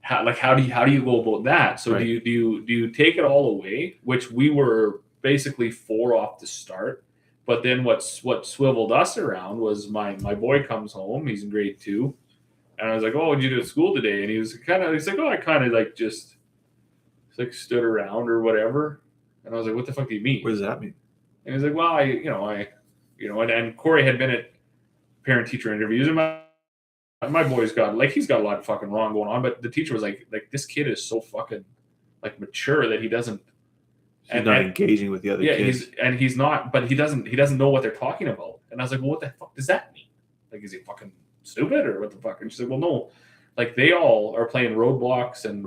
how do you go about that? So right. do you take it all away, which we were basically for off the start, but then what swiveled us around was my boy comes home, he's in grade 2, and I was like, oh, what'd you do at school today? And he's like, oh, I kind of like just like stood around or whatever, and I was like, what the fuck do you mean? What does that mean? And he's like, well, and Corey had been at parent-teacher interviews, and my boy's he's got a lot of fucking wrong going on, but the teacher was like this kid is so fucking like mature that he doesn't. He's not engaging with the other kids. He's not, but he doesn't know what they're talking about. And I was like, well, what the fuck does that mean? Like, is he fucking stupid or what the fuck? And she's like, well, no, like they all are playing Roadblocks and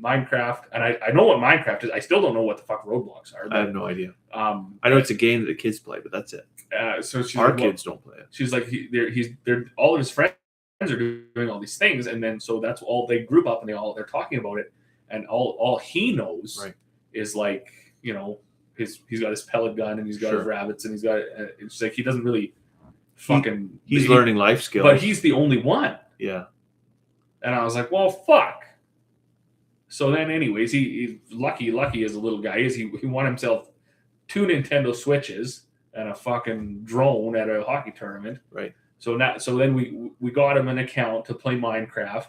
Minecraft, and I know what Minecraft is. I still don't know what the fuck Roadblocks are. I have no idea. I know it's a game that the kids play, but that's it. So she's our kids don't play it. She's like, they're all of his friends are doing all these things, and then so that's all they group up and they're talking about it, and all he knows is like, he's got his pellet gun and he's got his rabbits and he's got it's like he doesn't really fucking he's learning life skills, but he's the only one. Yeah. And I was like, well, fuck. So then, anyways, he's lucky as a little guy is. He won himself 2 Nintendo Switches and a fucking drone at a hockey tournament. Right. So then we got him an account to play Minecraft.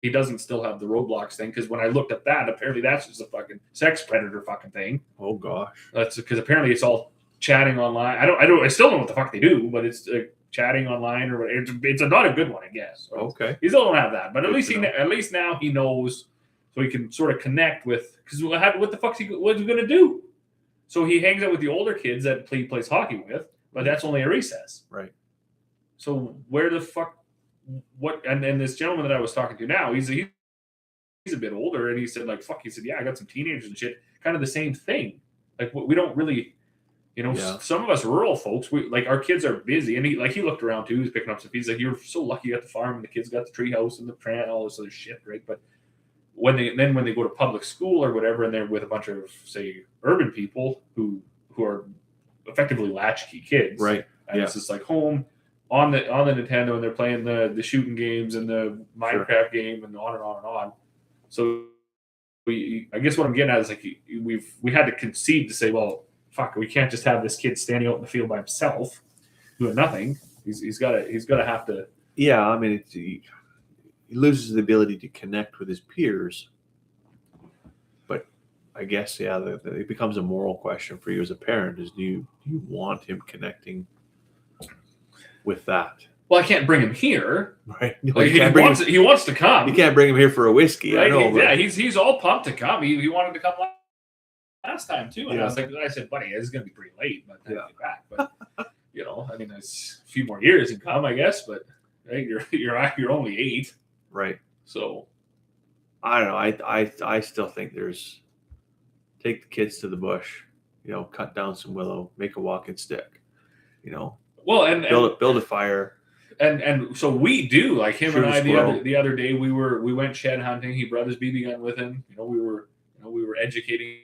He doesn't still have the Roblox thing because when I looked at that, apparently that's just a fucking sex predator fucking thing. Oh gosh. That's because apparently it's all chatting online. I still don't know what the fuck they do, but it's chatting online or whatever. It's not a good one, I guess. So okay. He still don't have that, but at least now he knows, so he can sort of connect with. Because what the fuck's what's he gonna do? So he hangs out with the older kids that he plays hockey with, but that's only a recess. Right. So where the fuck? What? And then this gentleman that I was talking to now, he's a bit older, and he said like, "Fuck." He said, "Yeah, I got some teenagers and shit." Kind of the same thing. Like we don't really. Some of us rural folks, our kids are busy, and he looked around too. He was picking up some. He's like, "You're so lucky you got the farm, and the kids got the treehouse and the plant, all this other shit, right?" But when they go to public school or whatever, and they're with a bunch of say urban people who are effectively latchkey kids, right? And it's just like home on the Nintendo, and they're playing the shooting games and the Minecraft game, and on and on and on. So I guess what I'm getting at is like we had to concede to say, well, fuck, we can't just have this kid standing out in the field by himself doing nothing. He's got to have to. Yeah, I mean, he loses the ability to connect with his peers. But I guess, it becomes a moral question for you as a parent: is do you want him connecting with that? Well, I can't bring him here. Right. He wants to come. You can't bring him here for a whiskey. Right? I know. He's all pumped to come. He wanted to come last time too, and I said, buddy, it's gonna be pretty late by the time you get back. But I mean, there's a few more years to come, I guess. But right, you're only 8, right? So I don't know. I still think there's take the kids to the bush, cut down some willow, make a walking stick, Well, and build a fire. And so we do, like him Shoot and a I squirrel. the other day we went shed hunting. He brought his BB gun with him. We were educating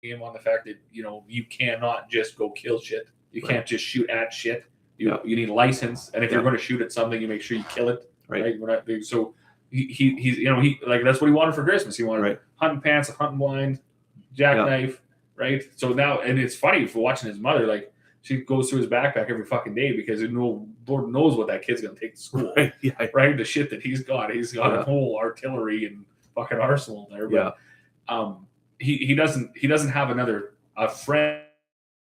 him on the fact that you cannot just go kill shit. You Right. can't just shoot at shit. Yeah. You need a license, and if Yeah. you're going to shoot at something, you make sure you kill it. Right. We're not so he's he like that's what he wanted for Christmas. He wanted Right. hunting pants, a hunting blind, jackknife. Right. So now, and it's funny for watching his mother, like she goes through his backpack every fucking day because Lord knows what that kid's gonna take to school. Right. Yeah. Right. The shit that he's got a whole artillery and fucking arsenal there. But he doesn't have a friend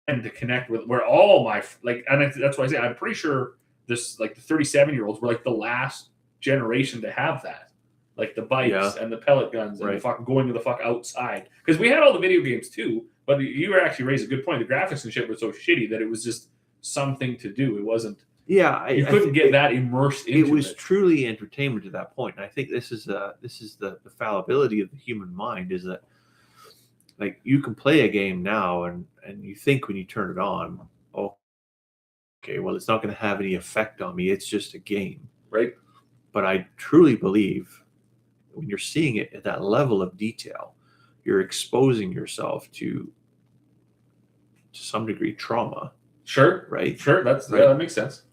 to connect with. Where all my and that's why I say I'm pretty sure this like the 37-year-olds were like the last generation to have that. Like the bikes and the pellet guns and the fucking going to the fuck outside. Because we had all the video games too, but you were actually raised a good point. The graphics and shit were so shitty that it was just something to do. It wasn't. Yeah, you couldn't get that immersed into it. It was truly entertainment to that point. And I think this is the fallibility of the human mind is that like you can play a game now and you think when you turn it on, okay, well it's not going to have any effect on me. It's just a game. Right. But I truly believe when you're seeing it at that level of detail, you're exposing yourself to some degree trauma. Sure. Right. Sure. That makes sense.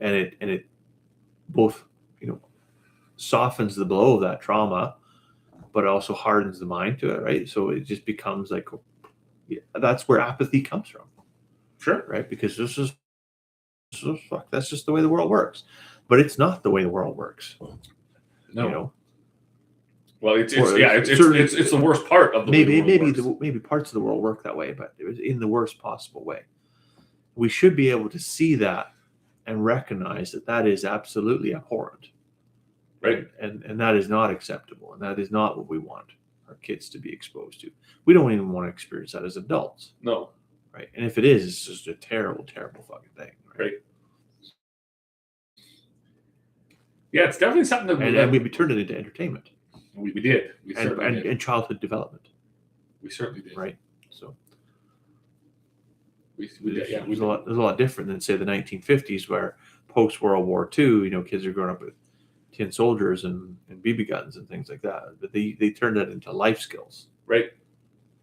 And it both, softens the blow of that trauma, but also hardens the mind to it. Right. So it just becomes like, that's where apathy comes from. Sure. Right. Because that's just the way the world works. But it's not the way the world works. No. Well, it's the worst part of the maybe parts of the world work that way, but it was in the worst possible way. We should be able to see that and recognize that is absolutely abhorrent, right? And that is not acceptable, and that is not what we want our kids to be exposed to. We don't even want to experience that as adults. No, right? And if it is, it's just a terrible, terrible fucking thing, right? Yeah, it's definitely something that and we turned it into entertainment. We did. And childhood development. We certainly did. Right. So we did. Yeah, there's a lot different than say the 1950s, where post World War II, kids are growing up with tin soldiers and BB guns and things like that. But they turned that into life skills. Right.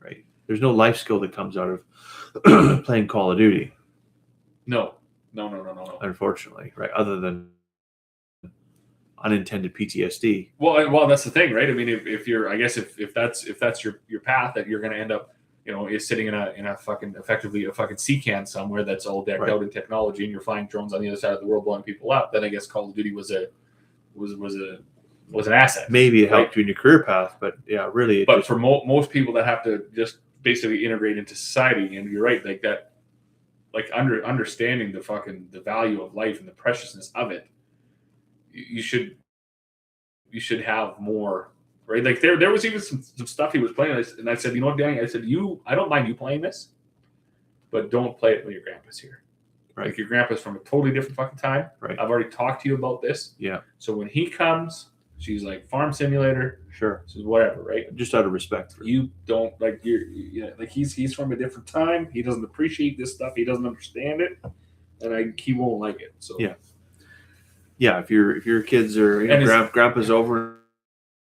Right. There's no life skill that comes out of playing Call of Duty. No. Unfortunately, right. Other than unintended PTSD. Well, that's the thing, right? I mean, if you're, I guess if that's your path, that you're going to end up, is sitting in a fucking effectively a fucking sea can somewhere that's all decked out in technology, and you're flying drones on the other side of the world blowing people up. Then I guess Call of Duty was an asset. Maybe it helped you in your career path, but yeah, really. But for most people that have to just basically integrate into society, and you're right, like that, like understanding the value of life and the preciousness of it. You should have more, right? Like there was even some stuff he was playing, and I said, Danny, I said, I don't mind you playing this, but don't play it when your grandpa's here. Right. Like your grandpa's from a totally different fucking time. Right. I've already talked to you about this. Yeah. So when he comes, she's like Farm Simulator. Sure. This is whatever, right? Just out of respect for you. Don't like like he's from a different time. He doesn't appreciate this stuff. He doesn't understand it, and he won't like it. So yeah. Yeah, if your kids are grandpa's over,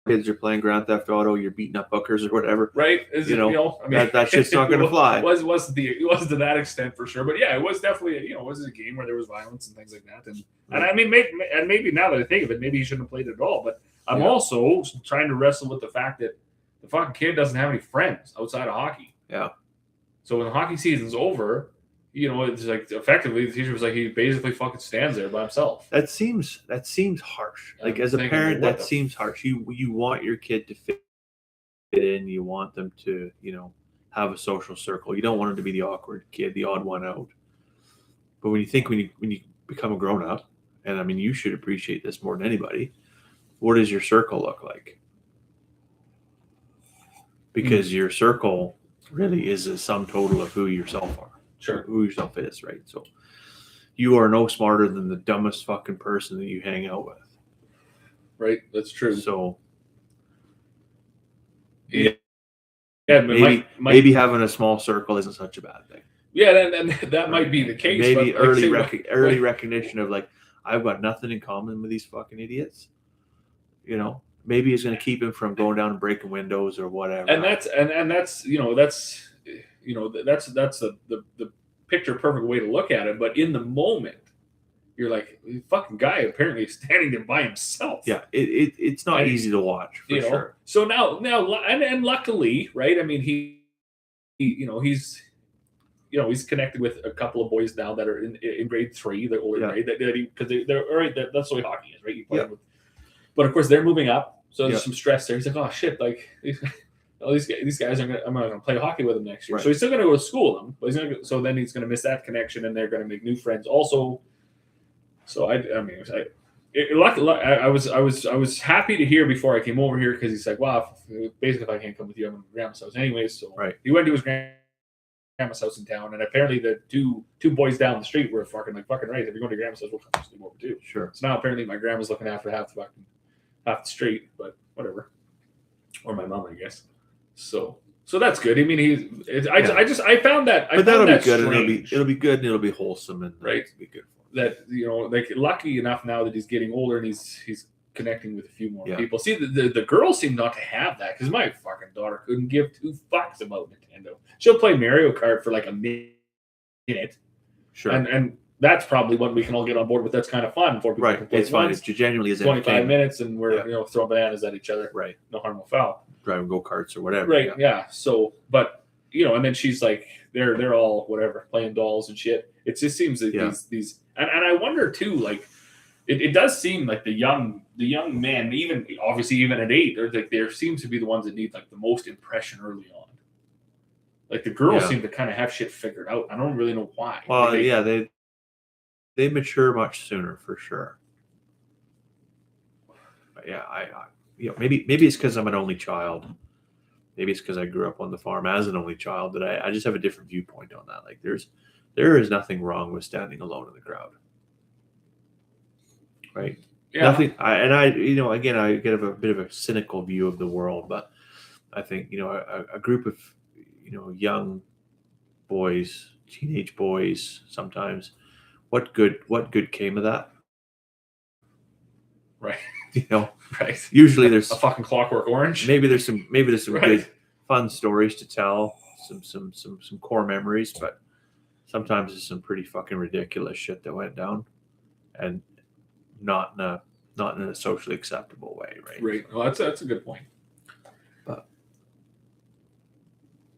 kids are playing Grand Theft Auto, you're beating up hookers or whatever, right? I mean, that shit's not going to fly. It wasn't to that extent for sure, but yeah, it was definitely it was a game where there was violence and things like that, and I mean, maybe now that I think of it, maybe he shouldn't have played it at all. But I'm also trying to wrestle with the fact that the fucking kid doesn't have any friends outside of hockey. Yeah. So when the hockey season's over. It's like effectively the teacher was like he basically fucking stands there by himself. That seems harsh. Like as a parent, that seems harsh. You want your kid to fit in. You want them to have a social circle. You don't want them to be the awkward kid, the odd one out. But when you become a grown up, and I mean you should appreciate this more than anybody. What does your circle look like? Because your circle really is a sum total of who you yourself are. Sure. Who yourself is, right? So you are no smarter than the dumbest fucking person that you hang out with. Right. That's true. So Yeah, but maybe having a small circle isn't such a bad thing. Yeah, and that might be the case. Maybe but early recognition of like, I've got nothing in common with these fucking idiots. You know, maybe it's going to keep him from going down and breaking windows or whatever. And that's that's the picture perfect way to look at it. But in the moment, you're like, the fucking guy apparently is standing there by himself. Yeah, it's not easy to watch for sure. So now and luckily, right? I mean, he's connected with a couple of boys now that are in grade 3, the older grade, because they're all right. That's the way hockey is, right? You play with, but of course they're moving up, so there's some stress there. He's like, oh shit, like these guys I'm not going to play hockey with them next year. Right. So he's still going to go to school them, but then he's going to miss that connection, and they're going to make new friends also. So I was happy to hear before I came over here, because he's like, well, basically if I can't come with you, I'm going to grandma's house anyways. So he went to his grandma's house in town, and apparently the two boys down the street were fucking right. If you're going to grandma's house, we'll come sleep over too. Sure. So now apparently my grandma's looking after half the street, but whatever, or my mom, I guess. So that's good. I mean, I found that. But that'll be good. And it'll be good, and it'll be wholesome, and right. It'll be good. That like lucky enough now that he's getting older and he's connecting with a few more people. See, the girls seem not to have that, because my fucking daughter couldn't give 2 fucks about Nintendo. She'll play Mario Kart for like a minute, sure, and that's probably what we can all get on board with. That's kind of fun for people. Right, it's fun. It genuinely is 25 minutes, and we're throwing bananas at each other. Right, no harm, no foul. Driving go-karts or whatever. Right, yeah. So, but and then she's like, they're all whatever, playing dolls and shit. It just seems that these and I wonder too, like it does seem like the young men, even at 8, or like there seems to be the ones that need like the most impression early on. Like the girls seem to kind of have shit figured out. I don't really know why. Well, they mature much sooner for sure. But yeah, maybe it's because I'm an only child. Maybe it's because I grew up on the farm as an only child that I just have a different viewpoint on that. Like there is nothing wrong with standing alone in the crowd, right? Yeah. Nothing. Again, I get a bit of a cynical view of the world, but I think a group of young boys, teenage boys, sometimes, what good came of that? Right. Right. Usually there's a fucking Clockwork Orange. Maybe there's some good fun stories to tell, some core memories, but sometimes it's some pretty fucking ridiculous shit that went down, and not in a socially acceptable way, right? Right. Well, that's a good point. But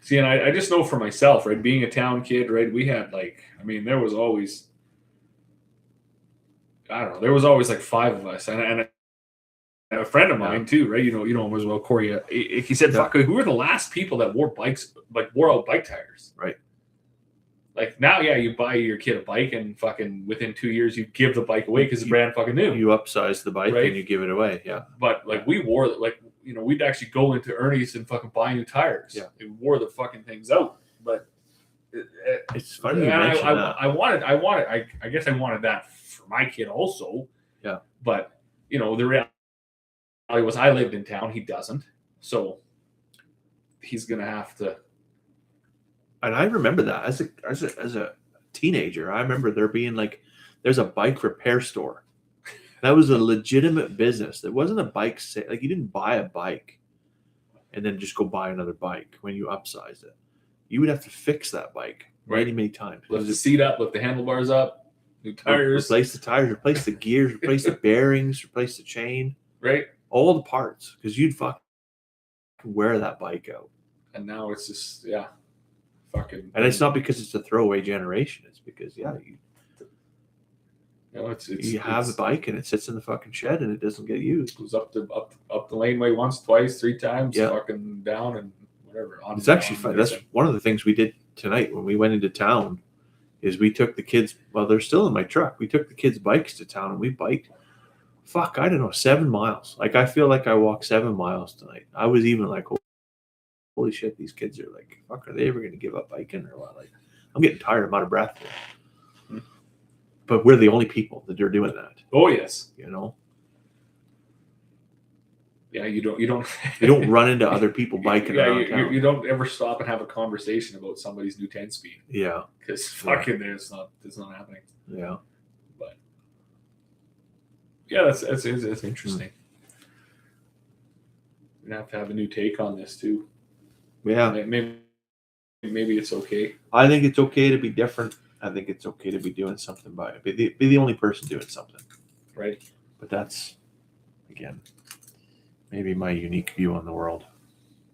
see, and I just know for myself, right, being a town kid, right, we had there was always, I don't know, there was always like 5 of us, and a friend of mine too, right? You know him as well, Corey. He said, "Fuck, who were the last people that wore out bike tires?" Right. Like now, you buy your kid a bike, and fucking within 2 years, you give the bike away because it's brand fucking new. You upsize the bike and you give it away. Yeah. But we wore we'd actually go into Ernie's and fucking buy new tires. Yeah. We wore the fucking things out. But it's funny you mention that. I guess I wanted that for my kid also. Yeah. But the reality was I lived in town. He doesn't. So he's gonna have to. And I remember that as a teenager. I remember there being there's a bike repair store. That was a legitimate business. There wasn't a bike sale. Like you didn't buy a bike and then just go buy another bike when you upsized it. You would have to fix that bike many times. Lift the seat up, lift the handlebars up, new tires. Replace the tires, replace the gears, replace the bearings, replace the chain. Right. All the parts, because you'd fucking wear that bike out. And now it's just, fucking. And it's not because it's a throwaway generation. It's because, you have the bike and it sits in the fucking shed and it doesn't get used. It goes up the laneway once, twice, 3 times, fucking down and whatever. It's actually fun. That's one of the things we did tonight when we went into town. Is we took the kids. Well, they're still in my truck. We took the kids' bikes to town and we biked. Fuck, I don't know, 7 miles. Like I feel like I walked 7 miles tonight. I was even like, holy shit, these kids are like, fuck, are they ever going to give up biking or what? Like, I'm getting tired. I'm out of breath. But we're the only people that are doing that. Oh yes, Yeah, you don't You don't run into other people biking yeah, around town. you don't ever stop and have a conversation about somebody's new 10 speed Yeah, because fucking it's not happening. yeah. But yeah, that's interesting. We're gonna have to have a new take on this too. Yeah. Maybe it's okay. I think it's okay to be different. I think it's okay to be doing something by it. Be the only person doing something. Right. But that's, again, maybe my unique view on the world.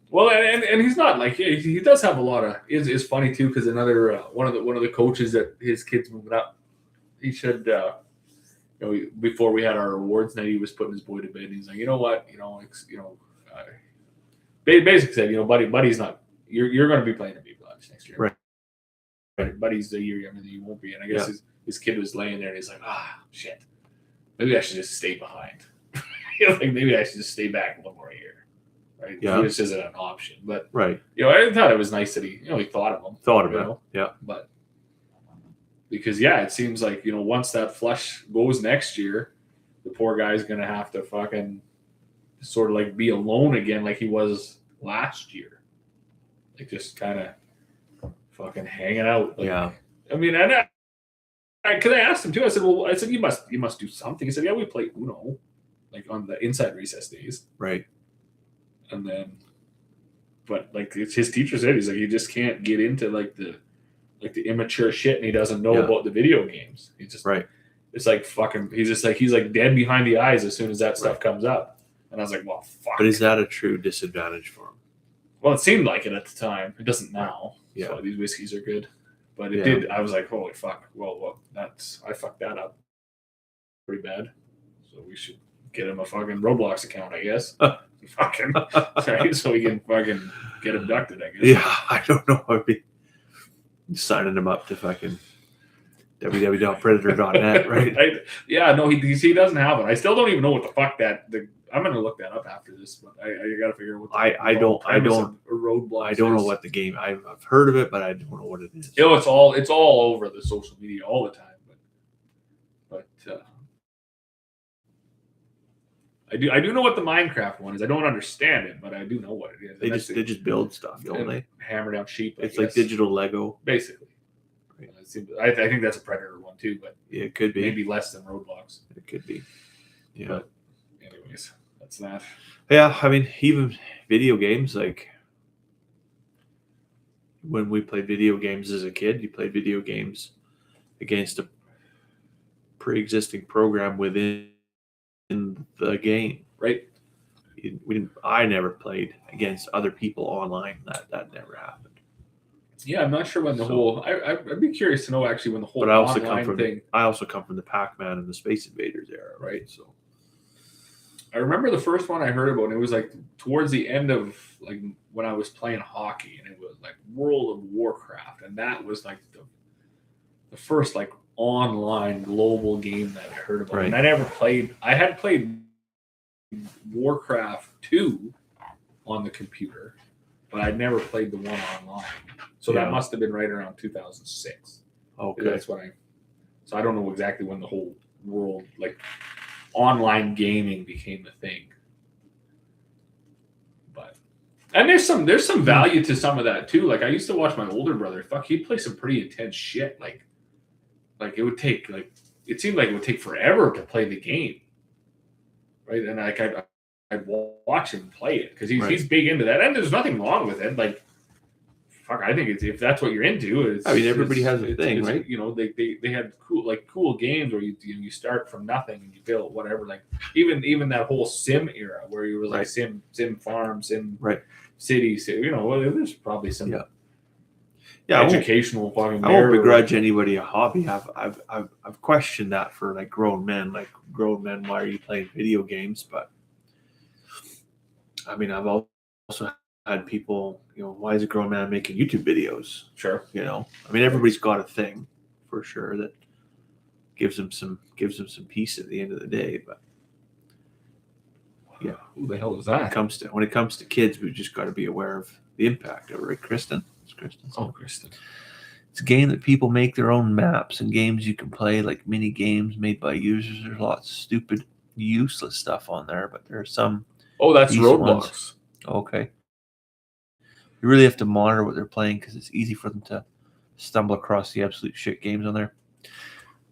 Well, and he's not like he does have a lot of. It's funny too because another one of the coaches that his kids moving up, he said, before we had our awards night, he was putting his boy to bed. And he's like, you know what, basically said, buddy's not. You're going to be playing in B Blocks next year, Right? Buddy's a year younger than you won't be, and I guess his kid was laying there and he's like, shit, maybe I should just stay behind. Like maybe I should just stay back a little more here. Right. Yeah. This isn't an option. But right. I thought it was nice that he thought of him. Thought of it. Yeah. But because it seems like, once that flush goes next year, the poor guy's gonna have to fucking sort of like be alone again like he was last year. Like just kinda fucking hanging out. Like, yeah. I mean, and because I asked him too, I said, you must do something. He said, yeah, we play Uno, like on the inside recess days. Right. And then, but like his teacher said, he's like, he just can't get into like the immature shit, and he doesn't know about the video games. He just It's like fucking. He's like dead behind the eyes as soon as that stuff comes up. And I was like, well, fuck. But is that a true disadvantage for him? Well, it seemed like it at the time. It doesn't now. Yeah. So these whiskeys are good, but it did. I was like, holy fuck. Well, I fucked that up pretty bad. So we should get him a fucking Roblox account, I guess. Fucking right, so we can fucking get abducted, I guess. Yeah, I don't know. I'd be signing him up to fucking www.predator.net, right? Yeah, no, he doesn't have it. I still don't even know what the fuck I'm gonna look that up after this, but I gotta figure out what I don't Roadblocks. I don't know what the game. I've heard of it, but I don't know what it is. It's all over the social media all the time, but I do know what the Minecraft one is. I don't understand it, but I do know what it is. They just build stuff, don't they? Hammer down sheep. It's like digital Lego, basically. I think that's a Predator one too, but it could be maybe less than Roadblocks. It could be. Yeah. But anyways, that's that. Yeah, I mean, even video games, like when we played video games as a kid, you played video games against a pre-existing program within the game, right? I never played against other people online. That never happened. Yeah, I'm not sure when the whole. I'd be curious to know actually when the whole. But I also come from the Pac-Man and the Space Invaders era, right? So I remember the first one I heard about, and it was like towards the end of like when I was playing hockey, and it was like World of Warcraft, and that was like the first like online global game that I heard about. Right. And I never played. I had played Warcraft 2 on the computer, but I'd never played the one online. So that must have been right around 2006. Okay, that's when So I don't know exactly when the whole world like online gaming became a thing. But and there's some value to some of that too. Like I used to watch my older brother. Fuck, he'd play some pretty intense shit. Like it would take it seemed like it would take forever to play the game. Right, and like I'd watch him play it because he's big into that, and there's nothing wrong with it. Like, fuck, I think if that's what you're into, everybody has a thing, right? They had cool games where you start from nothing and you build whatever. Like even that whole sim era where you were like sim farm, sim city. So, there's probably some educational fucking. I won't begrudge anybody a hobby. I've questioned that for like grown men. Like grown men, why are you playing video games? But I mean, I've also had people, why is a grown man making YouTube videos? Sure. I mean, everybody's got a thing for sure that gives them some peace at the end of the day. But yeah, who the hell is that? When it comes to kids, we've just got to be aware of the impact of it, right, Kristen? It's Kristen. Oh, Kristen. It's a game that people make their own maps and games you can play, like mini games made by users. There's lots of stupid, useless stuff on there, but there's some Oh, that's decent Roadblocks. ones. Okay. You really have to monitor what they're playing because it's easy for them to stumble across the absolute shit games on there.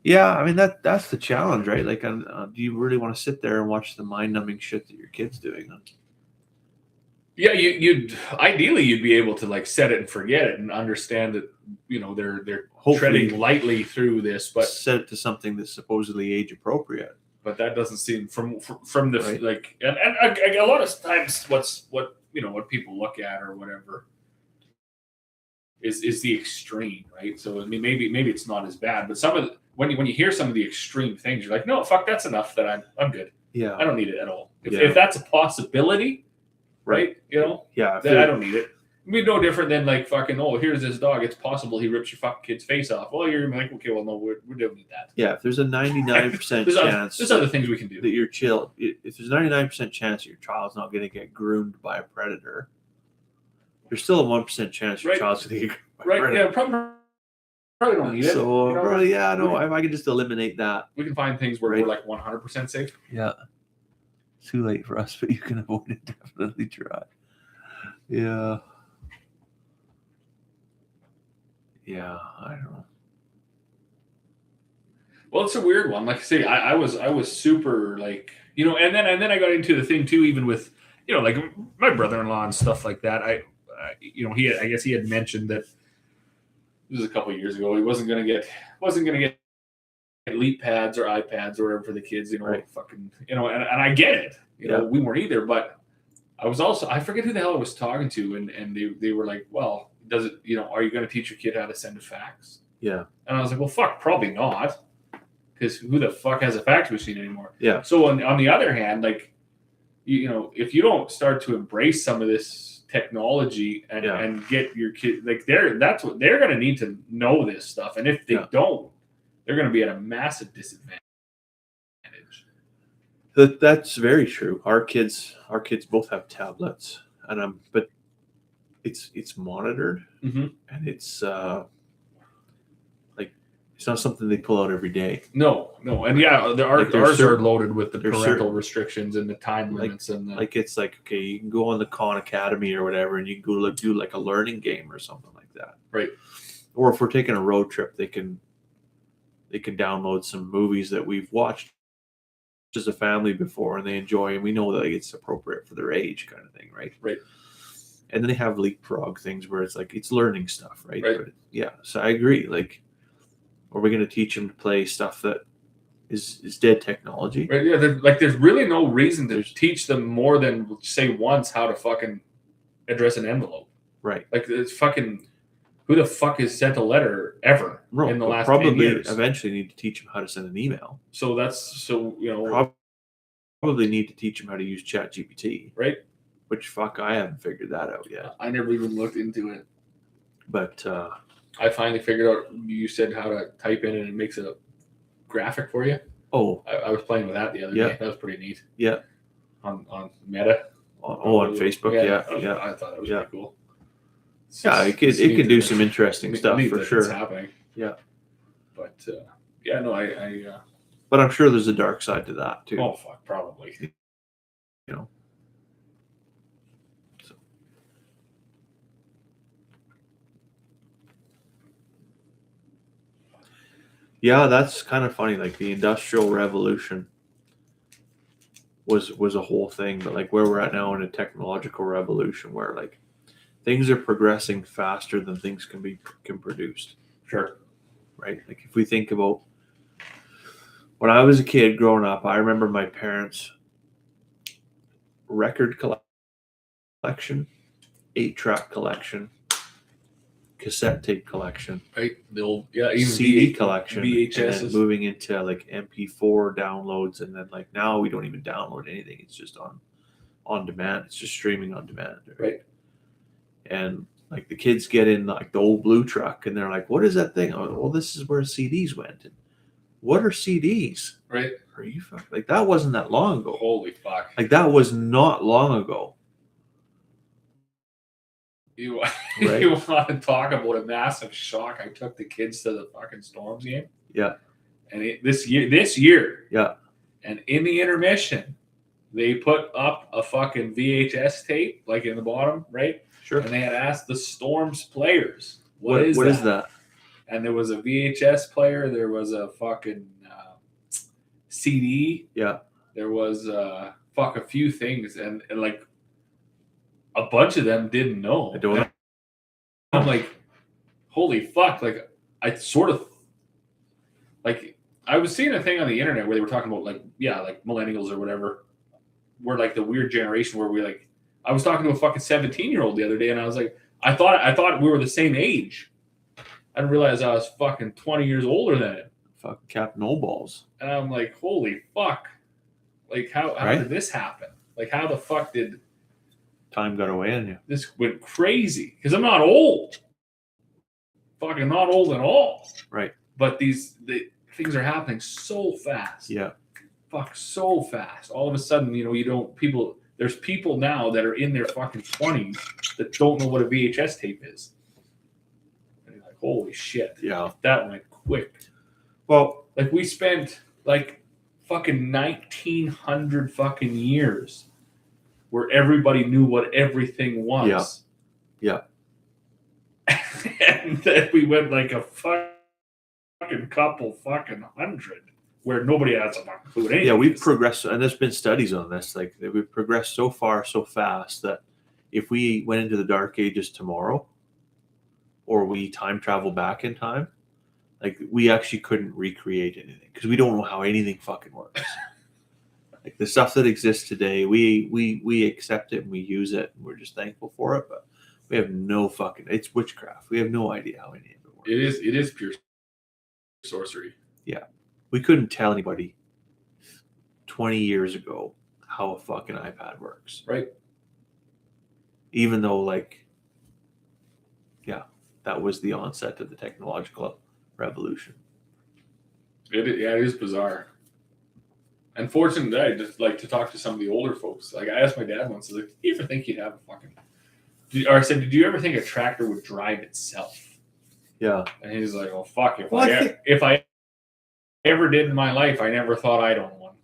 Yeah, I mean that's the challenge, right? Like, do you really want to sit there and watch the mind-numbing shit that your kid's doing? Yeah, you'd ideally you'd be able to like set it and forget it and understand that they're Hopefully treading lightly through this, but set it to something that's supposedly age appropriate. But that doesn't seem from the Right. like and a lot of times what people look at or whatever is the extreme, right? So I mean maybe it's not as bad, but some of when you hear some of the extreme things, you're like, no, fuck, that's enough. That I'm good. Yeah, I don't need it at all. If that's a possibility, right? Yeah, then I don't need it. It'd be no different than like fucking, oh, here's this dog. It's possible he rips your fucking kid's face off. Well, you're like, okay, well, no, we don't need that. Yeah, if there's a 99% chance, there's other things we can do. That your child, if there's a 99% chance that your child's not going to get groomed by a predator, there's still a 1% chance your child's going to get groomed by a predator. Yeah, probably don't need it. So, probably, if I could just eliminate that. We can find things where we're like 100% safe. Yeah. Too late for us, but you can avoid it. Definitely try. Yeah. Yeah, I don't know. Well, it's a weird one. Like I say, I was super like, and then I got into the thing too, even with, like my brother-in-law and stuff like that. I guess he had mentioned that this was a couple of years ago. He wasn't gonna get Elite pads or iPads or whatever for the kids. Right. Fucking, and I get it. We weren't either, but I was also, I forget who the hell I was talking to, and they were like, well, does it, are you going to teach your kid how to send a fax? Yeah. And I was like, well, fuck, probably not. Because who the fuck has a fax machine anymore? Yeah. So on the other hand, like, if you don't start to embrace some of this technology and get your kid, like that's what they're going to need to know this stuff. And if they don't, they're going to be at a massive disadvantage. That's very true. Our kids both have tablets, but it's monitored, mm-hmm. and it's like it's not something they pull out every day. No, and ours are loaded with the parental restrictions and the time limits and it's like, okay, you can go on the Khan Academy or whatever, and you can go do like a learning game or something like that, right? Or if we're taking a road trip, they can download some movies that we've watched as a family before and they enjoy, and we know that it's appropriate for their age, kind of thing, right? Right. And then they have leapfrog things where it's like it's learning stuff, right? Right. But so I agree. Like, are we going to teach them to play stuff that is dead technology? Right. Yeah. There's really no reason to teach them more than say once how to fucking address an envelope. Right. Like it's fucking. Who the fuck has sent a letter ever in the last 10 years? Eventually need to teach them how to send an email. So probably need to teach them how to use ChatGPT. Right. Which fuck, I haven't figured that out yet. I never even looked into it. But I finally figured out. You said how to type in and it makes a graphic for you. Oh, I was playing with that the other day. That was pretty neat. Yeah. On Meta. On Facebook. Yeah. I thought it was pretty cool. It could do some interesting stuff for sure. It's happening. Yeah. But I But I'm sure there's a dark side to that too. Oh fuck, probably. So. Yeah, that's kind of funny. Like the Industrial Revolution was a whole thing, but like where we're at now in a technological revolution, where like things are progressing faster than things can produced. Sure. Right. Like if we think about when I was a kid growing up, I remember my parents' record collection, 8-track collection, cassette tape collection, right? The old even CD collection, VHS, and then moving into like MP4 downloads, and then like now we don't even download anything; it's just on demand. It's just streaming on demand, right? And like the kids get in like the old blue truck, and they're like, "What is that thing?" Oh, well, this is where CDs went. And what are CDs? Right? Are you like that? Wasn't that long ago? Holy fuck! Like that was not long ago. You want to talk about a massive shock? I took the kids to the fucking Storms game. Yeah. And this year. Yeah. And in the intermission, they put up a fucking VHS tape, like in the bottom, right? Sure. And they had asked the Storms players, what is that? And there was a VHS player. There was a fucking CD. Yeah. There was a few things. And like a bunch of them didn't know. I don't know. I'm like, holy fuck. Like, I sort of, like, I was seeing a thing on the internet where they were talking about, like, yeah, like millennials or whatever. We're like the weird generation where we like, I was talking to a fucking 17-year-old the other day and I was like, I thought we were the same age. I didn't realize I was fucking 20 years older than him. Fucking Captain Old Balls. And I'm like, holy fuck. Like, how did this happen? Like, how the fuck did time got away on you? This went crazy. Because I'm not old. Fucking not old at all. Right. But the things are happening so fast. Yeah. Fuck, so fast. All of a sudden, there's people now that are in their fucking 20s that don't know what a VHS tape is. And you're like, holy shit. Yeah. That went quick. Well, like we spent like fucking 1900 fucking years where everybody knew what everything was. Yeah. And then we went like a fucking couple fucking hundred where nobody has a fucking clue. Yeah, we've progressed, and there's been studies on this. Like, we've progressed so far, so fast that if we went into the dark ages tomorrow, or we time travel back in time, like, we actually couldn't recreate anything because we don't know how anything fucking works. Like, the stuff that exists today, we accept it and we use it, and we're just thankful for it. But we have no fucking. It's witchcraft. We have no idea how any of it works. It is pure sorcery. Yeah. We couldn't tell anybody 20 years ago how a fucking iPad works. Right. Even though, like, yeah, that was the onset of the technological revolution. It is bizarre. Unfortunately, I just like to talk to some of the older folks. Like, I asked my dad once, I was like, do you ever think you'd have a fucking... Or I said, did you ever think a tractor would drive itself? Yeah. And he's like, well, fuck. If I ever did in my life, I never thought I'd own one.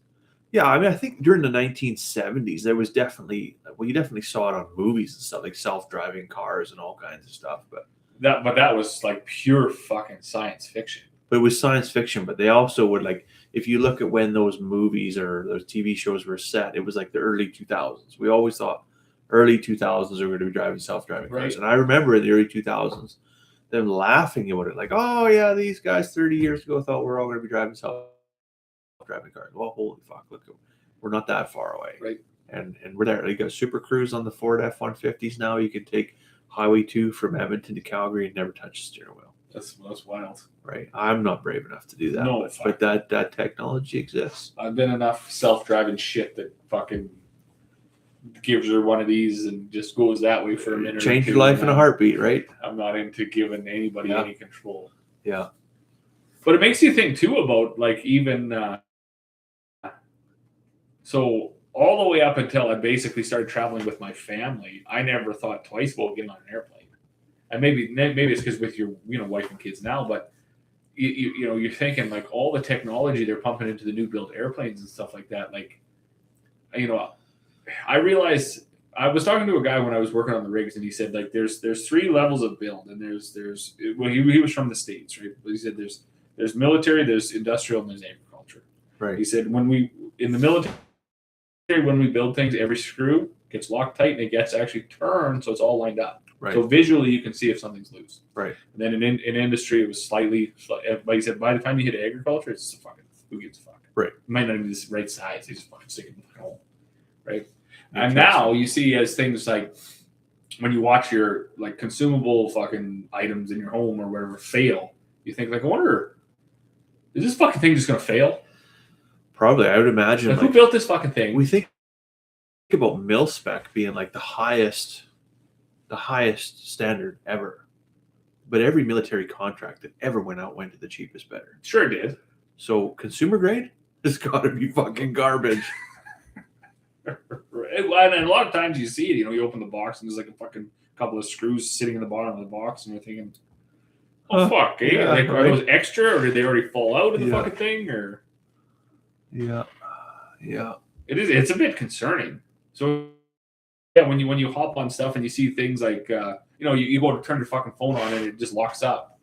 Yeah, I mean, I think during the 1970s, there was definitely, well, you definitely saw it on movies and stuff, like self-driving cars and all kinds of stuff. But that was like pure fucking science fiction. But it was science fiction, but they also would, like, if you look at when those movies or those TV shows were set, it was like the early 2000s. We always thought early 2000s are going to be driving self-driving cars. And I remember in the early 2000s, them laughing about it, like, oh yeah, these guys 30 years ago thought we're all going to be driving self-driving cars. Well, holy fuck, look, we're not that far away, right? And we're there. You got Super Cruise on the Ford F-150s now. You can take Highway 2 from Edmonton to Calgary and never touch the steering wheel. That's wild, right? I'm not brave enough to do that, no, but that technology exists. I've been enough self-driving shit that fucking gives her one of these and just goes that way for a minute. Change your life in a heartbeat, right? I'm not into giving anybody any control. Yeah. But it makes you think too about, like, even so all the way up until I basically started traveling with my family, I never thought twice about getting on an airplane. And maybe it's because with your wife and kids now, but you're thinking, like, all the technology they're pumping into the new build airplanes and stuff like that, like, I realized I was talking to a guy when I was working on the rigs, and he said, like, there's 3 levels of build, and well, he was from the States, right? But he said there's military, there's industrial, and there's agriculture. Right. He said in the military, when we build things, every screw gets locked tight and it gets actually turned so it's all lined up. Right. So visually you can see if something's loose. Right. And then in industry it was slightly, but he said by the time you hit agriculture, it's just fucking, who gives a fuck? Right. It might not even be the right size. They just fucking stick it in the hole. Right. And now you see as things like when you watch your, like, consumable fucking items in your home or whatever fail, you think, like, I wonder, is this fucking thing just going to fail? Probably. I would imagine. Like, who built this fucking thing? We think about mil spec being like the highest standard ever. But every military contract that ever went to the cheapest bidder. Sure did. So consumer grade has got to be fucking garbage. And a lot of times you see it, you open the box and there's like a fucking couple of screws sitting in the bottom of the box, and you're thinking, oh, fuck, eh? Yeah, like, are those extra, or did they already fall out of the fucking thing? Or Yeah. It's a bit concerning. So yeah, when you hop on stuff and you see things like you go to turn your fucking phone on and it just locks up.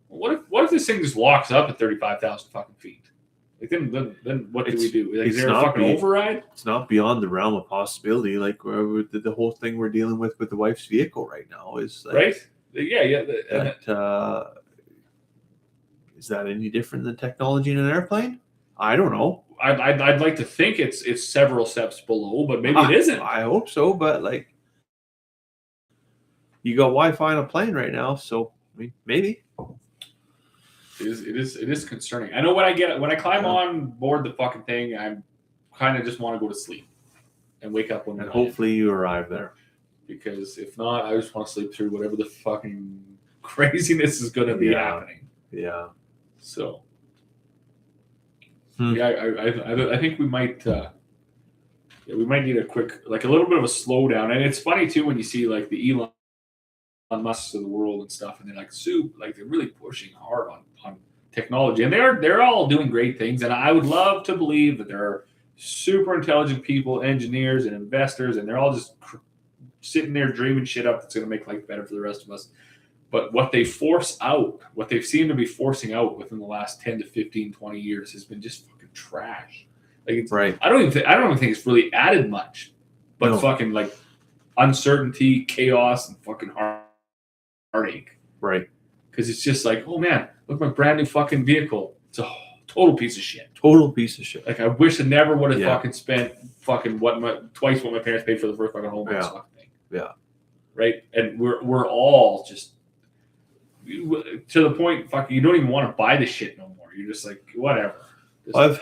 What if this thing just locks up at 35,000 fucking feet? Like then what do we do? Like, is there a fucking override? It's not beyond the realm of possibility. Like the whole thing we're dealing with the wife's vehicle right now is like, right. Yeah. Is that any different than technology in an airplane? I don't know. I'd like to think it's several steps below, but maybe it isn't. I hope so, but like, you got Wi-Fi on a plane right now, so I mean, maybe. It is concerning. I know when I climb on board the fucking thing, I kind of just want to go to sleep and wake up when. And hopefully you arrive there. Because if not, I just want to sleep through whatever the fucking craziness is going to be happening. Yeah. So. I think we might need a quick, like a little bit of a slowdown. And it's funny too when you see like the Elon Musk of the world and stuff, and they're like they're really pushing hard on technology, and they're all doing great things. And I would love to believe that there are super intelligent people, engineers and investors, and they're all just sitting there dreaming shit up that's going to make life better for the rest of us. But what they've seemed to be forcing out within the last 10 to 15, 20 years has been just fucking trash. Like it's, right. I don't even think it's really added much, but fucking like uncertainty, chaos, and fucking heartache. Right. Because it's just like, oh man, look at my brand new fucking vehicle. It's a total piece of shit. Total piece of shit. Like I wish I never would have fucking spent fucking twice what my parents paid for the first fucking home. Fucking thing. Yeah. Right. And we're all just. To the point, fucking, you don't even want to buy the shit no more. You're just like, whatever. When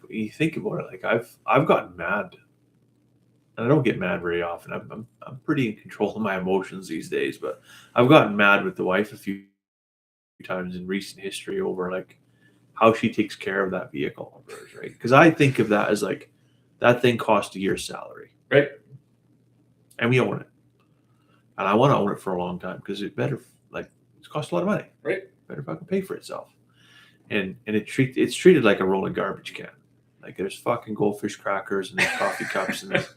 you think about it, like I've gotten mad, and I don't get mad very often. I'm pretty in control of my emotions these days, but I've gotten mad with the wife a few times in recent history over like how she takes care of that vehicle of hers, right? Because I think of that as like that thing cost a year's salary, right? And we own it, and I want to own it for a long time because it better. It's cost a lot of money. Right. Better fucking pay for itself. And it's treated like a rolling garbage can. Like there's fucking goldfish crackers and there's coffee cups and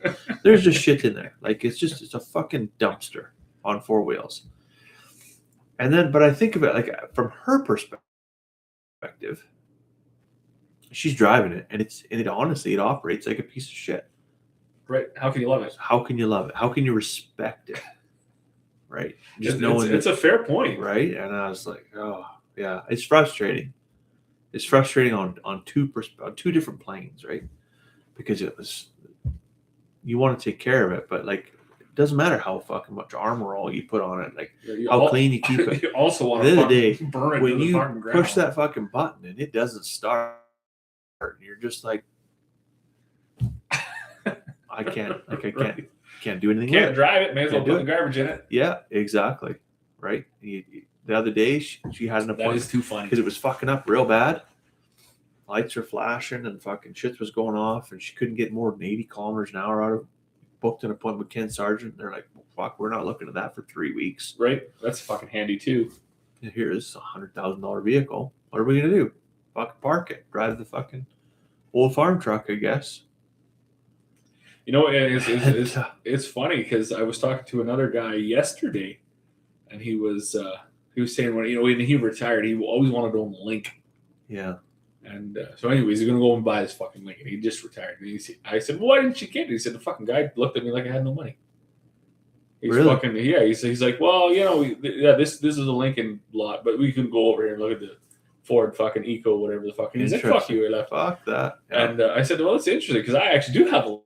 there's just shit in there. Like it's a fucking dumpster on four wheels. And then, but I think of it like from her perspective, she's driving it and it honestly, it operates like a piece of shit. Right. How can you love it? How can you love it? How can you respect it? Right. Just knowing it's a fair point. Right. And I was like, oh yeah, it's frustrating. It's frustrating on two different planes, right? Because you want to take care of it, but like it doesn't matter how fucking much armor all you put on it, like how clean you keep it. You also want to burn it when you push that fucking button and it doesn't start, and you're just like, I can't do anything. Can't drive it. May as well put the garbage in it. Yeah, exactly. Right. The other day, she had an appointment. That is too funny because it was fucking up real bad. Lights are flashing and fucking shit was going off, and she couldn't get more than 80 kilometers an hour out of. Booked an appointment with Ken Sargent. They're like, well, "Fuck, we're not looking at that for 3 weeks." Right. That's fucking handy too. And here is $100,000 vehicle. What are we gonna do? Fucking park it. Drive the fucking old farm truck, I guess. You know, it's funny because I was talking to another guy yesterday, and he was saying when he retired, he always wanted to own a Lincoln. Yeah. And so, anyways, he's gonna go and buy this fucking Lincoln. He just retired. And I said, "Well, why didn't you get it?" He said, "The fucking guy looked at me like I had no money." He's really? He's like, "Well, this is a Lincoln lot, but we can go over here and look at the Ford fucking Eco, whatever the fuck." He's like, "Fuck you, I left." Fuck that. Yeah. And I said, "Well, it's interesting because I actually do have a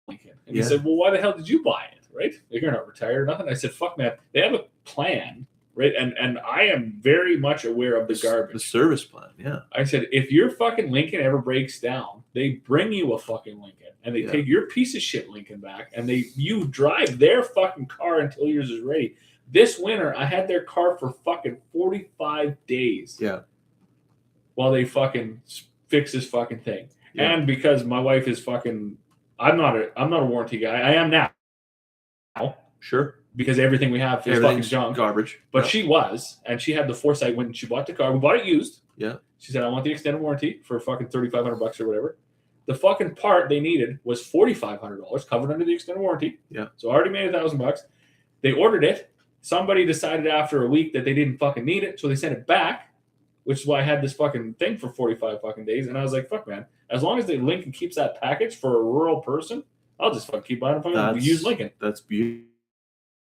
Lincoln." And he said, "Well, why the hell did you buy it? Right? You're not retired or nothing." I said, "Fuck, man, they have a plan." Right, and I am very much aware of the garbage. The service plan, yeah. I said, if your fucking Lincoln ever breaks down, they bring you a fucking Lincoln, and they take your piece of shit Lincoln back, and you drive their fucking car until yours is ready. This winter, I had their car for fucking 45 days. Yeah. While they fucking fix this fucking thing, and because my wife is fucking, I'm not a warranty guy. I am now. Sure. Because everything we have is fucking junk. Garbage. But she was, and she had the foresight when she bought the car. We bought it used. Yeah. She said, "I want the extended warranty for fucking $3,500 or whatever." The fucking part they needed was $4,500 covered under the extended warranty. Yeah. So I already made $1,000. They ordered it. Somebody decided after a week that they didn't fucking need it, so they sent it back, which is why I had this fucking thing for 45 fucking days. And I was like, fuck, man. As long as Lincoln keeps that package for a rural person, I'll just fucking keep buying fucking use Lincoln. That's beauty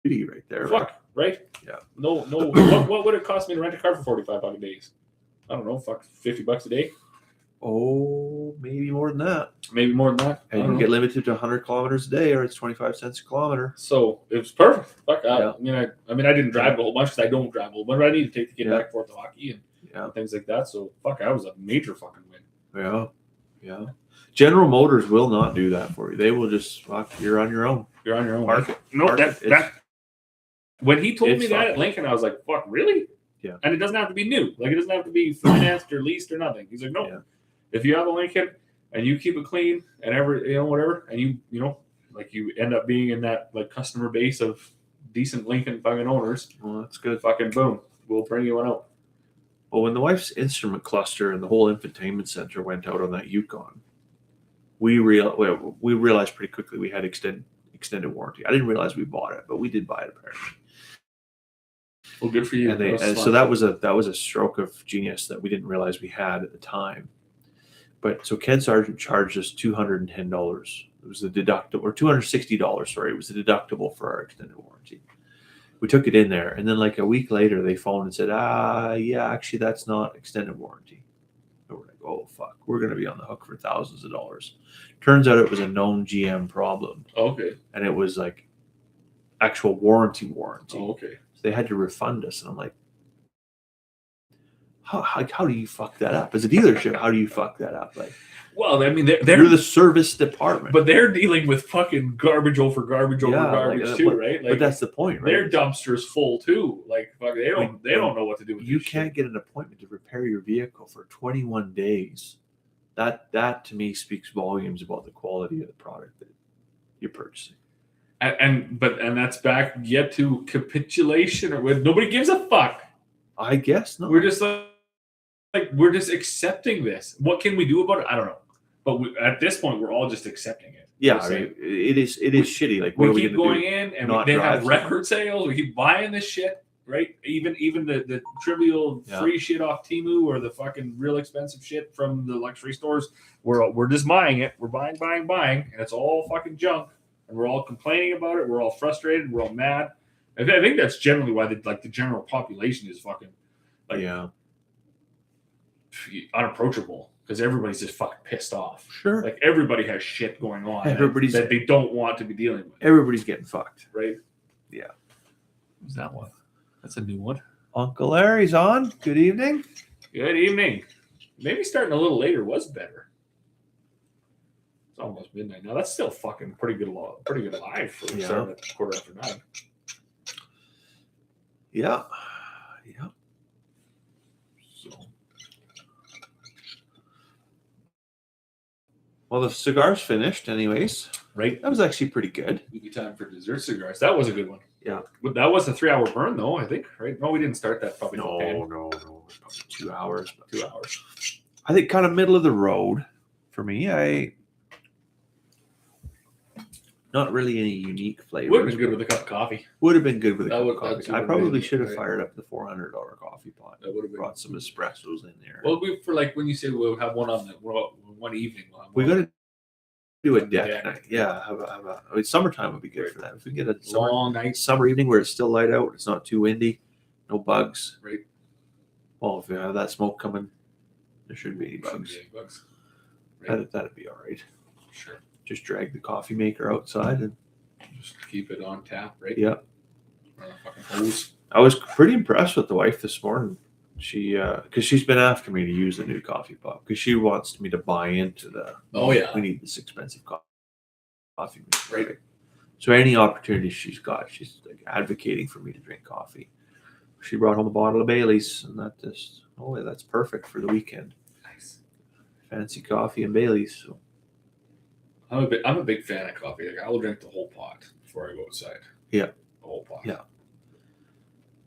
right there. Fuck, right? Yeah. No. What would it cost me to rent a car for 45 fucking days? I don't know. Fuck, $50 a day. Oh, maybe more than that. Maybe more than that. And you get limited to 100 kilometers a day, or it's 25 cents a kilometer. So it was perfect. Fuck. Yeah. I didn't drive a whole bunch because I don't drive a whole bunch. But I need to take the kid back and forth to hockey and things like that. So fuck, that was a major fucking win. Yeah. General Motors will not do that for you. They will just fuck. You're on your own. You're on your own. Market. No, that. When he told me that at Lincoln, I was like, "Fuck, really?" Yeah. And it doesn't have to be new. Like, it doesn't have to be financed or leased or nothing. He's like, "No, if you have a Lincoln and you keep it clean and whatever, and you end up being in that like customer base of decent Lincoln fucking owners. Well, that's good. Fucking boom, we'll bring you one out." Well, when the wife's instrument cluster and the whole infotainment center went out on that Yukon, we realized pretty quickly we had extended warranty. I didn't realize we bought it, but we did buy it apparently. Well, good for you. And so that was a stroke of genius that we didn't realize we had at the time. But so Ken Sargent charged us $210. It was the deductible, or $260. Sorry, it was the deductible for our extended warranty. We took it in there, and then like a week later, they phoned and said, yeah, actually, that's not extended warranty. And we're like, oh fuck, we're gonna be on the hook for thousands of dollars. Turns out it was a known GM problem. Okay. And it was like actual warranty. Oh, okay. So they had to refund us, and I'm like, how do you fuck that up? As a dealership, how do you fuck that up? Like, well, I mean, you're the service department, but they're dealing with fucking garbage over garbage too, right? Like, but that's the point, right? Their dumpster's full too. Like, fuck, they don't know what to do with. You can't get an appointment to repair your vehicle for 21 days. That to me speaks volumes about the quality of the product that you're purchasing. And that's back yet to capitulation, or when nobody gives a fuck. I guess not. We're just we're just accepting this. What can we do about it? I don't know. But at this point, we're all just accepting it. Yeah, I mean, it is shitty. Like, what we are we keep going in, and they have record sales. We keep buying this shit, right? Even the trivial free shit off Temu, or the fucking real expensive shit from the luxury stores. We're just buying it. We're buying, and it's all fucking junk. And we're all complaining about it. We're all frustrated. We're all mad. I think that's generally why the general population is fucking unapproachable, because everybody's just fucking pissed off. Sure. Like, everybody has shit going on that they don't want to be dealing with. Everybody's getting fucked. Right? Yeah. Who's that one? That's a new one. Uncle Larry's on. Good evening. Good evening. Maybe starting a little later was better. It's almost midnight now. That's still fucking pretty good live for starting at 9:15. Yeah. So, well, the cigar's finished, anyways. Right. That was actually pretty good. Maybe time for dessert cigars. That was a good one. Yeah. But that was a 3-hour burn, though, I think, right? No, we didn't start that probably. No. Probably 2 hours. 2 hours. I think kind of middle of the road for me. Not really any unique flavors. Would have been good with a cup of coffee. Would have been good with a cup of coffee. I probably been, should have fired up the $400 coffee pot. That would have brought some espressos in there. Well, for like when you say we'll have one on one evening. We got to do a deck night. Yeah, summertime would be good for that. If we get a long night, summer evening where it's still light out, it's not too windy, no bugs. Right. Well, if you have that smoke coming, there shouldn't be any bugs. Right. That'd be all right. Sure. Just drag the coffee maker outside and just keep it on tap, right? Yeah. Fucking hose. I was pretty impressed with the wife this morning. She, because she's been asking me to use the new coffee pot, because she wants me to buy into the. Oh yeah. We need this expensive coffee maker, right? So any opportunity she's got, she's like advocating for me to drink coffee. She brought home a bottle of Bailey's, and that's perfect for the weekend. Nice. Fancy coffee and Bailey's. So. I'm a big fan of coffee. Like, I will drink the whole pot before I go outside. Yeah. The whole pot. Yeah.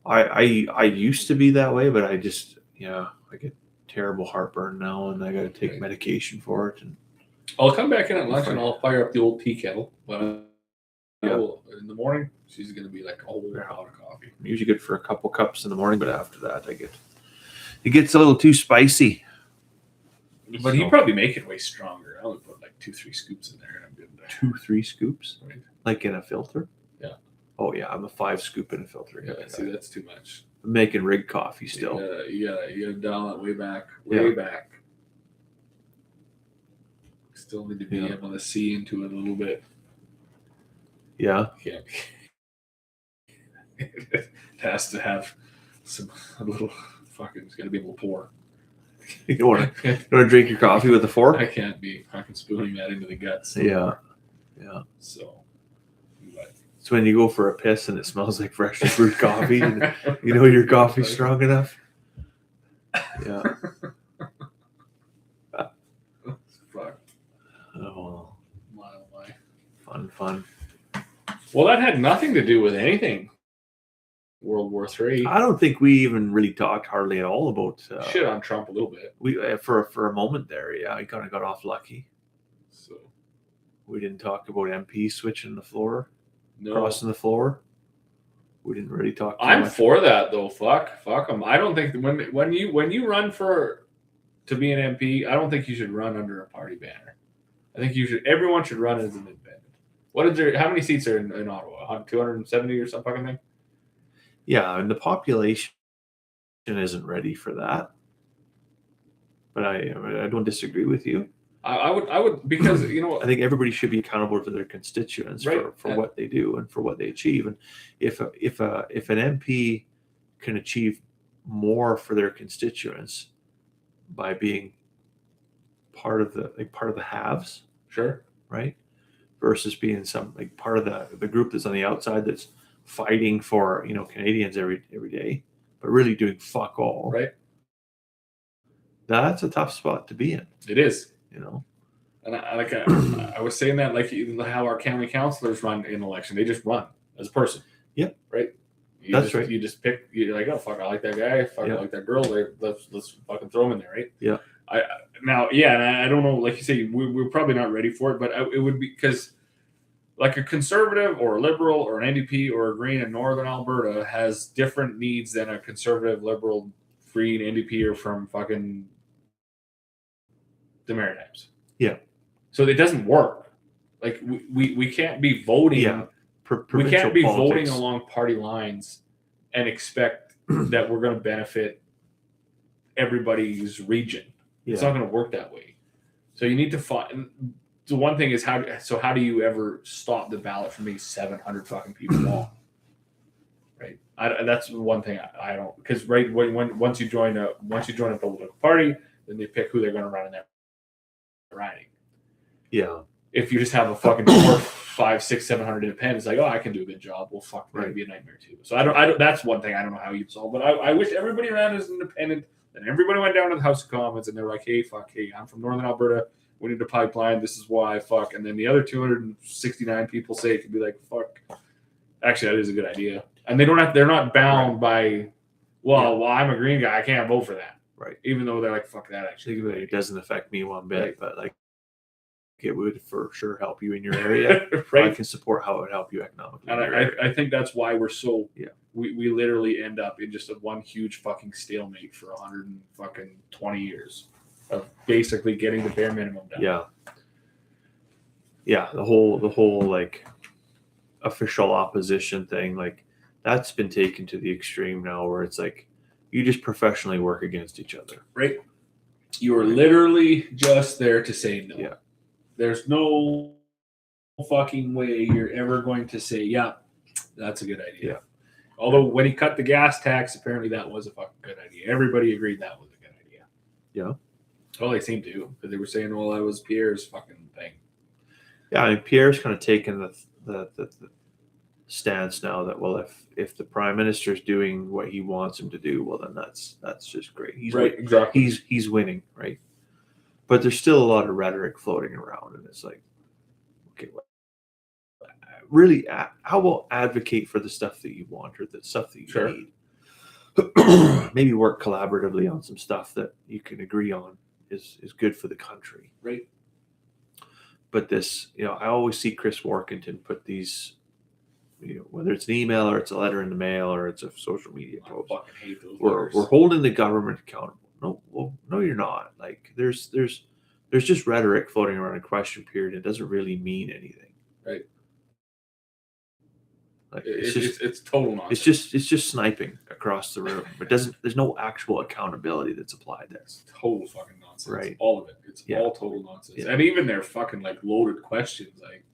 I used to be that way, but I get terrible heartburn now, and I got to take medication for it. And I'll come back in at lunch and I'll fire up the old tea kettle. But in the morning, she's going to be like a whole pot of coffee. Usually good for a couple cups in the morning, but after that, it gets a little too spicy. But he'd probably make it way stronger. I only put like 2-3 scoops in there, and I'm good there. 2-3 scoops, Right. like in a filter. Yeah. Oh yeah, I'm a 5 scoop in a filter. Yeah, see, that's too much. I'm making rig coffee still. You gotta dial that way back. Still need to be able to see into it a little bit. Yeah. Yeah. It has to have a little fucking. It's gotta be able to pour. You don't want to drink your coffee with a fork? I can't be fucking spooning that into the guts. Yeah. So when you go for a piss and it smells like freshly brewed coffee, and you know your coffee's strong enough. Yeah. Fuck. Oh. My. Fun. Well, that had nothing to do with anything. World War III. I don't think we even really talked hardly at all about shit on Trump a little bit. We for a moment there, yeah, he kind of got off lucky. So we didn't talk about MP switching the floor, crossing the floor. We didn't really talk. I'm much for that though. Fuck them. I don't think when you run to be an MP, I don't think you should run under a party banner. I think everyone should run as an independent. How many seats are in Ottawa? 270 or some fucking thing? Yeah, and the population isn't ready for that. But I don't disagree with you. I would because I think everybody should be accountable to their constituents for what they do and for what they achieve. And if an MP can achieve more for their constituents by being part of the haves, sure, right, versus being some part of the group that's on the outside that's fighting for Canadians every day, but really doing fuck all. Right. That's a tough spot to be in. It is. And I was saying that how our county councilors run in election, they just run as a person. Yep. Right. Right. You just pick. You're like, oh fuck, I like that guy. Fuck, I like that girl. Let's fucking throw them in there, right? Yeah. And I don't know. Like you say, we're probably not ready for it, but it would be because. Like a conservative or a liberal or an NDP or a Green in Northern Alberta has different needs than a conservative, liberal, Green, NDP or from fucking the Maritimes. Yeah. So it doesn't work. Like we can't be voting. Yeah. We can't be politics. Voting along party lines and expect that we're going to benefit everybody's region. Yeah. It's not going to work that way. So you need to find. The one thing is how do you ever stop the ballot from being 700 fucking people long? Right. That's one thing I don't, because once you join a political party, then they pick who they're going to run in that riding. Yeah. If you just have a fucking 4, 5, 6, 700 independents, like, oh, I can do a good job. Well, fuck, that'd be a nightmare too. So I don't. That's one thing I don't know how you solve. But I wish everybody ran as independent. Then everybody went down to the House of Commons and they're like, hey, I'm from Northern Alberta. We need a pipeline. This is why. Fuck. And then the other 269 people say it could be like, fuck. Actually, that is a good idea. And they're not bound by, well, I'm a Green guy. I can't vote for that. Right. Even though they're like, fuck that. Actually, it doesn't affect me one bit, but it would for sure help you in your area. Right. I can support how it would help you economically. And I think that's why we're so. Yeah. We literally end up in just one huge fucking stalemate for 120 years. Of basically getting the bare minimum done. Yeah. The whole official opposition thing, that's been taken to the extreme now, where it's like you just professionally work against each other. Right. You are literally just there to say no. Yeah. There's no fucking way you're ever going to say, yeah, that's a good idea. Yeah. Although when he cut the gas tax, apparently that was a fucking good idea. Everybody agreed that was a good idea. Yeah. Well, they seem to, because they were saying, well, that was Pierre's fucking thing. Yeah, I mean, Pierre's kind of taken the stance now that, well, if the prime minister's doing what he wants him to do, well, then that's just great. He's right, exactly. He's winning, right? But there's still a lot of rhetoric floating around, and it's like, okay, really, how about advocate for the stuff that you want or the stuff that you need? Maybe work collaboratively on some stuff that you can agree on is good for the country. Right. but this, I always see Chris Workington put these, whether it's an email or it's a letter in the mail or it's a social media I post. fucking hate those We're letters. holding the government accountable. No, well, no, you're not. Like there's just rhetoric floating around a question period. It doesn't really mean anything. Right. Like it's total nonsense. It's just sniping across the room. It doesn't. There's no actual accountability that's applied there. It's total fucking nonsense. Right. All of it. It's all total nonsense. Yeah. And even their fucking like loaded questions, like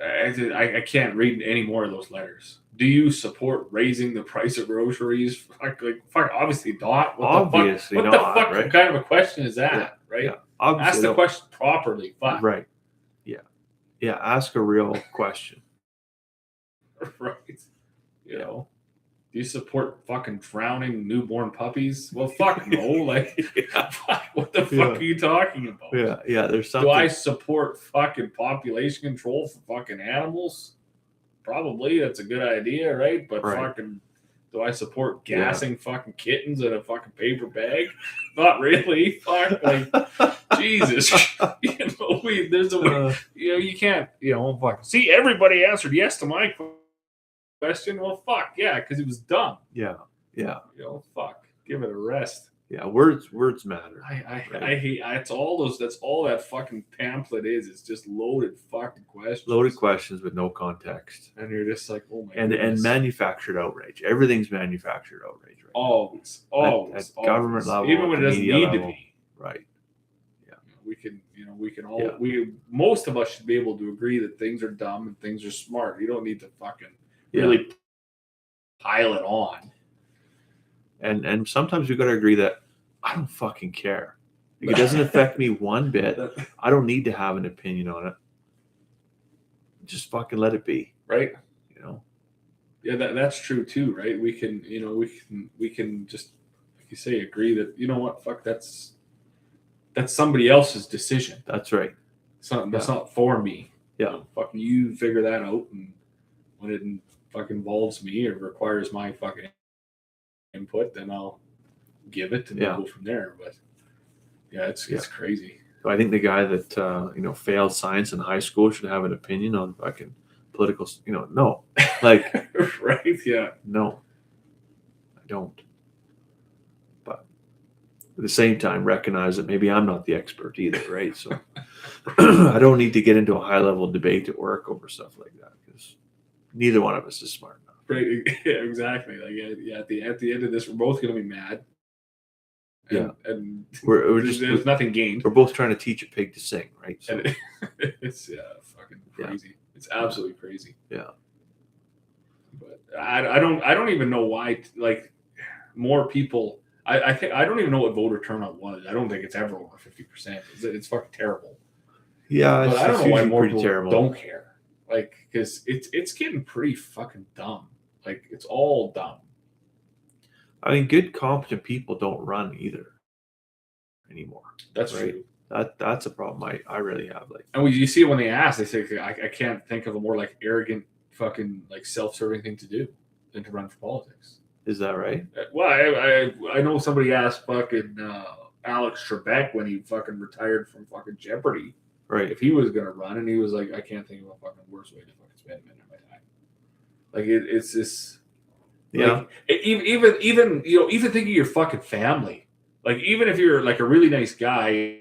I can't read any more of those letters. Do you support raising the price of groceries? Fuck, obviously not. Obviously what not. the fuck right? kind of a question is that? Yeah, Right? Yeah. Obviously Ask the question properly. Fuck. Right. Yeah. Yeah. Ask a real question. Right. Do you support fucking drowning newborn puppies? Well, fuck no. Like, fuck, what the fuck are you talking about? Yeah. Yeah. There's something. Do I support fucking population control for fucking animals? Probably. That's a good idea, right? But fucking, do I support gassing fucking kittens in a fucking paper bag? Not really. Fuck. Like, Jesus. There's a way. You can't, fuck. See, everybody answered yes to my question. Well, fuck. Yeah, because it was dumb. Yeah. Yeah. Fuck. Give it a rest. Yeah, words matter. I hate. That's all that fucking pamphlet is. It's just loaded fucking questions. Loaded questions with no context, and you're just like, oh my. And manufactured outrage. Everything's manufactured outrage. Right? Always. At government level, even when it doesn't need to be. Right. Yeah. We can all. Most of us should be able to agree that things are dumb and things are smart. You don't need to fucking really pile it on. And sometimes we got to agree that I don't fucking care. Like, it doesn't affect me one bit. I don't need to have an opinion on it. Just fucking let it be. Right. Yeah, that's true too, right? We can just, like you say, agree that what, fuck, that's somebody else's decision. That's right. That's not for me. Yeah. Fucking you figure that out, and when it fucking involves me or requires my fucking input, then I'll give it and we'll go from there. But it's crazy. So I think the guy that failed science in high school should have an opinion on fucking political. No, like right? Yeah, no, I don't. But at the same time, recognize that maybe I'm not the expert either, right? So I don't need to get into a high level debate at work over stuff like that because neither one of us is smart enough. Right, yeah, exactly. Like, at the end of this, we're both going to be mad. And there's nothing gained. We're both trying to teach a pig to sing, right? So. And it's fucking crazy. Yeah. It's absolutely crazy. Yeah. But I don't even know why. Like, more people. I think I don't even know what voter turnout was. I don't think it's ever over 50%. It's fucking terrible. Yeah, but I don't know why more people terrible. Don't care. Like, because it's getting pretty fucking dumb. Like, it's all dumb. I mean, good, competent people don't run either anymore. That's right? true. That's a problem I really have. Like, and you see it when they ask, they say, I can't think of a more like arrogant, fucking like self-serving thing to do than to run for politics. Is that right? Well, I know somebody asked fucking Alex Trebek when he fucking retired from fucking Jeopardy, right? If he was gonna run, and he was like, I can't think of a fucking worse way to fucking spend a minute of my time. Like it's this. Yeah. Like, even thinking of your fucking family. Like, even if you're like a really nice guy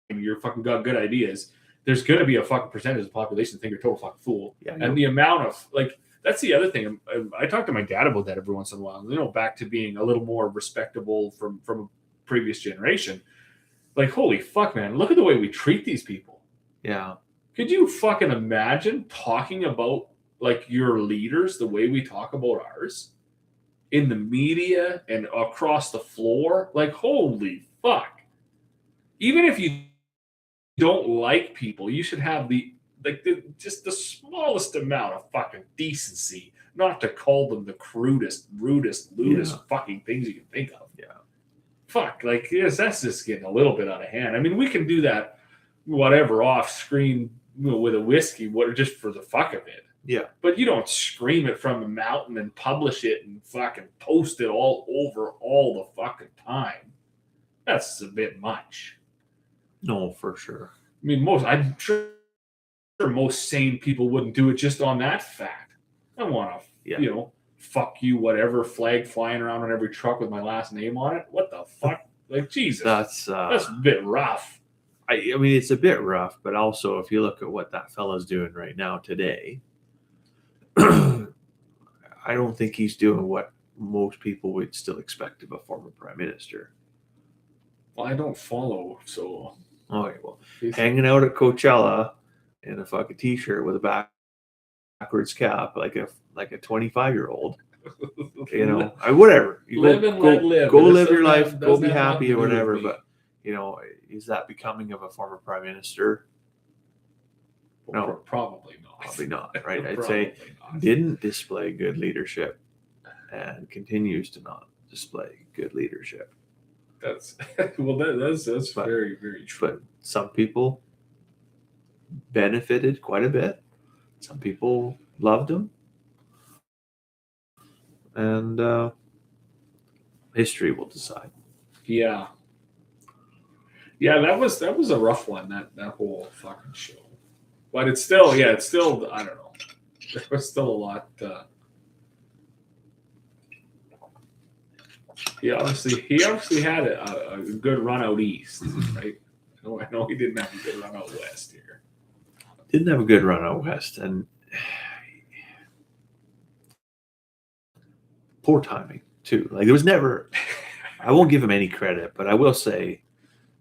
and you're fucking got good ideas, there's gonna be a fucking percentage of the population that think you're a total fucking fool. Yeah. And the amount of that's the other thing. I talk to my dad about that every once in a while. Back to being a little more respectable from a previous generation. Like, holy fuck, man! Look at the way we treat these people. Yeah. Could you fucking imagine talking about like your leaders the way we talk about ours in the media and across the floor? Like, holy fuck. Even if you don't like people, you should have just the smallest amount of fucking decency not to call them the crudest, rudest, lewdest fucking things you can think of. Yeah. Fuck, like, yes, that's just getting a little bit out of hand. I mean, we can do that whatever off screen with a whiskey, just for the fuck of it. Yeah. But you don't scream it from a mountain and publish it and fucking post it all over all the fucking time. That's a bit much. No, for sure. I mean, I'm sure most sane people wouldn't do it just on that fact. I don't want to, fuck you, whatever, flag flying around on every truck with my last name on it. What the fuck? Like, Jesus. That's a bit rough. I mean, it's a bit rough, but also if you look at what that fella's doing right now today, I don't think he's doing what most people would still expect of a former prime minister. Well, I don't follow, so. Okay, well, hanging out at Coachella in a fucking t-shirt with a backwards cap, like a 25-year-old. Whatever. You live and let live. Go live your life. Go be happy or whatever. But is that becoming of a former prime minister? No, probably not. Probably not. Right? I'd say didn't display good leadership, and continues to not display good leadership. That's very, very true. But some people benefited quite a bit. Some people loved him, and history will decide. Yeah, that was a rough one. That whole fucking show, but it's still I don't know. There was still a lot. He obviously had a good run out east, right? I know he didn't have a good run out west here. Didn't have a good run out west, and poor timing too. Like there was never. I won't give him any credit, but I will say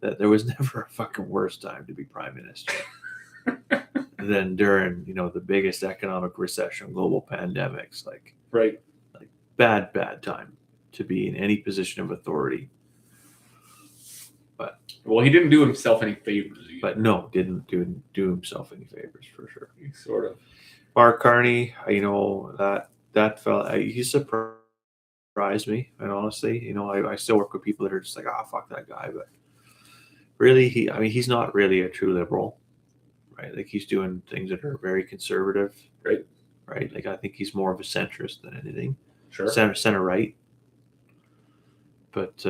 that there was never a fucking worse time to be prime minister than during the biggest economic recession, global pandemics, like bad time to be in any position of authority. But he didn't do himself any favors either. But no, didn't do himself any favors for sure. He sort of. Mark Carney, that fella, he surprised me, and honestly, I still work with people that are just like, fuck that guy, but really, he's not really a true liberal, right? Like he's doing things that are very conservative, right? Like I think he's more of a centrist than anything. Sure. Center right. But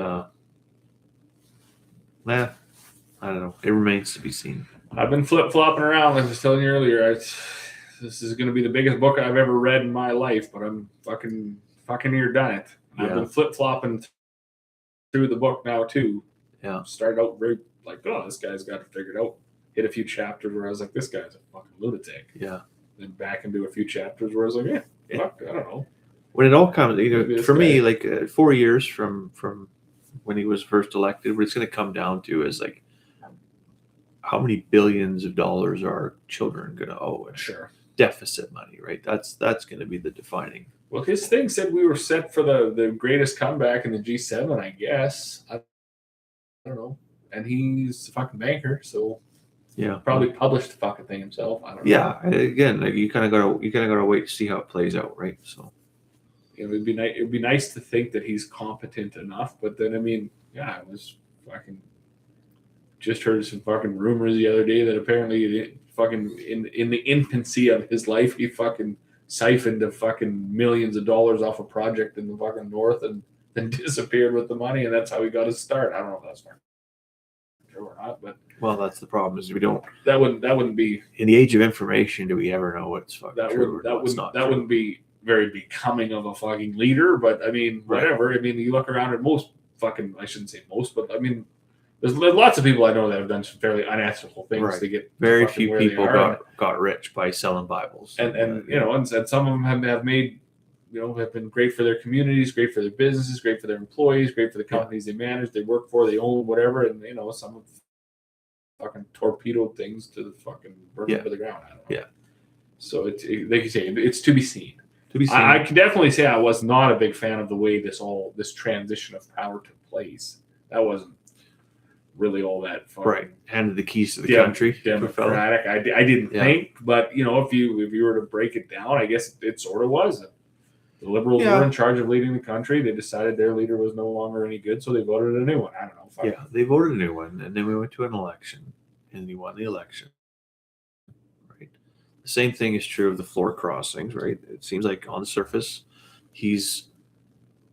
I don't know. It remains to be seen. I've been flip-flopping around, like I was telling you earlier. This is going to be the biggest book I've ever read in my life, but I'm fucking near done it. Yeah. I've been flip-flopping through the book now too. Yeah. Started out very like, this guy's got it figured out. Hit a few chapters where I was like, this guy's a fucking lunatic. Yeah. Then back into a few chapters where I was like, fuck, I don't know. When it all comes, for me, like 4 years from when he was first elected, what it's going to come down to is like, how many billions of dollars are children going to owe? Sure. Deficit money, right? That's going to be the defining. Well, his thing said we were set for the greatest comeback in the G7, I guess. I don't know. And he's a fucking banker, so probably published the fucking thing himself. I don't know. Yeah, again, like you kind of gotta wait to see how it plays out, right? So it would be nice to think that he's competent enough, but then it was fucking. Just heard some fucking rumors the other day that apparently fucking in the infancy of his life, he fucking siphoned a fucking millions of dollars off a project in the fucking north and then disappeared with the money, and that's how he got his start. I don't know if that's true or not, but that's the problem is we don't. That wouldn't be in the age of information. Do we ever know what's fucking true? That wouldn't be very becoming of a fucking leader. But whatever. Right. You look around at most fucking. I shouldn't say most, but there's lots of people I know that have done some fairly unethical things to get. Very few people got rich by selling Bibles, and some of them have made, have been great for their communities, great for their businesses, great for their employees, great for the companies they manage, they work for, they own, whatever, and some have fucking torpedoed things to the fucking burn up to the ground. I don't know. Yeah. So it's like you say, it's to be seen. I can definitely say I was not a big fan of the way this transition of power took place. That wasn't really all that fun. Right. Handed the keys to the country. Democratic. I didn't think, but if you were to break it down, I guess it sort of was. The Liberals were in charge of leading the country. They decided their leader was no longer any good, so they voted a new one. I don't know. They voted a new one, and then we went to an election, and he won the election. Right. The same thing is true of the floor crossings, right? It seems like on the surface, he's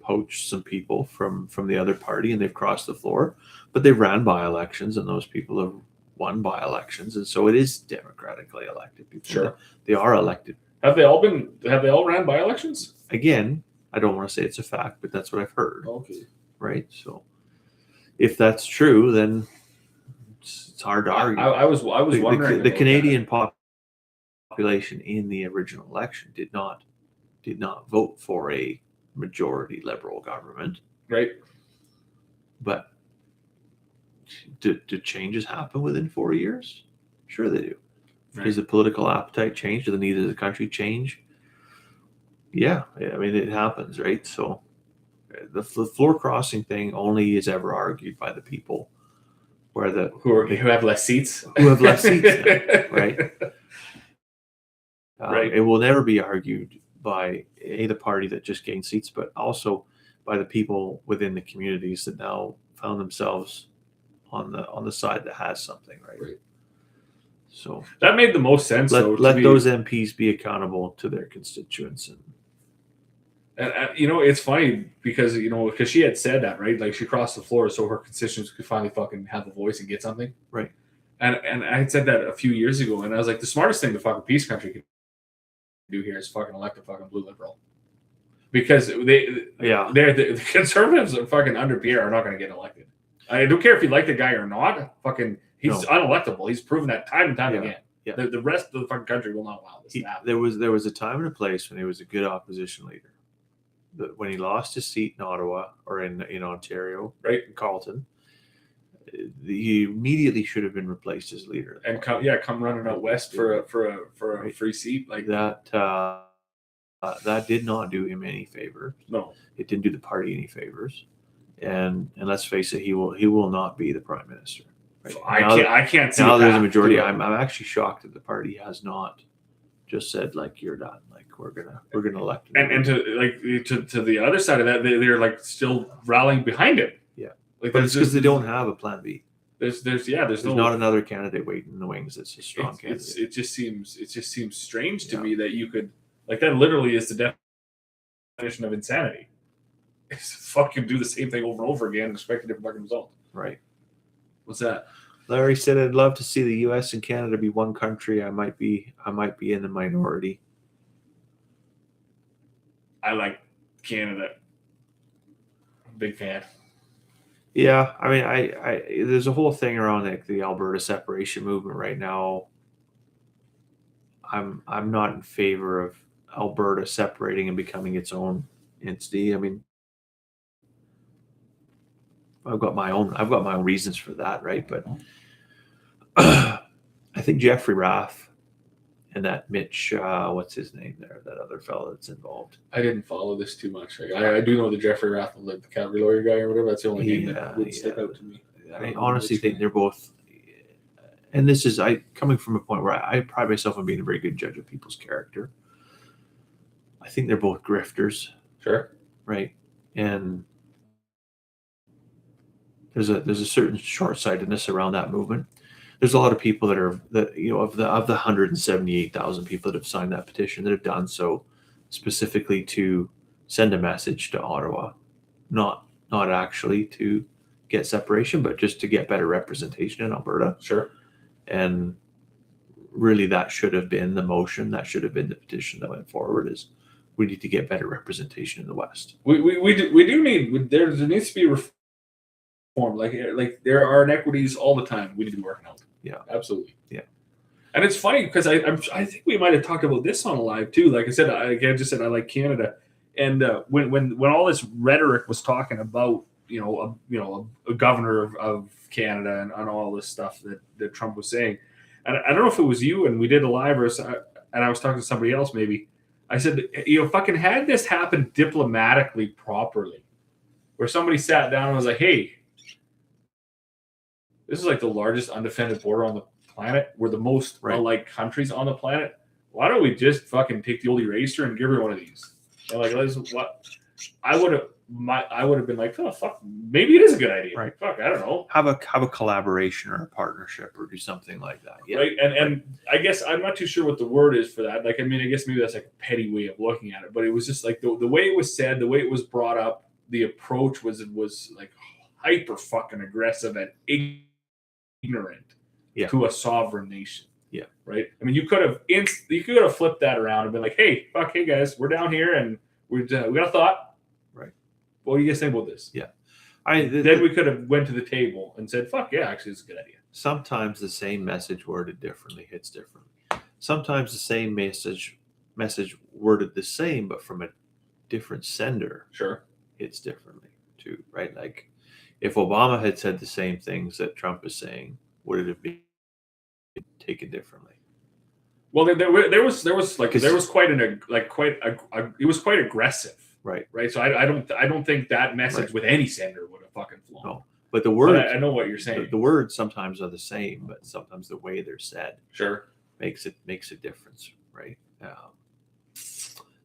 poached some people from the other party, and they've crossed the floor, but they've ran by elections, and those people have won by elections, and so it is democratically elected people. Sure. They are elected. Have they all ran by elections? Again, I don't want to say it's a fact, but that's what I've heard. Okay. Right. So if that's true, then it's hard to argue. I was wondering. The Canadian population in the original election did not vote for a majority Liberal government. Right. But do changes happen within 4 years? Sure they do. Right. Does the political appetite change? Do the needs of the country change? Yeah, I mean, it happens, right? So the floor crossing thing only is ever argued by the people who have less seats. Who have less seats now, right? Right. It will never be argued by the party that just gained seats, but also by the people within the communities that now found themselves on the side that has something, right? So that made the most sense. Let those MPs be accountable to their constituents. And it's funny because she had said that, right? Like she crossed the floor so her constituents could finally fucking have a voice and get something. Right. And I had said that a few years ago, and I was like, the smartest thing the fucking peace country can do here is fucking elect a fucking blue Liberal. Because the conservatives are fucking under Pierre are not going to get elected. I don't care if you like the guy or not. Fucking, he's unelectable. He's proven that time and time again. Yeah. The rest of the fucking country will not allow this to happen. There was a time and a place when he was a good opposition leader. When he lost his seat in Ottawa or in Ontario, right, in Carleton, he immediately should have been replaced as leader. And come running out west for a free seat like that. That did not do him any favors. No, it didn't do the party any favors. And let's face it, he will not be the prime minister. Right? I can't see now. There's a majority. I'm actually shocked that the party has not just said like you're done. Like we're gonna elect him. And to the other side of that, they're like still rallying behind him. Yeah, but it's because they don't have a plan B. There's not another candidate waiting in the wings. It's a strong candidate. It just seems strange to me that you could that literally is the definition of insanity. It's fucking do the same thing over and over again and expect a different fucking result. Right. What's that? Larry said, "I'd love to see the U.S. and Canada be one country. I might be in the minority." I like Canada. Big fan. Yeah, I mean, I there's a whole thing around the Alberta separation movement right now. I'm not in favor of Alberta separating and becoming its own entity. I mean, I've got my own reasons for that, right? But I think Jeffrey Rath and that Mitch, what's his name there, that other fellow that's involved. I didn't follow this too much. I do know the Jeffrey Rath, like the Calgary lawyer guy or whatever. That's the only name that would stick out to me. I honestly think they're both, and this is coming from a point where I pride myself on being a very good judge of people's character. I think they're both grifters. Sure. Right. And there's a certain short-sightedness around that movement. There's a lot of people of the 178,000 people that have signed that petition that have done so specifically to send a message to Ottawa, not actually to get separation, but just to get better representation in Alberta. Sure. And really, that should have been the motion. That should have been the petition that went forward. Is we need to get better representation in the West. We do need there needs to be reform. Like there are inequities all the time. We need to be working out. Yeah, absolutely. Yeah, and it's funny because I think we might have talked about this on live too. Like I said, I just said I like Canada, and when all this rhetoric was talking about a governor of Canada and all this stuff that Trump was saying, and I don't know if it was you and we did a live and I was talking to somebody else maybe. I said, fucking had this happen diplomatically properly, where somebody sat down and was like, hey, this is like the largest undefended border on the planet. We're the most alike countries on the planet. Why don't we just fucking take the old eraser and give her one of these? And I would have been like, oh fuck, maybe it is a good idea. Right. Fuck, I don't know. Have a collaboration or a partnership or do something like that. Yeah. Right. And I guess I'm not too sure what the word is for that. Like, I mean, I guess maybe that's like a petty way of looking at it, but it was just like the way it was said, the way it was brought up, the approach was like hyper fucking aggressive and ignorant Yeah. to a sovereign nation. Yeah. Right. I mean, you could have flipped that around and been like, hey, guys, we're down here and we got a thought. Right. What do you guys think about this? Yeah. Then we could have went to the table and said, fuck yeah, actually, it's a good idea. Sometimes the same message worded differently hits differently. Sometimes the same message worded the same, but from a different sender Sure. hits differently too, right? Like if Obama had said the same things that Trump is saying, would it have been taken differently? Well, there was quite it was quite aggressive. Right. Right. So I don't think that message with any sender would have fucking flown. No. But the words, I know what you're saying. The words sometimes are the same, but sometimes the way they're said makes a difference, right?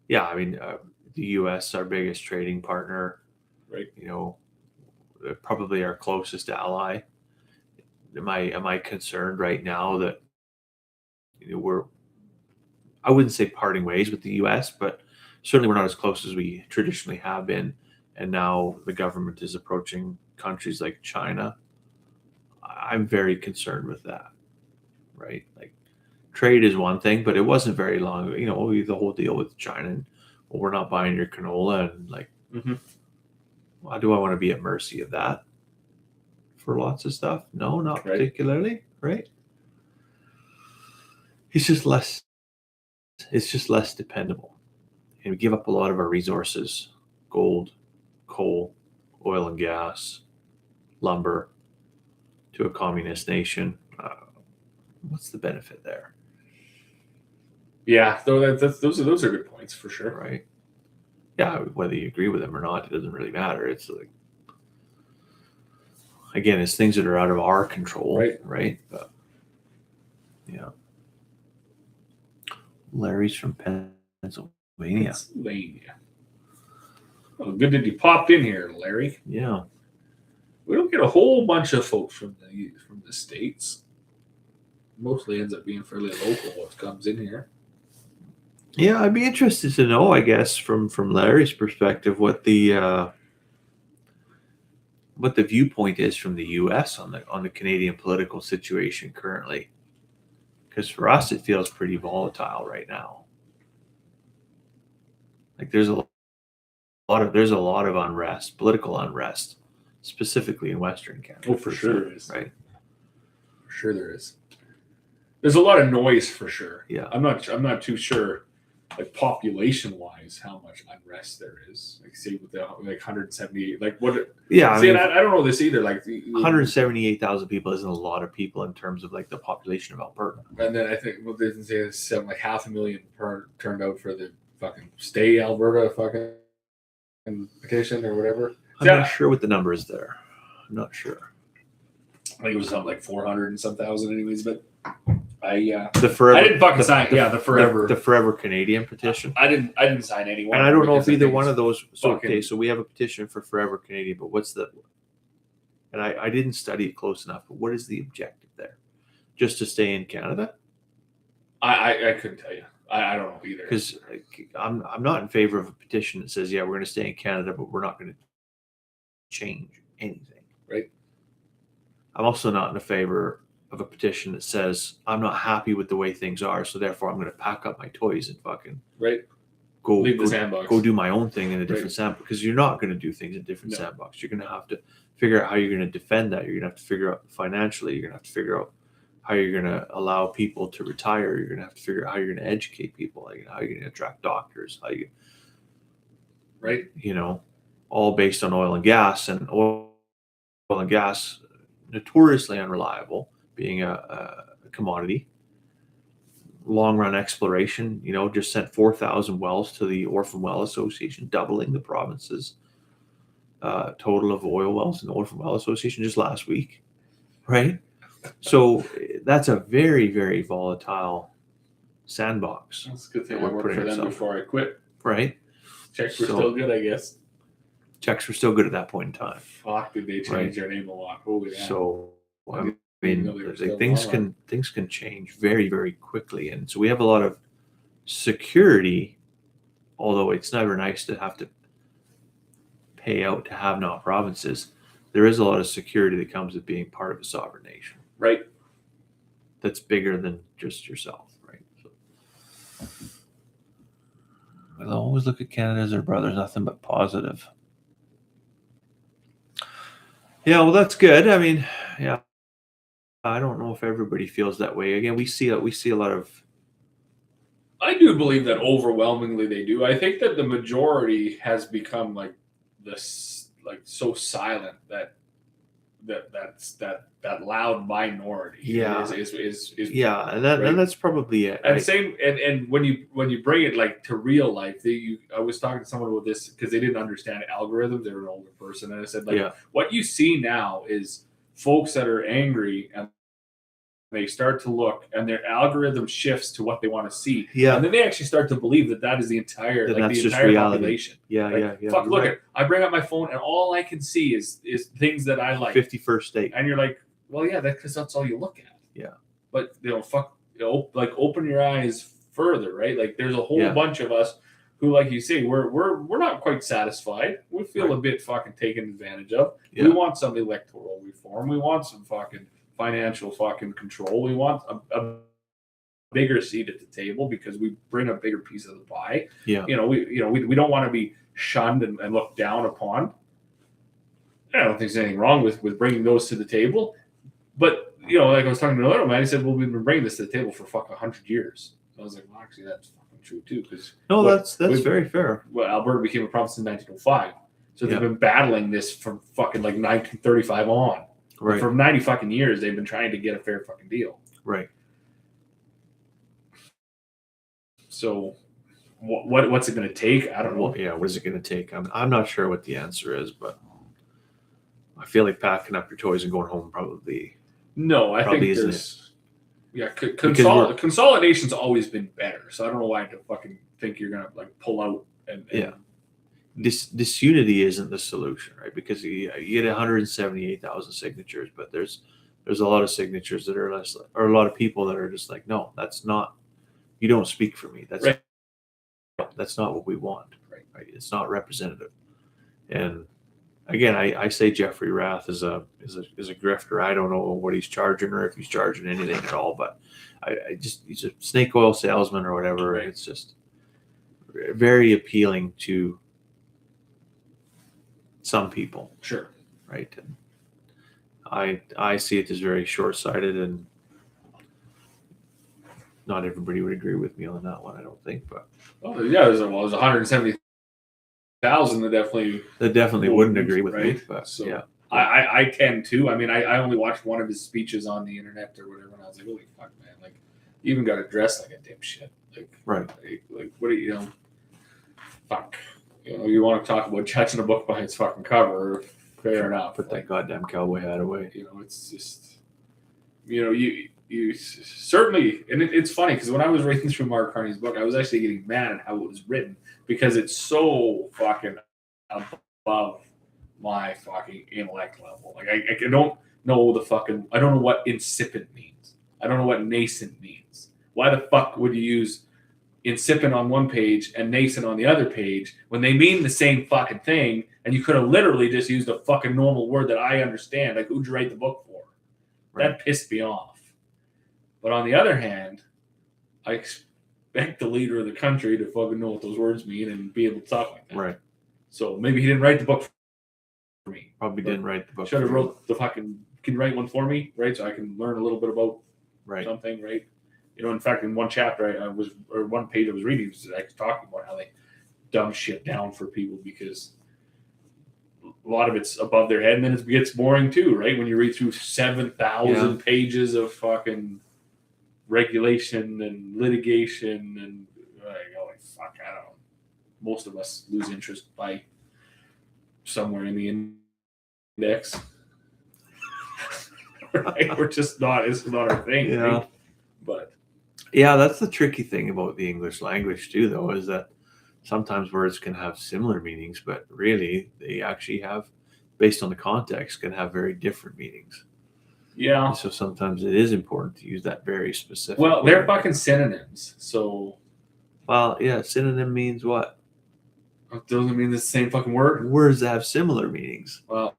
Yeah, I mean, the U.S. our biggest trading partner, right? You know, probably our closest ally. Am I concerned right now that I wouldn't say parting ways with the U.S., but certainly we're not as close as we traditionally have been, and now the government is approaching countries like China. I'm very concerned with that, right? Like trade is one thing, but it wasn't very long. The whole deal with China, and we're not buying your canola, and like, why do I want to be at mercy of that for lots of stuff? No, not particularly, right? It's just less dependable, and we give up a lot of our resources: gold, coal, oil and gas, lumber, to a communist nation. What's the benefit there? Yeah, those are good points for sure. Right. Yeah, whether you agree with them or not, it doesn't really matter. It's like, again, it's things that are out of our control, right? But, yeah. Larry's from Pennsylvania. Well, good that you popped in here, Larry. Yeah. We don't get a whole bunch of folks from the States. Mostly ends up being fairly local what comes in here. Yeah, I'd be interested to know, I guess, from Larry's perspective, what the viewpoint is from the U.S. on the Canadian political situation currently. Because for us, it feels pretty volatile right now. Like there's a lot of unrest, political unrest, specifically in Western Canada. Oh, for sure there is. Right. For sure there is. There's a lot of noise for sure. Yeah. I'm not too sure, like population wise, how much unrest there is. Like say with the 178, like what? Yeah. See, I don't know this either. Like 178,000 people isn't a lot of people in terms of like the population of Alberta. And then I think they didn't say something like 500,000 turned out for the fucking Stay Alberta fucking petition or whatever. I'm not sure what the number is there. I'm not sure. I think it was something like 400 and some thousand, anyways. But I didn't fucking sign. The Forever Canadian petition. I didn't sign any one. And I don't know if either one of those. So we have a petition for Forever Canadian, but what's the? And I didn't study it close enough. But what is the objective there? Just to stay in Canada? I couldn't tell you. I don't know either. Because I'm not in favor of a petition that says, yeah, we're going to stay in Canada, but we're not going to change anything. Right. I'm also not in favor of a petition that says I'm not happy with the way things are, so therefore I'm going to pack up my toys and fucking leave the sandbox. Go do my own thing in a different sandbox, because you're not going to do things in different sandbox. You're going to have to figure out how you're going to defend that. You're going to have to figure out financially. You're going to have to figure out how you're going to allow people to retire. You're going to have to figure out how you're going to educate people. Like, how you're going to attract doctors. All based on oil and gas, and oil and gas notoriously unreliable, being a commodity. Long run exploration, just sent 4,000 wells to the Orphan Well Association, doubling the province's total of oil wells in the Orphan Well Association just last week, right? So that's a very, very volatile sandbox. That's a good thing I worked for them before I quit. Right? Checks were still good, I guess. Checks were still good at that point in time. Fuck, did they change their name a lot? Holy man. So I mean, things can change very, very quickly, and so we have a lot of security. Although it's never nice to have to pay out to have not provinces, there is a lot of security that comes with being part of a sovereign nation. Right. that's bigger than just yourself, right? So, we'll always look at Canada as our brothers, nothing but positive. Yeah, well, that's good. I mean, yeah, I don't know if everybody feels that way. Again, we see a lot of. I do believe that overwhelmingly they do. I think that the majority has become like this, like so silent that that loud minority. Yeah. is Yeah, and right? that's probably it. And Right? same and when you bring it like to real life, I was talking to someone about this because they didn't understand algorithms. They were an older person, and I said, like, Yeah. what you see now is folks that are angry and they start to look, and their algorithm shifts to what they want to see. Yeah. And then they actually start to believe that is the entire, Then like that's the just entire reality. population. Yeah, Like, yeah. Fuck, look Right. at, I bring up my phone and all I can see is things that I like. 51st state. And you're like, well, yeah, that's because that's all you look at. Yeah. But like open your eyes further, right? Like there's a whole bunch of us who, like you say, we're not quite satisfied. We feel a bit fucking taken advantage of. Yeah. We want some electoral reform. We want some fucking financial fucking control. We want a bigger seat at the table because we bring a bigger piece of the pie. Yeah. We don't want to be shunned and looked down upon. I don't think there's anything wrong with bringing those to the table. But, like I was talking to another man, he said, well, we've been bringing this to the table for 100 years. I was like, well, actually, that's fucking true, too. That's very fair. Well, Alberta became a province in 1905. So they've been battling this from fucking like 1935 on. Right. For 90 fucking years, they've been trying to get a fair fucking deal. Right. So what's it going to take? I don't know. Yeah, what is it going to take? I'm not sure what the answer is, but I feel like packing up your toys and going home probably. No, I think there's. Yeah, consolidation's always been better. So I don't know why I fucking think you're going to like pull out and yeah. Disunity isn't the solution, right? Because you get 178,000 signatures, but there's a lot of signatures that are less, or a lot of people that are just like, no, that's not. You don't speak for me. That's right. That's not what we want. Right? It's not representative. And again, I say Jeffrey Rath is a grifter. I don't know what he's charging or if he's charging anything at all, but he's a snake oil salesman or whatever. Right. It's just very appealing to some people. Sure. Right. And I see it as very short-sighted, and not everybody would agree with me on that one, I don't think. But yeah, it was 170,000 that definitely wouldn't agree with me. But so yeah, I tend to. I mean, I only watched one of his speeches on the internet or whatever, and I was like, holy fuck, man! Like, you even got to dress like a dipshit. Like, right? Like what do you fuck? You want to talk about judging a book by its fucking cover? Fair enough. Put that goddamn cowboy hat away. It's just, you certainly, and it's funny because when I was reading through Mark Carney's book, I was actually getting mad at how it was written because it's so fucking above my fucking intellect level. Like I don't know I don't know what insipid means. I don't know what nascent means. Why the fuck would you use incipient on one page and nascent on the other page when they mean the same fucking thing, and you could have literally just used a fucking normal word that I understand. Like, who'd you write the book for? Right. That pissed me off. But on the other hand, I expect the leader of the country to fucking know what those words mean and be able to talk like that. Right. So maybe he didn't write the book for me. Probably didn't write the book. Should have wrote the fucking, can you write one for me, right? So I can learn a little bit about something, right? In fact, in one chapter one page I was reading, was like talking about how they dumb shit down for people because a lot of it's above their head, and then it gets boring too, right? When you read through 7,000 pages of fucking regulation and litigation, and like, fuck, I don't know. Most of us lose interest by somewhere in the index. Right? We're just not. It's not our thing. Yeah. Right? But. Yeah, that's the tricky thing about the English language too, though, is that sometimes words can have similar meanings, but really they actually have, based on the context, can have very different meanings. Yeah. And so sometimes it is important to use that very specific. Well, they're fucking synonyms. So. Well, yeah, synonym means what? It doesn't mean the same fucking word. Words that have similar meanings. Well,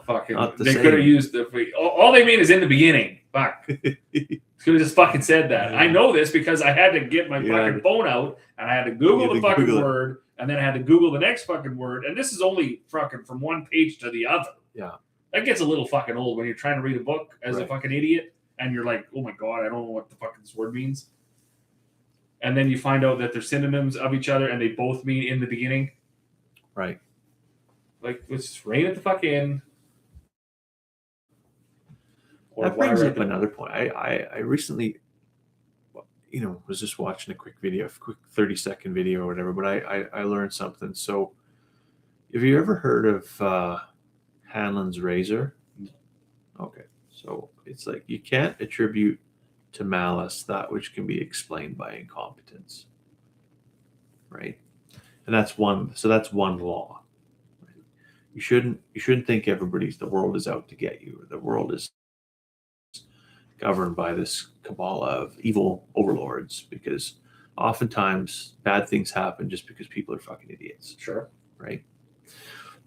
fucking. Not the they same. could have used all they mean is in the beginning. Fuck. Could have just fucking said that. I know this because I had to get my fucking phone out and I had to Google the fucking word and then I had to Google the next fucking word. And this is only fucking from one page to the other. Yeah. That gets a little fucking old when you're trying to read a book as a fucking idiot and you're like, oh my God, I don't know what the fuck this word means. And then you find out that they're synonyms of each other and they both mean in the beginning. Right. Like, let's just rein it the fuck in. That brings up another point. I recently, was just watching a quick 30-second video or whatever, but I learned something. So have you ever heard of Hanlon's razor? Okay. So it's like you can't attribute to malice that which can be explained by incompetence. Right? And that's one law. Right? You shouldn't think the world is out to get you. The world is governed by this cabal of evil overlords, because oftentimes bad things happen just because people are fucking idiots. Sure. Right?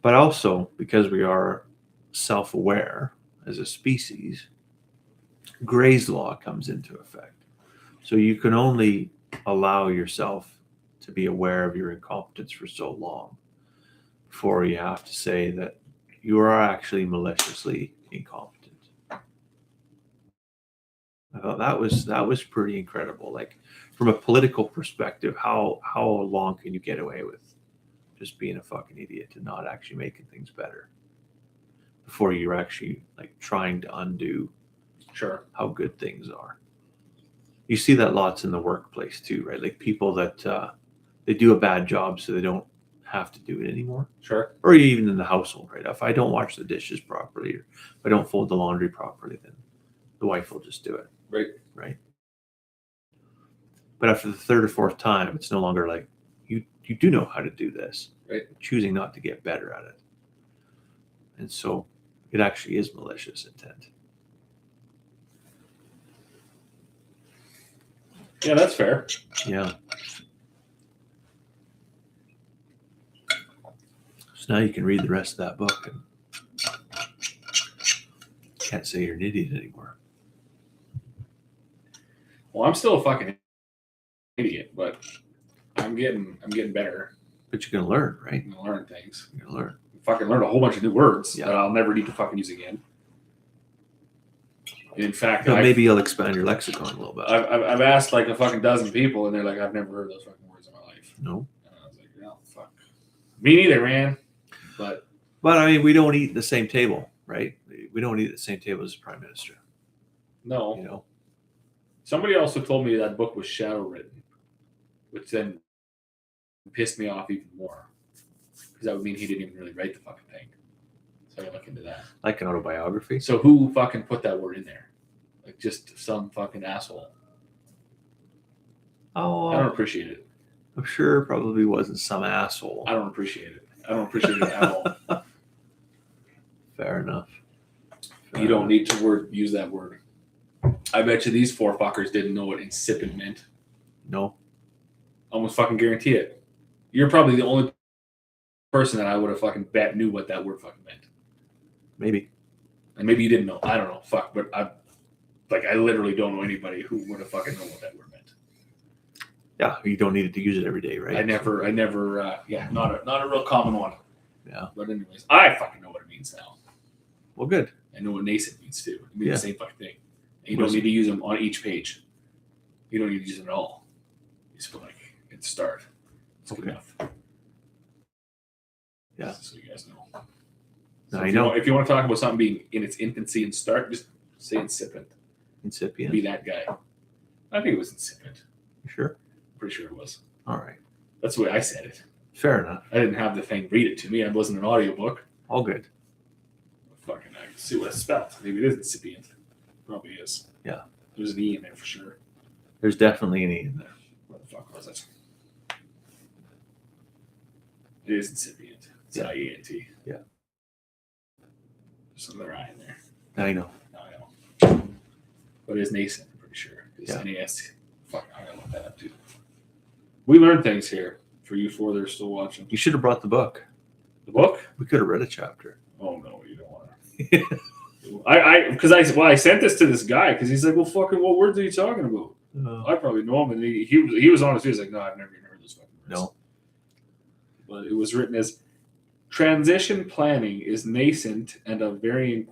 But also because we are self-aware as a species, Gray's law comes into effect. So you can only allow yourself to be aware of your incompetence for so long before you have to say that you are actually maliciously incompetent. I thought that was pretty incredible. Like, from a political perspective, how long can you get away with just being a fucking idiot and not actually making things better before you're actually like trying to undo how good things are? You see that lots in the workplace too, right? Like people that they do a bad job so they don't have to do it anymore. Sure. Or even in the household, right? If I don't wash the dishes properly, or if I don't fold the laundry properly, then the wife will just do it. Right. But after the third or fourth time, it's no longer like you do know how to do this. Right. Choosing not to get better at it. And so it actually is malicious intent. Yeah, that's fair. Yeah. So now you can read the rest of that book and can't say you're an idiot anymore. Well, I'm still a fucking idiot, but I'm getting better. But you're gonna learn, right? I'm gonna learn things. You're gonna learn. Fucking learned a whole bunch of new words that I'll never need to fucking use again. In fact, maybe you'll expand your lexicon a little bit. I've asked like a fucking dozen people, and they're like, "I've never heard those fucking words in my life." No. And I was like, "No, fuck, me neither, man." But I mean, we don't eat at the same table, right? We don't eat at the same table as the prime minister. No. Somebody also told me that book was shadow written, which then pissed me off even more, because that would mean he didn't even really write the fucking thing. So I look into that. Like an autobiography. So who fucking put that word in there? Like just some fucking asshole. Oh, I don't appreciate it. I'm sure it probably wasn't some asshole. I don't appreciate it. I don't appreciate it at all. Fair enough. You don't need to use that word. I bet you these four fuckers didn't know what insipid meant. No. Almost fucking guarantee it. You're probably the only person that I would have fucking bet knew what that word fucking meant. Maybe. And maybe you didn't know. I don't know. Fuck. But I literally don't know anybody who would have fucking known what that word meant. Yeah, you don't need to use it every day, right? I never. Not a real common one. Yeah. But anyways, I fucking know what it means now. Well, good. I know what nascent means too. It means the same fucking thing. And you don't need to use them on each page. You don't need to use them at all. You just put like at the start. It's good enough. Yeah. Just so you guys know. So I know. If you want to talk about something being in its infancy and start, just say incipient. Incipient. Be that guy. I think it was incipient. You sure? Pretty sure it was. All right. That's the way I said it. Fair enough. I didn't have the thing read it to me. It wasn't an audiobook. All good. Fucking, I can see what it's spelled. Maybe it is incipient. Probably is. Yeah. There's an E in there for sure. There's definitely an E in there. What the fuck was it? It is incipient. It's IENT. Yeah. There's another I in there. I know. I know. But it is nascent, I'm pretty sure. It's NAS. Fuck, I gotta look that up too. We learn things here for you four that are still watching. You should have brought the book. The book? We could have read a chapter. Oh no, you don't want to. I sent this to this guy because he's like, well, fucking, what words are you talking about? I probably know him, and he was honest. He was like, no, I've never even heard this fucking words. No. But it was written as transition planning is nascent and of varying.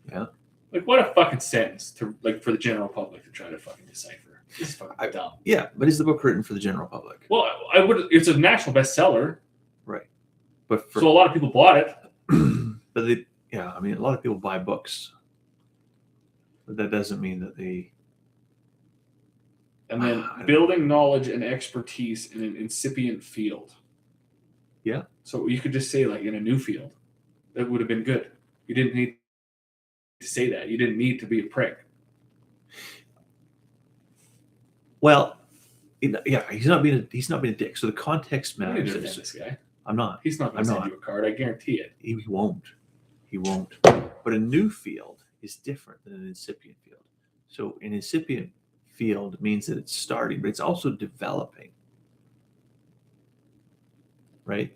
Yeah. Like, what a fucking sentence to for the general public to try to fucking decipher. It's fucking dumb. Yeah, but is the book written for the general public? Well, it's a national bestseller. Right. But so a lot of people bought it. But I mean, a lot of people buy books. But that doesn't mean that they. And then building knowledge and expertise in an incipient field. Yeah. So you could just say, like, in a new field. That would have been good. You didn't need to say that. You didn't need to be a prick. Well, yeah, he's not being a dick. So the context matters. This guy. I'm not. He's not going to send you a card. I guarantee it. He won't. But a new field is different than an incipient field. So an incipient field means that it's starting, but it's also developing. Right?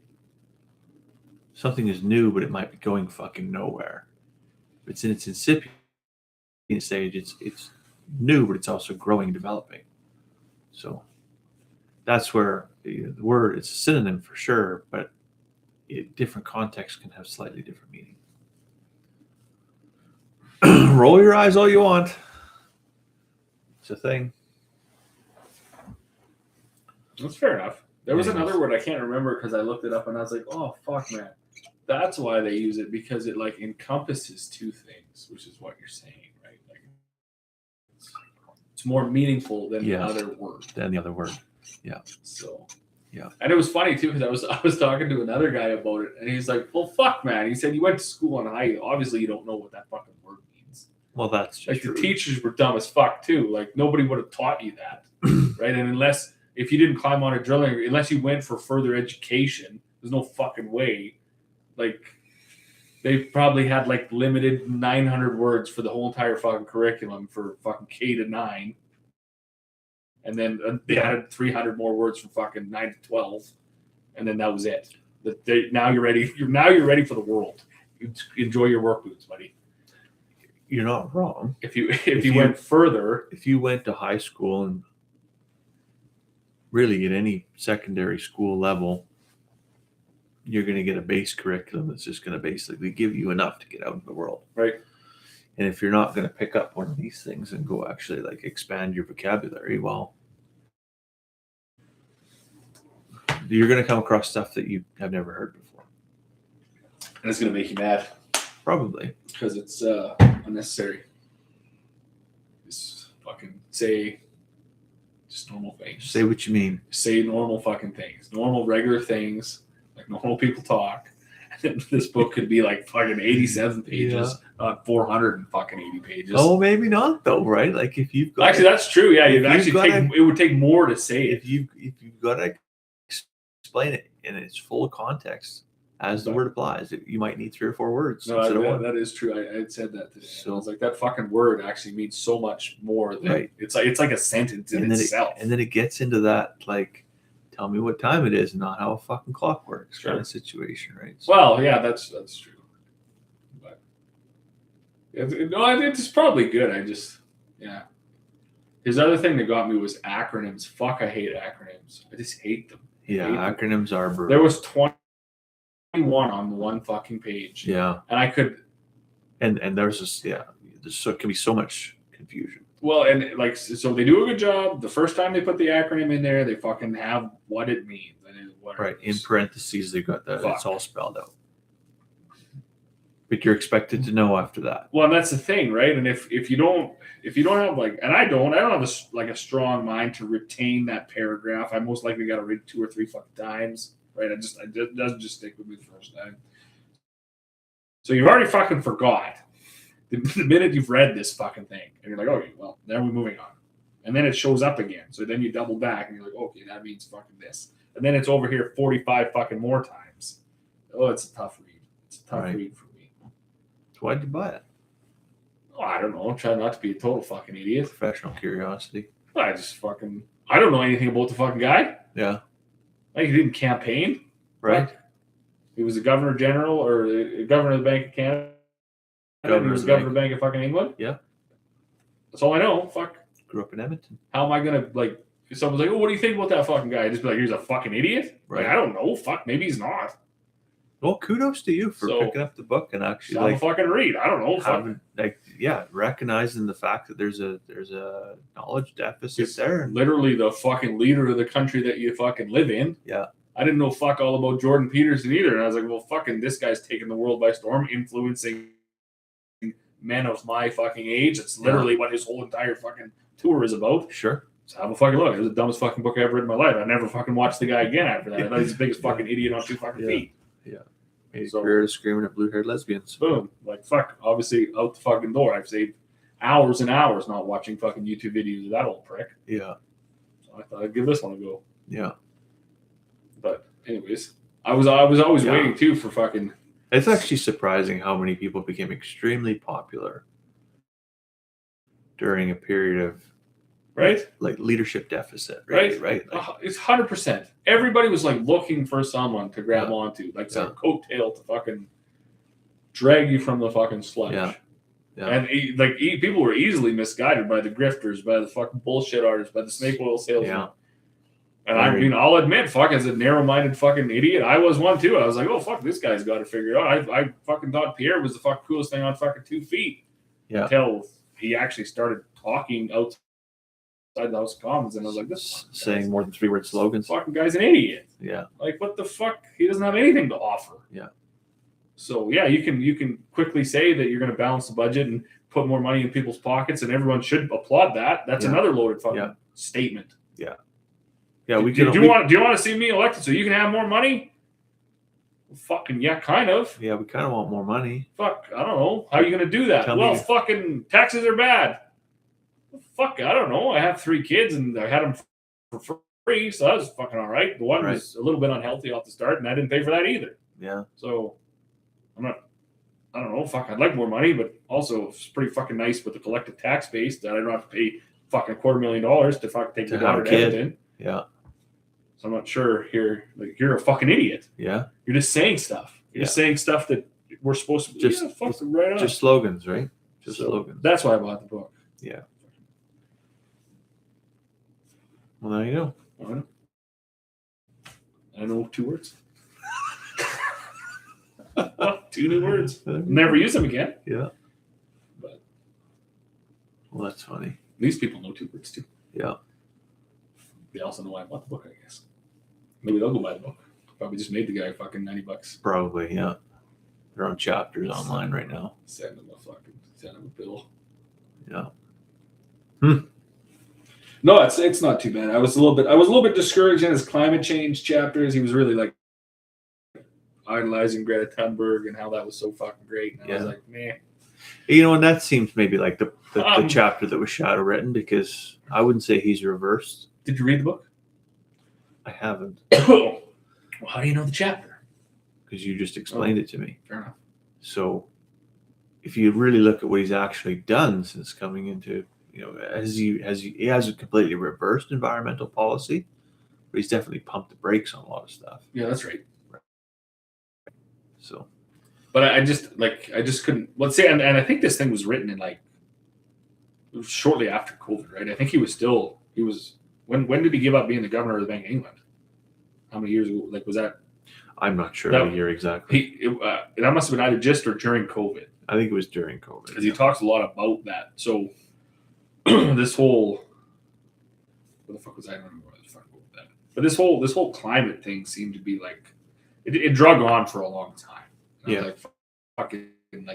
Something is new, but it might be going fucking nowhere. It's in its incipient stage. It's new, but it's also growing and developing. So that's where the word is a synonym for sure, but different contexts can have slightly different meaning. Roll your eyes all you want. It's a thing. That's fair enough. There was another word I can't remember because I looked it up and I was like, oh, fuck, man. That's why they use it, because it like encompasses two things, which is what you're saying, right? Like, it's more meaningful than the other word. Yeah. So. Yeah. And it was funny too, because I was talking to another guy about it, and he's like, well, fuck, man. He said, you went to school on high. Obviously, you don't know what that fucking word means. Well, that's just like true. The teachers were dumb as fuck too. Like, nobody would have taught you that, right? And if you didn't climb on a drilling, unless you went for further education, there's no fucking way. Like, they probably had like limited 900 words for the whole entire fucking curriculum for fucking K to 9. And then they added 300 more words from fucking 9 to 12, and then that was it. Now you're ready. Now you're ready for the world. Enjoy your work boots, buddy. You're not wrong. If you went further, if you went to high school and really at any secondary school level, you're going to get a base curriculum that's just going to basically give you enough to get out in the world, right? And if you're not going to pick up one of these things and go actually like expand your vocabulary, well, you're going to come across stuff that you have never heard before. And it's going to make you mad. Probably. Because it's unnecessary. Just fucking say just normal things. Say what you mean. Say normal fucking things. Normal, regular things. Like normal people talk. This book could be like fucking 87 pages, not 480 pages. Oh, maybe not though, right? Like if you've got actually, that's true. Yeah, it would take more to say it. If you've got to explain it and it's full of context as the word applies, you might need 3 or 4 words. No, that is true. I had said that today. So I was like, that fucking word actually means so much more than right. It's like a sentence in itself. And then it gets into that like, tell me what time it is, and not how a fucking clock works, kind of situation, right? So, well, yeah, that's true. But it's probably good. His other thing that got me was acronyms. Fuck, I hate acronyms. I just hate them. Yeah, acronyms are brutal. There was 21 on one fucking page. Yeah, and I could. And there's this. Yeah, there can be so much confusion. Well, and like, so they do a good job. The first time they put the acronym in there, they fucking have what it means. Right. In parentheses, they got that. It's all spelled out. But you're expected to know after that. Well, and that's the thing, right? And if you don't have like, and I don't have a strong mind to retain that paragraph. I most likely got to read it 2 or 3 fucking times, right? It doesn't just stick with me the first time. So you've already fucking forgot. The minute you've read this fucking thing, and you're like, okay, well, then we're moving on. And then it shows up again. So then you double back, and you're like, okay, that means fucking this. And then it's over here 45 fucking more times. Oh, it's a tough read. It's a tough read for me. So why'd you buy it? Oh, I don't know. Try not to be a total fucking idiot. Professional curiosity. I don't know anything about the fucking guy. Yeah. Like, he didn't campaign. Right. He was a governor general or a governor of the Bank of Canada. He was governor of the Bank of fucking England. Yeah. That's all I know. Fuck. Grew up in Edmonton. How am I gonna like? If someone's like, "Oh, what do you think about that fucking guy?" I just be like, "He's a fucking idiot." Right. Like, I don't know. Fuck. Maybe he's not. Well, kudos to you for picking up the book and actually like fucking read. I don't know. Having, recognizing the fact that there's a knowledge deficit there. Literally the fucking leader of the country that you fucking live in. Yeah. I didn't know fuck all about Jordan Peterson either, and I was like, well, fucking this guy's taking the world by storm, influencing men of my fucking age. It's literally what his whole entire fucking tour is about. Sure. So have a fucking look. It was the dumbest fucking book I ever read in my life. I never fucking watched the guy again after that. I thought he's the biggest fucking idiot on 2 fucking feet. Yeah. He's career screaming at blue-haired lesbians. Boom. Like, fuck. Obviously, out the fucking door. I've saved hours and hours not watching fucking YouTube videos of that old prick. Yeah. So I thought I'd give this one a go. Yeah. But anyways, I was always waiting too for fucking. It's actually surprising how many people became extremely popular during a period of like leadership deficit. Right. It's 100%. Everybody was like looking for someone to grab onto, like some coattail to fucking drag you from the fucking sludge. Yeah. Yeah. And people were easily misguided by the grifters, by the fucking bullshit artists, by the snake oil salesmen. Yeah. And I'll admit, fuck, as a narrow-minded fucking idiot, I was one too. I was like, oh, fuck, this guy's got to figure it out. I fucking thought Pierre was the fucking coolest thing on fucking 2 feet. Yeah. Until he actually started talking outside the House of Commons, and I was like, this saying more than 3-word slogans. Fucking guy's an idiot. Yeah. Like, what the fuck? He doesn't have anything to offer. Yeah. So yeah, you can quickly say that you're going to balance the budget and put more money in people's pockets, and everyone should applaud that. That's another loaded fucking statement. Yeah. Yeah, do you want to see me elected so you can have more money? Well, fucking yeah, kind of. Yeah, we kind of want more money. Fuck, I don't know. How are you going to do that? Fucking taxes are bad. Well, fuck, I don't know. I have 3 kids and I had them for free, so that was fucking all right. The one was a little bit unhealthy off the start, and I didn't pay for that either. Yeah. So I don't know. Fuck, I'd like more money, but also it's pretty fucking nice with the collective tax base that I don't have to pay fucking $250,000 to fucking take your daughter to Edmonton. Yeah. So I'm not sure here. Like, you're a fucking idiot. Yeah. You're just saying stuff. You're just saying stuff that we're supposed to just slogans, right? Just slogans. That's why I bought the book. Yeah. Well, there you go. I know 2 words. 2 new words. Never use them again. Yeah. But well, that's funny. These people know 2 words too. Yeah. They also know why I bought the book, I guess. Maybe they'll go buy the book. Probably just made the guy fucking $90. Probably, yeah. They're on chapters online right now. Send him a bill. Yeah. No, it's not too bad. I was a little bit discouraged in his climate change chapters. He was really like idolizing Greta Thunberg and how that was so fucking great. And I was like, man. You know, and that seems maybe like the chapter that was shadow written, because I wouldn't say he's reversed. Did you read the book? I haven't. Well, how do you know the chapter? Because you just explained it to me. Fair enough. So if you really look at what he's actually done since coming into, he hasn't completely reversed environmental policy, but he's definitely pumped the brakes on a lot of stuff. Yeah, that's right. So, but I just couldn't. Let's say, and I think this thing was written in shortly after COVID, right? I think he was. When did he give up being the governor of the Bank of England? How many years ago? Like, was that? I'm not sure the year exactly. That must have been either just or during COVID. I think it was during COVID. Because he talks a lot about that. So this whole, what the fuck was I? I don't remember what the fuck was that. But this whole climate thing seemed to be like, it drug on for a long time. And I was like, fucking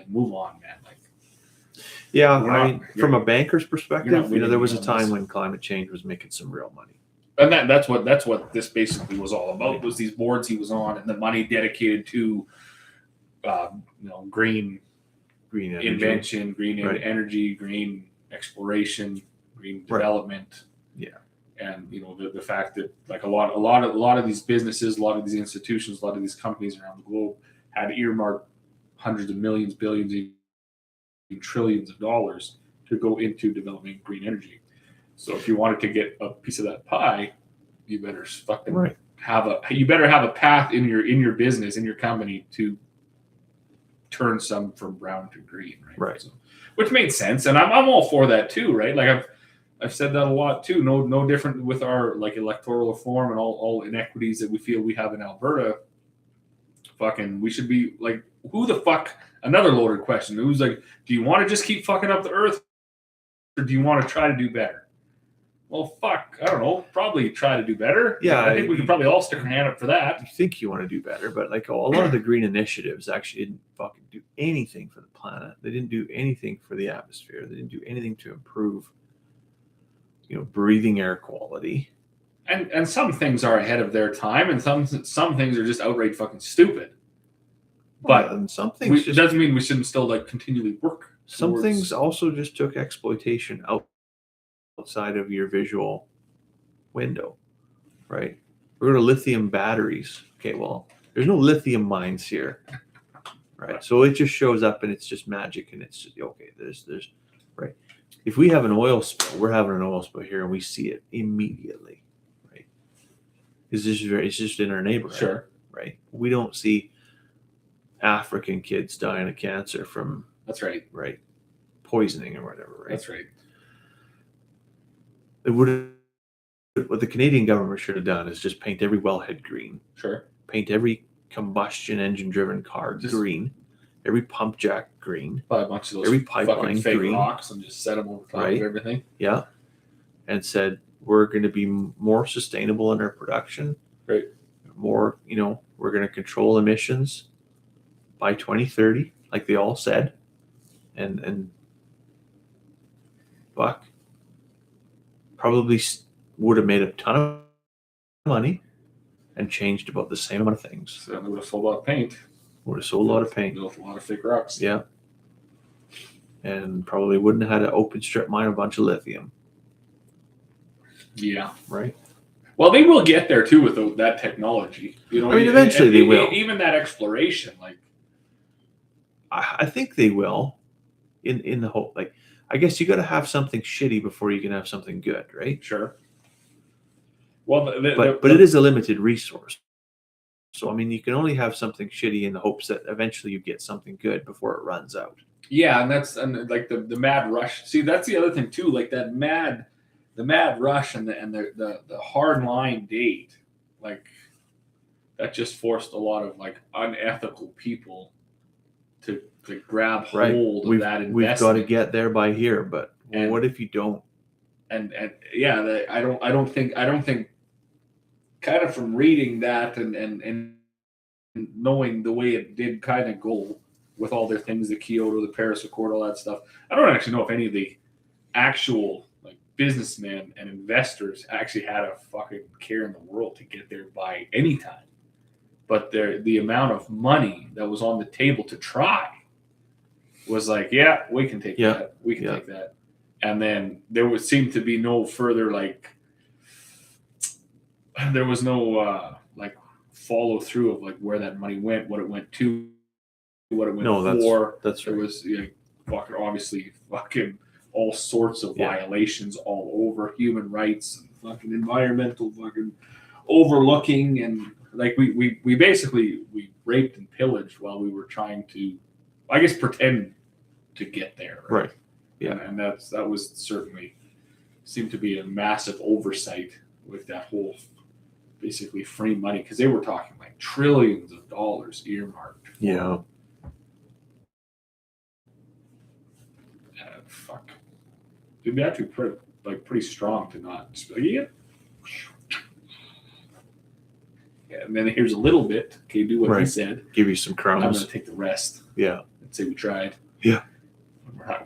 move on, man. Like, yeah, from a banker's perspective, there was a time when climate change was making some real money. And that's what this basically was all about, was these boards he was on and the money dedicated to green energy. Invention, green energy, green exploration, green development. Yeah. And the fact that like a lot of these businesses, a lot of these institutions, a lot of these companies around the globe had earmarked hundreds of millions, billions, even trillions of dollars to go into developing green energy. So if you wanted to get a piece of that pie, you better fucking have a path in your business, in your company, to turn some from brown to green, right? Right. So, which made sense, and I'm all for that too, right? Like I've said that a lot too. No different with our like electoral reform and all inequities that we feel we have in Alberta. Fucking, we should be like, who the fuck? Another loaded question. Who's like, do you want to just keep fucking up the earth, or do you want to try to do better? Well, fuck, I don't know. Probably try to do better. Yeah, I think we could probably all stick our hand up for that. You think you want to do better, but like a lot of the green initiatives actually didn't fucking do anything for the planet. They didn't do anything for the atmosphere. They didn't do anything to improve, breathing air quality. And some things are ahead of their time, and some things are just outright fucking stupid. But and some things doesn't mean we shouldn't still like continually work. Some things also just took exploitation outside of your visual window, right? We're going to lithium batteries. Okay, well, there's no lithium mines here, right? So it just shows up and it's just magic, and it's just okay. There's right. If we have an oil spill, we're having an oil spill here, and we see it immediately, right? It's just in our neighborhood, sure, right? We don't see African kids dying of cancer from that's right, poisoning or whatever, right? That's right. It would. What the Canadian government should have done is just paint every wellhead green. Sure. Paint every combustion engine driven car green. Every pump jack green. Buy a bunch of those every pipeline fake green. rocks and just set them over top of everything. Yeah. And said, we're going to be more sustainable in our production. Right. More, we're going to control emissions by 2030, like they all said. And fuck, probably would have made a ton of money and changed about the same amount of things. So they would have sold a lot of paint. Would have sold a lot of paint. Built a lot of fake rocks. Yeah. And probably wouldn't have had to open strip mine a bunch of lithium. Yeah. Right. Well, they will get there too with that technology. Eventually they will. Even that exploration, like. I think they will. In the hope, like, I guess you got to have something shitty before you can have something good, right? Sure. Well, but it is a limited resource. So, I mean, you can only have something shitty in the hopes that eventually you get something good before it runs out. Yeah, and like the mad rush. See, that's the other thing too. Like the mad rush and the hard line date, like that just forced a lot of like unethical people to grab hold of that investment. We've got to get there by here, but what if you don't? And yeah, I don't think kind of from reading that and knowing the way it did kind of go with all their things, the Kyoto, the Paris Accord, all that stuff. I don't actually know if any of the actual like businessmen and investors actually had a fucking care in the world to get there by any time. But the amount of money that was on the table to try was like, yeah, we can take that. We can take that. And then there would seem to be no further there was no follow through of like where that money went, what it went to, what it went for. That's there was fucking obviously fucking all sorts of violations all over human rights and fucking environmental fucking overlooking, and like we basically raped and pillaged while we were trying to, I guess, pretend to get there. Right. Yeah. And that was certainly seemed to be a massive oversight with that whole basically free money, because they were talking like trillions of dollars earmarked. Yeah. Fuck. It'd be actually pretty strong to not just be like, yeah. And then here's a little bit. Okay, do what he said. Give you some crumbs. I'm gonna take the rest. Yeah. And say we tried. Yeah.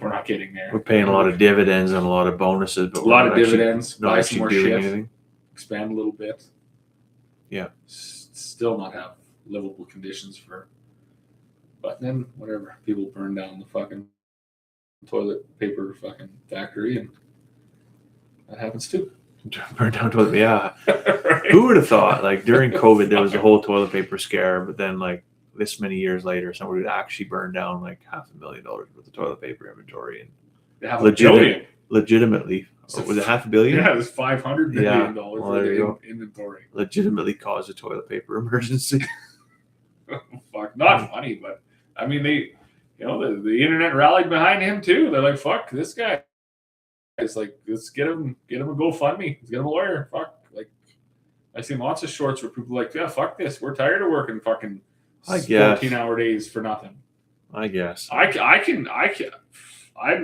We're not getting there. We're paying a lot of dividends and a lot of bonuses, but a lot of dividends. Not buy some more shit. Anything. Expand a little bit. Yeah. Still not have livable conditions for. But then whatever, people burn down the fucking toilet paper fucking factory, and that happens too. Burn down toilet. Yeah. Right. Who would have thought? Like during COVID, there was a whole toilet paper scare, but then like this many years later, somebody would actually burn down like $500,000 worth of toilet paper inventory, and legitimately, was it $500 million? Yeah, it was $500 million worth of inventory. Legitimately caused a toilet paper emergency. Fuck, not funny, but I mean, the internet rallied behind him too. They're like, fuck this guy. It's like, let's get him a GoFundMe. Let's get him a lawyer. Fuck. Like, I see lots of shorts where people are like, yeah, fuck this. We're tired of working fucking 14-hour days for nothing. I guess. I'm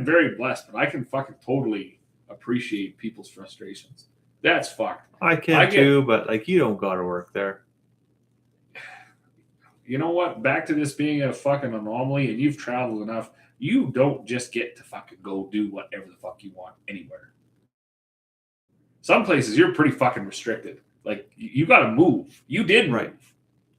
very blessed, but I can fucking totally appreciate people's frustrations. That's fucked. I can too, but like, you don't got to work there. You know what? Back to this being a fucking anomaly, and you've traveled enough. You don't just get to fucking go do whatever the fuck you want anywhere. Some places you're pretty fucking restricted. Like, you got to move. You did move. Right.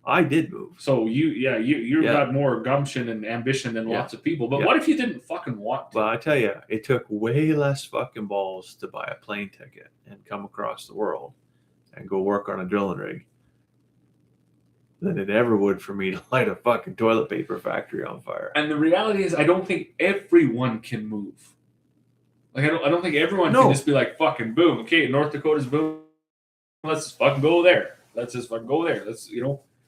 I did move. So you got more gumption and ambition than lots of people. But what if you didn't fucking want to? Well, I tell you, it took way less fucking balls to buy a plane ticket and come across the world and go work on a drilling rig than it ever would for me to light a fucking toilet paper factory on fire. And the reality is, I don't think everyone can move. Like, I don't think everyone can just be like, fucking boom. Okay, North Dakota's boom. Let's just fucking go there. Let's just fucking go there.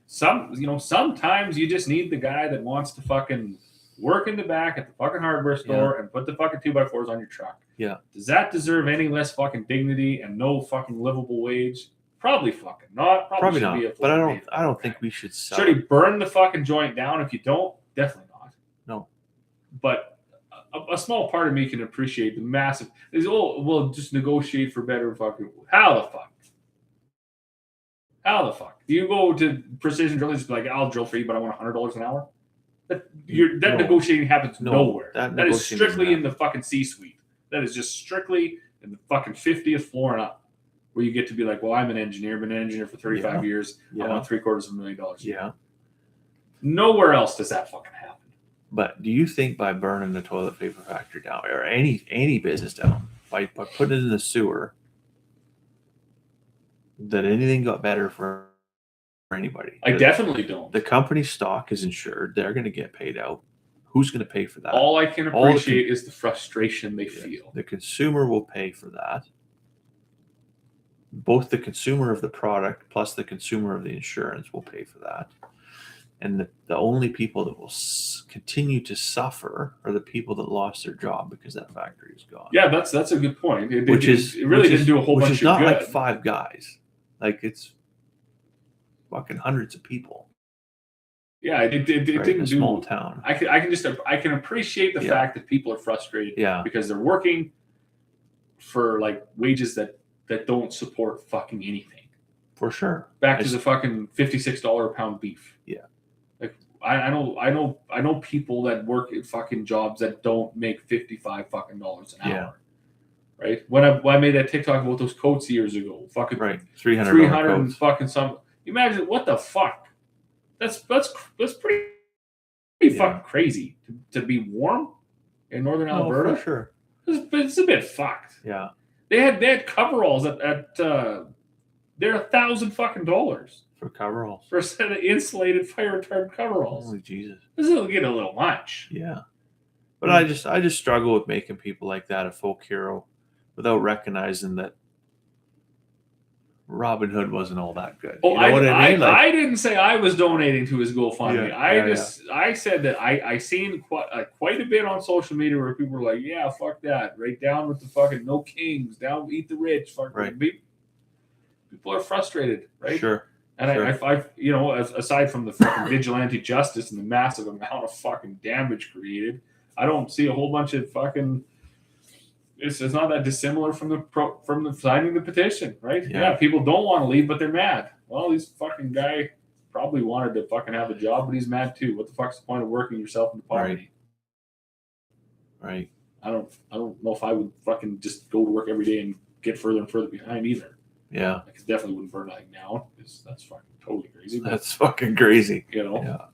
Sometimes you just need the guy that wants to fucking work in the back at the fucking hardware store and put the fucking 2x4s on your truck. Yeah. Does that deserve any less fucking dignity and no fucking livable wage? Probably fucking not. Probably not. But I don't think we should sell. Should he burn the fucking joint down? If you don't, definitely not. No. But a small part of me can appreciate the massive. We'll just negotiate for better fucking. How the fuck? How the fuck? Do you go to Precision Drilling and just be like, I'll drill for you, but I want $100 an hour? That negotiating happens nowhere. That is strictly in the fucking C-suite. That is just strictly in the fucking 50th floor and up. Where you get to be like, well, I'm an engineer, been an engineer for 35 years. I want $750,000. Yeah. Nowhere else does that fucking happen. But do you think by burning the toilet paper factory down, or any business down, by putting it in the sewer, that anything got better for anybody? I definitely don't. The company's stock is insured. They're going to get paid out. Who's going to pay for that? All I can appreciate is the frustration they feel. The consumer will pay for that. Both the consumer of the product plus the consumer of the insurance will pay for that. And the only people that will continue to suffer are the people that lost their job because that factory is gone. Yeah, that's a good point. It really didn't do a whole bunch of good. Which is not like 5 guys. Like, it's fucking hundreds of people. Yeah, it didn't do. In a small town. I can appreciate the fact that people are frustrated because they're working for like wages that don't support fucking anything. For sure. Back to the fucking $56 a pound beef. Yeah. Like, I know people that work at fucking jobs that don't make $55 fucking dollars an hour. Right? When I made that TikTok about those coats years ago, fucking right, 300 and fucking some. Imagine what the fuck. That's pretty fucking crazy to be warm in northern Alberta. For sure. It's a bit fucked. Yeah. They had coveralls at they're $1,000 fucking dollars for coveralls, for a set of insulated fire retardant coveralls. Holy Jesus, this is getting a little much. Yeah, but I just struggle with making people like that a folk hero without recognizing that Robin Hood wasn't all that good. Oh, you know what I mean? I didn't say I was donating to his GoFundMe. I said that I seen quite a bit on social media where people were like, "Yeah, fuck that, right down with the fucking no kings, down eat the rich." Fuck right. People are frustrated, right? Sure. And I aside from the fucking vigilante justice and the massive amount of fucking damage created, I don't see a whole bunch of fucking. It's not that dissimilar from the signing the petition, right? Yeah, people don't want to leave, but they're mad. Well, this fucking guy probably wanted to fucking have a job, but he's mad too. What the fuck's the point of working yourself into poverty? Right. I don't know if I would fucking just go to work every day and get further and further behind either. Yeah. I definitely wouldn't burn like now. That's fucking totally crazy. That's fucking crazy. You know. Yeah.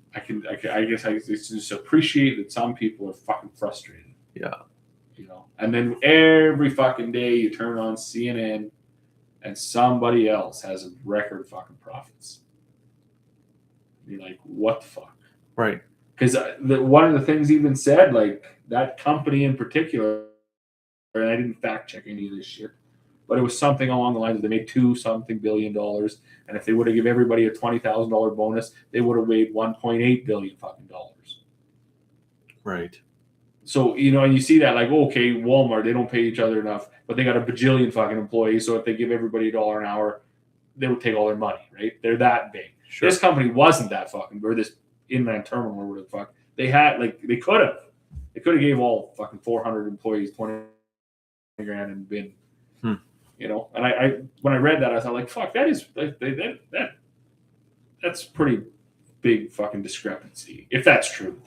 I guess I just appreciate that some people are fucking frustrated. Yeah. You know, and then every fucking day you turn on CNN and somebody else has record fucking profits. You're like, what the fuck? Right. Because one of the things even said, like, that company in particular, and I didn't fact check any of this shit, but it was something along the lines of they made $2 billion, and if they would have given everybody a $20,000 bonus, they would have made $1.8 billion fucking dollars. Right. So, and you see that like, okay, Walmart, they don't pay each other enough, but they got a bajillion fucking employees. So if they give everybody $1 an hour, they would take all their money, right? They're that big. Sure. This company wasn't that fucking, or this inland terminal or whatever the fuck. They had, like, they could have gave all fucking 400 employees 20 grand and been, and I when I read that, I thought like, fuck, that is, that's pretty big fucking discrepancy. If that's true.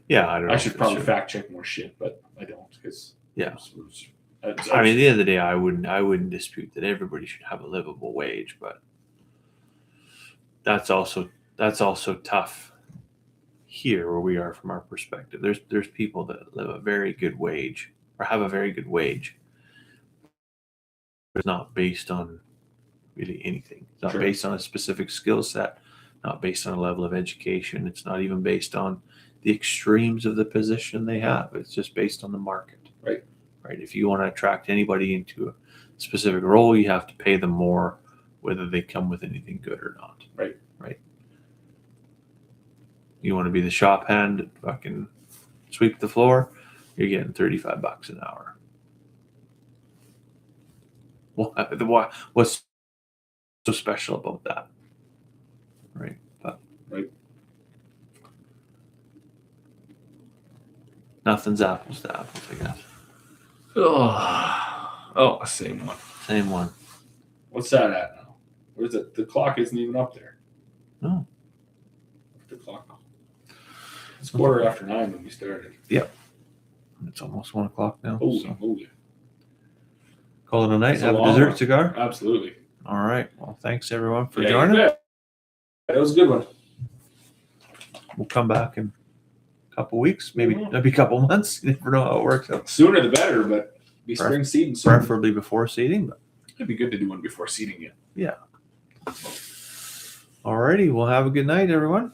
Yeah, I don't know. I should probably fact check more shit, but I don't because I mean, at the end of the day, I wouldn't dispute that everybody should have a livable wage, but that's also tough here where we are from our perspective. There's people that live a very good wage or have a very good wage. It's not based on really anything. It's not based on a specific skill set, not based on a level of education. It's not even based on the extremes of the position they have. It's just based on the market. Right. If you want to attract anybody into a specific role, you have to pay them more, whether they come with anything good or not. Right. You want to be the shop hand that fucking sweep the floor, you're getting $35 an hour. What's so special about that? Right. Right. Nothing's apples to apples, I guess. Oh, same one. Same one. What's that at now? Where's it? The clock isn't even up there. No. The clock. It's 9:15 when we started. Yep. It's almost 1 o'clock now. Holy. Call it a night. It's a Have a long dessert one. cigar. Absolutely. All right. Well, thanks everyone for Yeah, joining. you bet. That was a good one. We'll come back in a couple weeks, maybe Mhm. maybe a couple months. You never know how it works out. Sooner the better, but be spring seeding soon. Preferably before seeding, but It'd be good to do one before seeding it. all righty. Well, have a good night, everyone.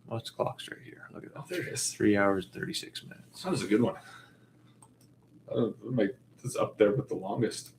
What's the clock straight here? Look at that. Oh, there it is. 3 hours, 36 minutes. That was a good one. It's up there with the longest.